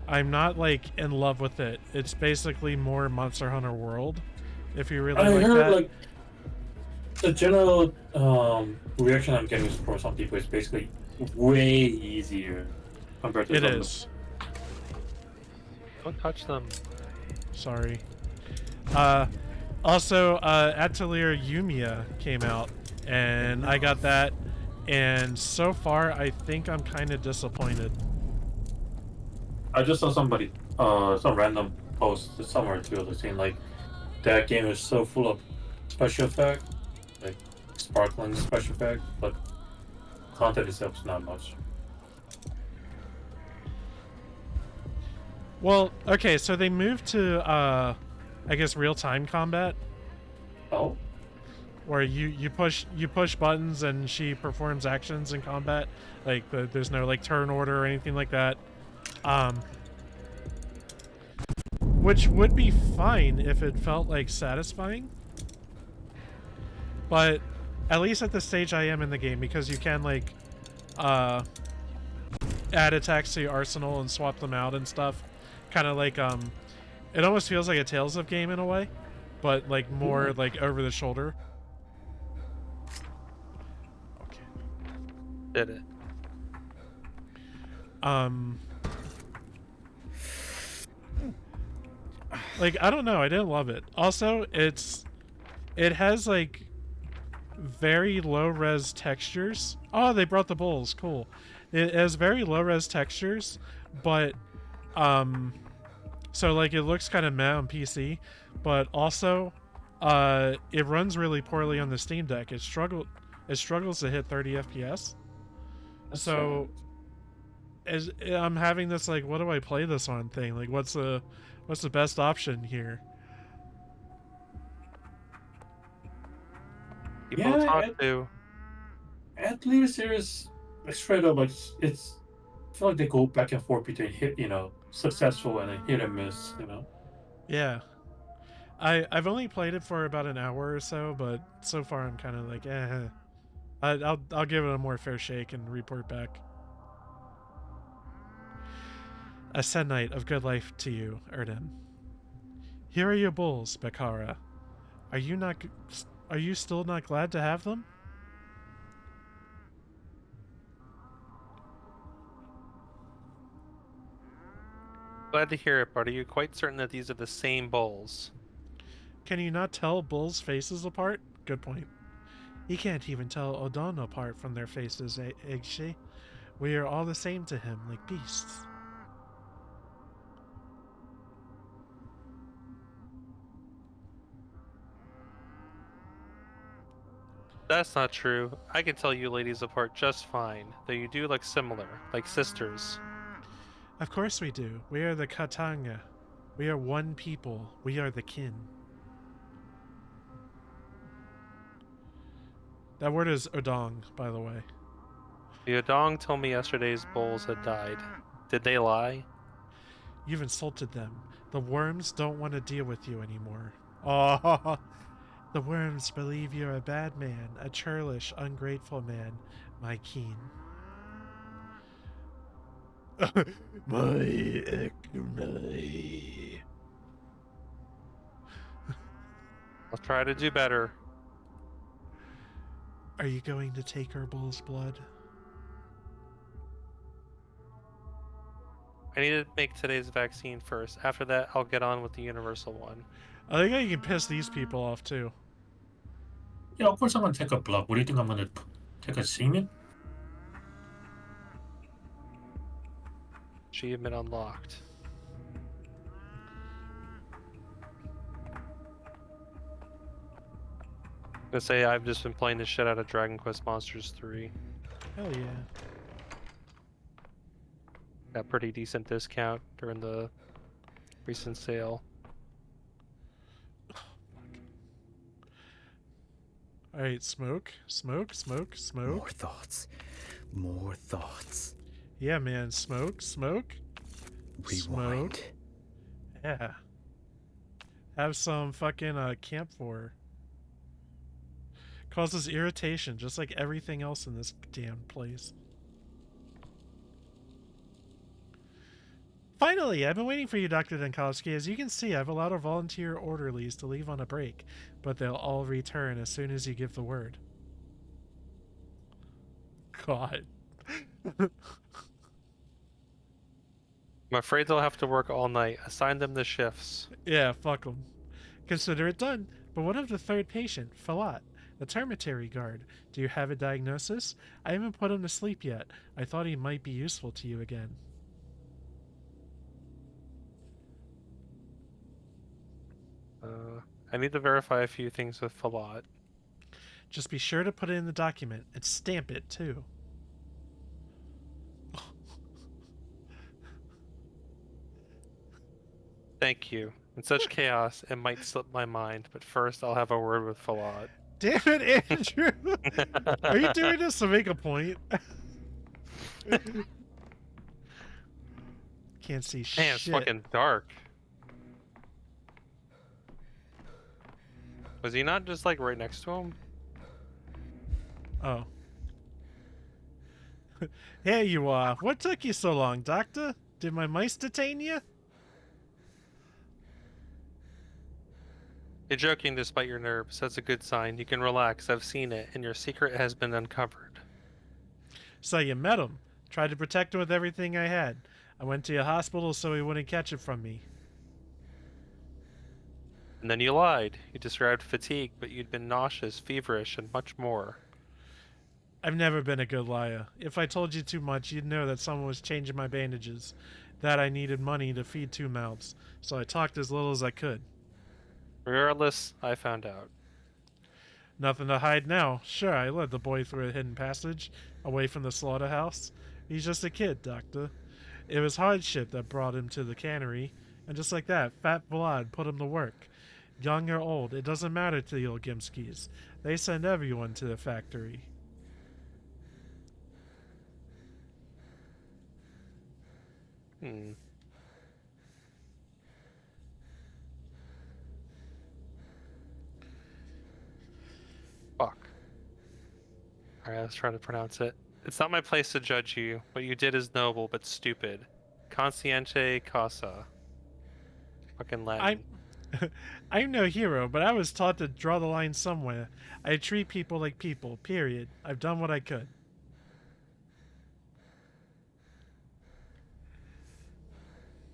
I'm not like in love with it. It's basically more Monster Hunter World, if you really I like heard that. like the general reaction I'm getting from some people is basically way easier compared to It some is. Don't touch them. Sorry. Also, Atelier Yumiya came out, and I got that, and so far I think I'm kind of disappointed. I just saw somebody, some random post somewhere too, saying like that game is so full of special effect, like sparkling special effect, but content itself is not much. Well, okay, so they moved to, I guess real-time combat, Oh, where you push buttons and she performs actions in combat. Like there's no like turn order or anything like that. Which would be fine if it felt like satisfying. But at least at the stage I am in the game, because you can like add attacks to your arsenal and swap them out and stuff. Kind of like it almost feels like a Tales of game in a way, but like more like over the shoulder. Okay. Did it. Like, I don't know, I didn't love it. Also, it has like very low res textures. Oh, they brought the bowls, cool. It has very low res textures, but so like it looks kind of meh on PC, but also it runs really poorly on the Steam Deck. It struggles to hit 30 FPS. So as I'm having this like, what do I play this on thing? Like, what's the best option here? People to talk to. At least there's straight up like it's. I feel like they go back and forth between hit, successful and a hit and miss, Yeah. I've only played it for about an hour or so, but so far I'm kind of like, eh. I'll give it a more fair shake and report back. A Sennight of good life to you, Erdem. Here are your bulls, Bakara. Are you still not glad to have them? Glad to hear it, but are you quite certain that these are the same bulls? Can you not tell bulls' faces apart? Good point. He can't even tell Odon apart from their faces, Eggshi. We are all the same to him, like beasts. That's not true. I can tell you ladies apart just fine, though you do look similar, like sisters. Of course we do. We are the Katanga. We are one people. We are the kin. That word is Odong, by the way. The Odong told me yesterday's bulls had died. Did they lie? You've insulted them. The worms don't want to deal with you anymore. Oh, the worms believe you're a bad man, a churlish, ungrateful man, my keen. My Ekmei. I'll try to do better. Are you going to take our bull's blood? I need to make today's vaccine first. After that, I'll get on with the universal one. I think I can piss these people off too. Yeah, of course I'm gonna take a blood. What do you think I'm gonna take a semen? Achievement unlocked. I'm gonna say I've just been playing the shit out of Dragon Quest Monsters 3. Hell yeah. Got pretty decent discount during the recent sale. Alright, smoke. Smoke, smoke, smoke. More thoughts. More thoughts. Yeah, man. Smoke, smoke. Rewind. Smoke. Yeah. Have some fucking camphor. Causes irritation, just like everything else in this damn place. Finally, I've been waiting for you, Dr. Denkowski. As you can see, I have allowed our volunteer orderlies to leave on a break, but they'll all return as soon as you give the word. God. I'm afraid they'll have to work all night. Assign them the shifts. Yeah, fuck them. Consider it done. But what of the third patient, Falat, the termitary guard? Do you have a diagnosis? I haven't put him to sleep yet. I thought he might be useful to you again. I need to verify a few things with Falat. Just be sure to put it in the document and stamp it too. Thank you. In such chaos, it might slip my mind, but first I'll have a word with Falat. Damn it, Andrew! Are you doing this to make a point? Can't see shit. Man, it's fucking dark. Was he not just like right next to him? Oh. Here you are. What took you so long, Doctor? Did my mice detain you? You're joking despite your nerves. That's a good sign. You can relax. I've seen it, and your secret has been uncovered. So you met him. Tried to protect him with everything I had. I went to your hospital so he wouldn't catch it from me. And then you lied. You described fatigue, but you'd been nauseous, feverish, and much more. I've never been a good liar. If I told you too much, you'd know that someone was changing my bandages. That I needed money to feed 2 mouths. So I talked as little as I could. Regardless, I found out. Nothing to hide now. Sure, I led the boy through a hidden passage, away from the slaughterhouse. He's just a kid, Doctor. It was hardship that brought him to the cannery, and just like that, Fat Vlad put him to work. Young or old, it doesn't matter to the Olgimskis. They send everyone to the factory. Fuck. Alright, let's try to pronounce it. It's not my place to judge you. What you did is noble, but stupid. Consciente causa. Fucking Latin. I'm no hero, but I was taught to draw the line somewhere. I treat people like people, period. I've done what I could.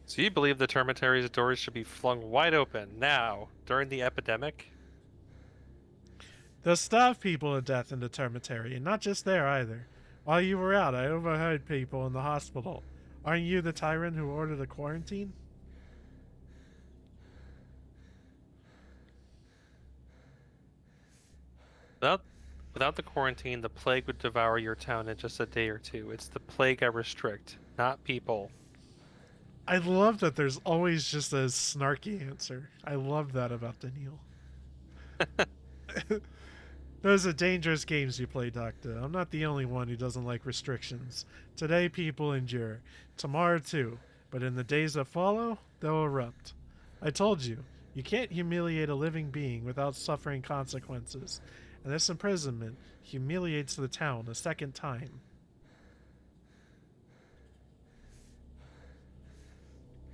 So you believe the termitary's doors should be flung wide open now, during the epidemic? They'll starve people to death in the termitary, and not just there either. While you were out, I overheard people in the hospital. Aren't you the tyrant who ordered a quarantine? Without, without the quarantine, the plague would devour your town in just a day or two. It's the plague I restrict, not people. I love that there's always just a snarky answer. I love that about Daniil. Those are dangerous games you play, Doctor. I'm not the only one who doesn't like restrictions. Today, people endure. Tomorrow, too. But in the days that follow, they'll erupt. I told you, you can't humiliate a living being without suffering consequences. And this imprisonment humiliates the town a second time.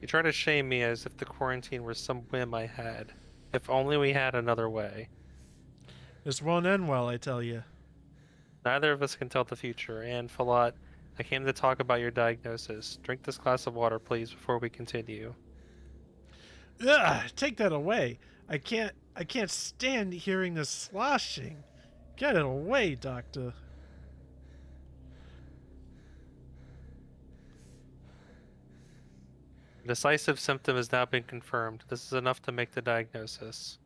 You try to shame me as if the quarantine were some whim I had. If only we had another way. This won't end well, I tell you. Neither of us can tell the future, and Falat, I came to talk about your diagnosis. Drink this glass of water, please, before we continue. Ugh, take that away. I can't stand hearing this sloshing. Get it away, Doctor. The decisive symptom has now been confirmed. This is enough to make the diagnosis.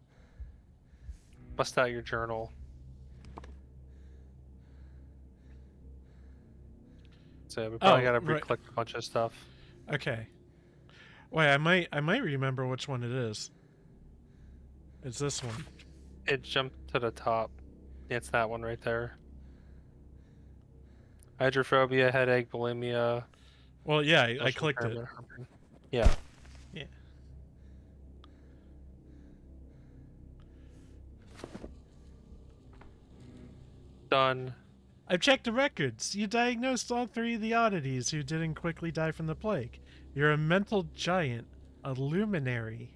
Bust out your journal. So we probably gotta re-click a bunch of stuff. Okay. Wait, I might remember which one it is. It's this one. It jumped to the top. It's that one right there. Hydrophobia, headache, bulimia. Well, yeah, I clicked it. Yeah. Yeah. Done. I've checked the records. You diagnosed all three of the oddities who didn't quickly die from the plague. You're a mental giant, a luminary.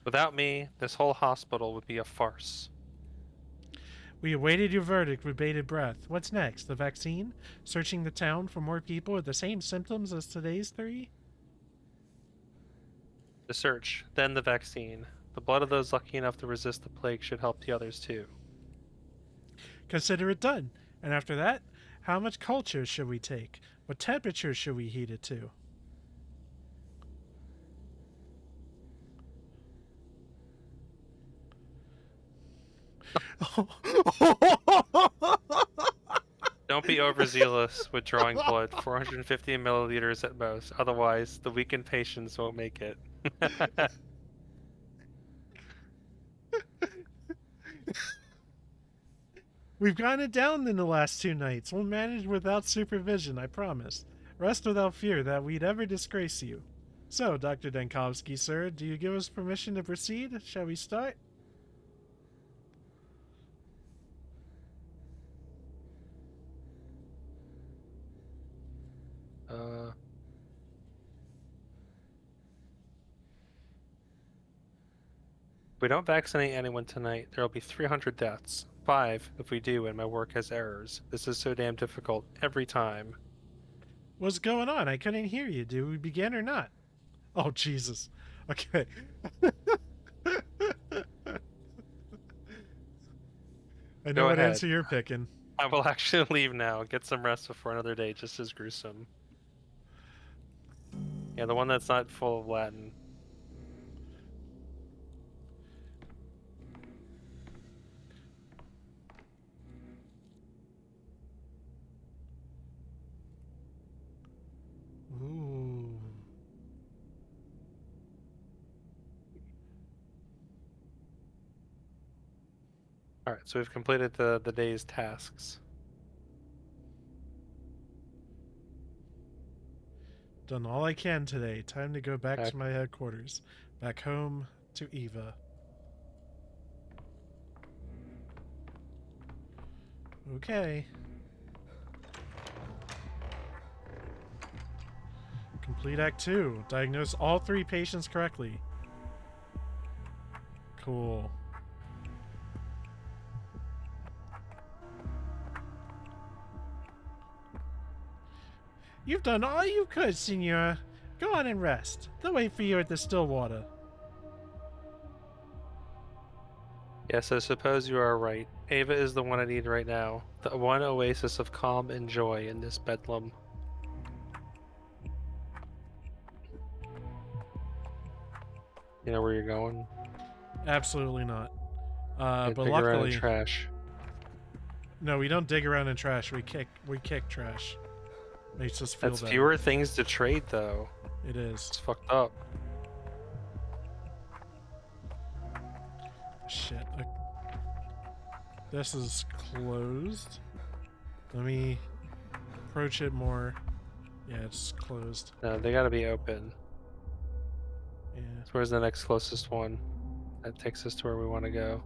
Without me, this whole hospital would be a farce. We awaited your verdict with bated breath. What's next? The vaccine? Searching the town for more people with the same symptoms as today's three? The search, then the vaccine. The blood of those lucky enough to resist the plague should help the others too. Consider it done. And after that, how much culture should we take? What temperature should we heat it to? Don't be overzealous with drawing blood, 450 milliliters at most. Otherwise, the weakened patients won't make it. We've gotten it down in the last 2 nights. We'll manage without supervision, I promise. Rest without fear that we'd ever disgrace you. So, Dr. Denkovsky, sir, do you give us permission to proceed? Shall we start? If we don't vaccinate anyone tonight, there will be 300 deaths. 5 if we do and my work has errors. This is so damn difficult every time. What's going on? I couldn't hear you. Did we begin or not? Oh, Jesus. Okay. I know what answer you're picking. I will actually leave now. Get some rest before another day just as gruesome. Yeah, the one that's not full of Latin. Ooh. Alright, so we've completed the day's tasks. Done all I can today. Time to go back to my headquarters. Back home to Eva. Okay. Complete Act 2. Diagnose all 3 patients correctly. Cool. You've done all you could, Senora. Go on and rest. They'll wait for you at the Stillwater. Yes, I suppose you are right. Ava is the one I need right now. The one oasis of calm and joy in this bedlam. You know where you're going? Absolutely not. Yeah, But dig around in luckily, trash. no, we don't dig around in trash. We kick trash. Makes us feel That's better. fewer things to trade, though. It is. It's fucked up. Shit. This is closed. Let me approach it more. Yeah, it's closed. No, they gotta be open. Yeah. So where's the next closest one? That takes us to where we want to go.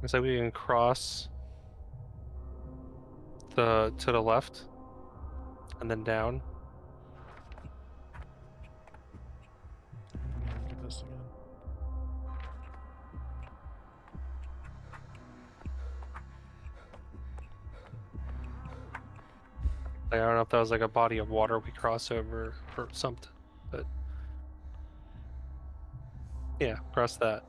Looks like we can cross to the left and then down. Yeah, look at this again. Like, I don't know if that was like a body of water we cross over or something, but yeah, cross that.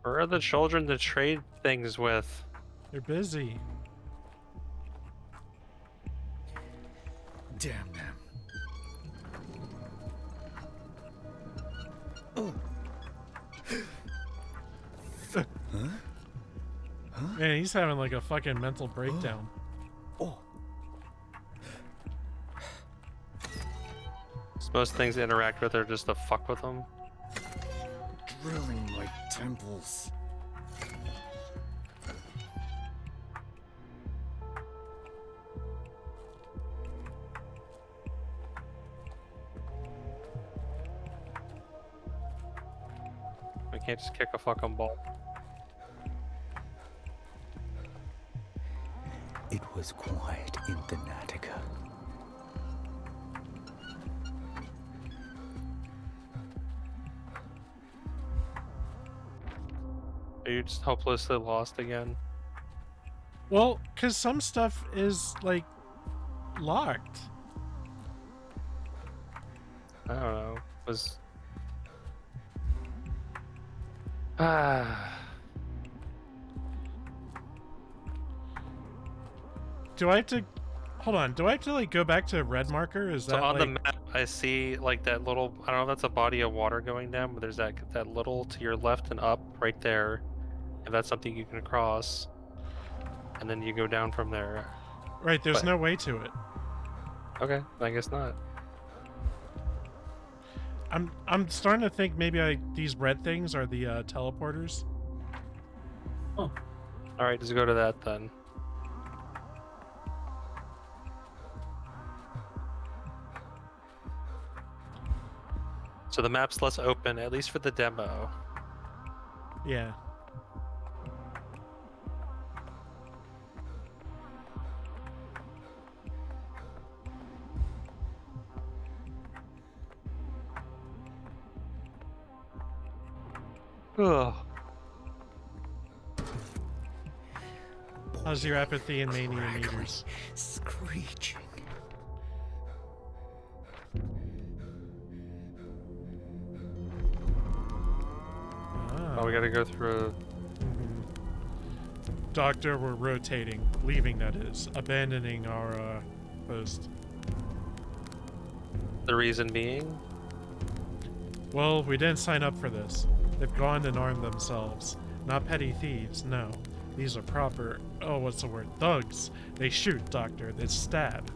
Where are the children to trade things with? They're busy. Damn them. Man, he's having like a fucking mental breakdown. Oh. Most things to interact with are just to fuck with them. Drilling my temples. We can't just kick a fucking ball. It was quiet in the Natica. Are you just hopelessly lost again? Well, because some stuff is like locked. I don't know. Was ah. Do I have to hold on? Do I have to like go back to red marker? Is So that on like the map, I see like that little. I don't know if that's a body of water going down, but there's that little to your left and up right there. If that's something you can cross, and then you go down from there. right? There's but- no way to it. Okay, I guess not. I'm starting to think maybe these red things are the teleporters. Oh, All right, just go to that then. So the map's less open, at least for the demo. Yeah. Ugh. How's your apathy and mania Crackling, meters? screeching. Oh, we gotta go through. Doctor, we're rotating, leaving that is, abandoning our post. The reason being? Well, we didn't sign up for this. They've gone and armed themselves. Not petty thieves, no. These are proper, oh, what's the word? Thugs. They shoot, Doctor. They stab.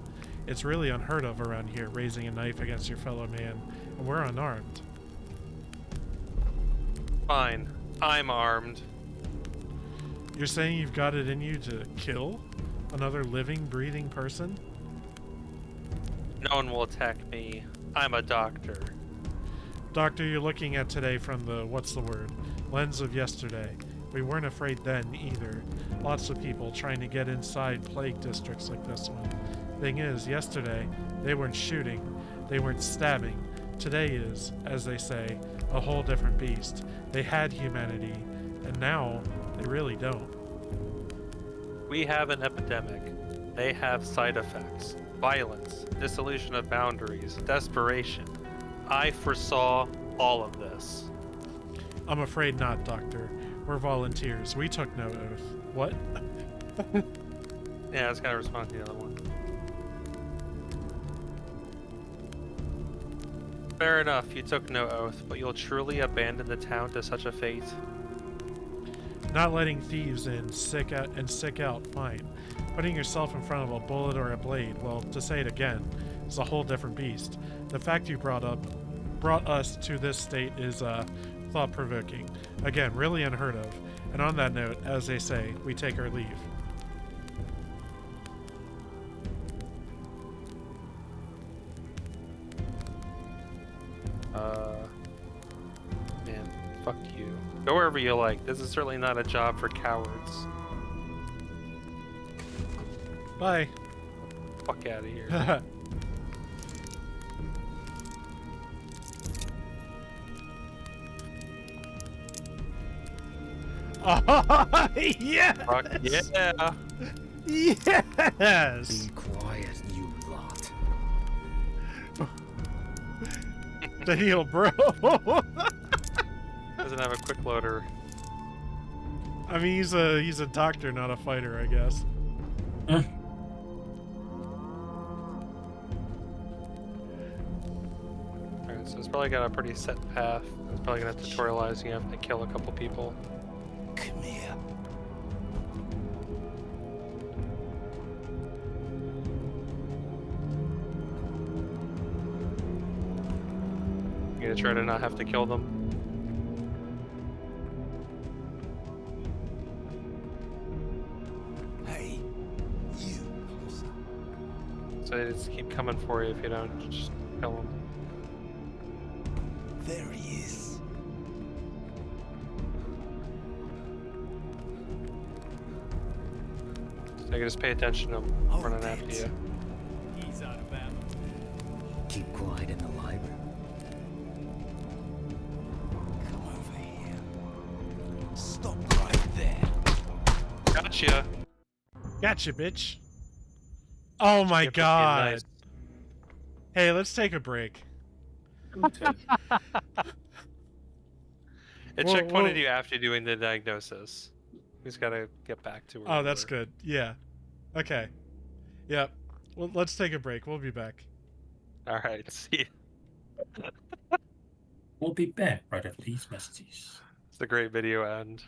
It's really unheard of around here, raising a knife against your fellow man, and we're unarmed. Fine. I'm armed. You're saying you've got it in you to kill another living, breathing person? No one will attack me. I'm a doctor. Doctor, you're looking at today from the, what's the word, lens of yesterday. We weren't afraid then, either. Lots of people trying to get inside plague districts like this one. Thing is, yesterday, they weren't shooting, they weren't stabbing. Today is, as they say, a whole different beast. They had humanity, and now they really don't. We have an epidemic. They have side effects. Violence, dissolution of boundaries, desperation. I foresaw all of this. I'm afraid not, Doctor. We're volunteers. We took no oath. What? Yeah, I was gonna respond to the other one. Fair enough, you took no oath, but you'll truly abandon the town to such a fate? Not letting thieves in, sick out, fine. Putting yourself in front of a bullet or a blade, well, to say it again, is a whole different beast. The fact you brought us to this state is, thought-provoking. Again, really unheard of. And on that note, as they say, we take our leave. Man, fuck you. Go wherever you like. This is certainly not a job for cowards. Bye. Fuck out of here. Oh, yes! Fuck yeah! Yes! Be quiet, you lot. Daniel, bro. Doesn't have a quick loader. I mean, he's a doctor, not a fighter, I guess. Alright, so it's probably got a pretty set path. It's probably gonna tutorialize you have to kill a couple people. Come here. You're gonna try to not have to kill them. Hey, you. So they just keep coming for you if you don't just kill them. There he is. So you can just pay attention to them Oh, running after thanks. you. He's out of ammo. Keep quiet in the library. Come over here. Stop right there. Gotcha! Gotcha, bitch. Oh my Skip is being god. nice. Hey, let's take a break. It Whoa, checkpointed whoa. you after doing the diagnosis. We just gotta get back to where Oh, we that's were. good. Yeah. Okay. Yep. Well, let's take a break. We'll be back. Alright, see ya. We'll be back right after these messages. It's a great video end.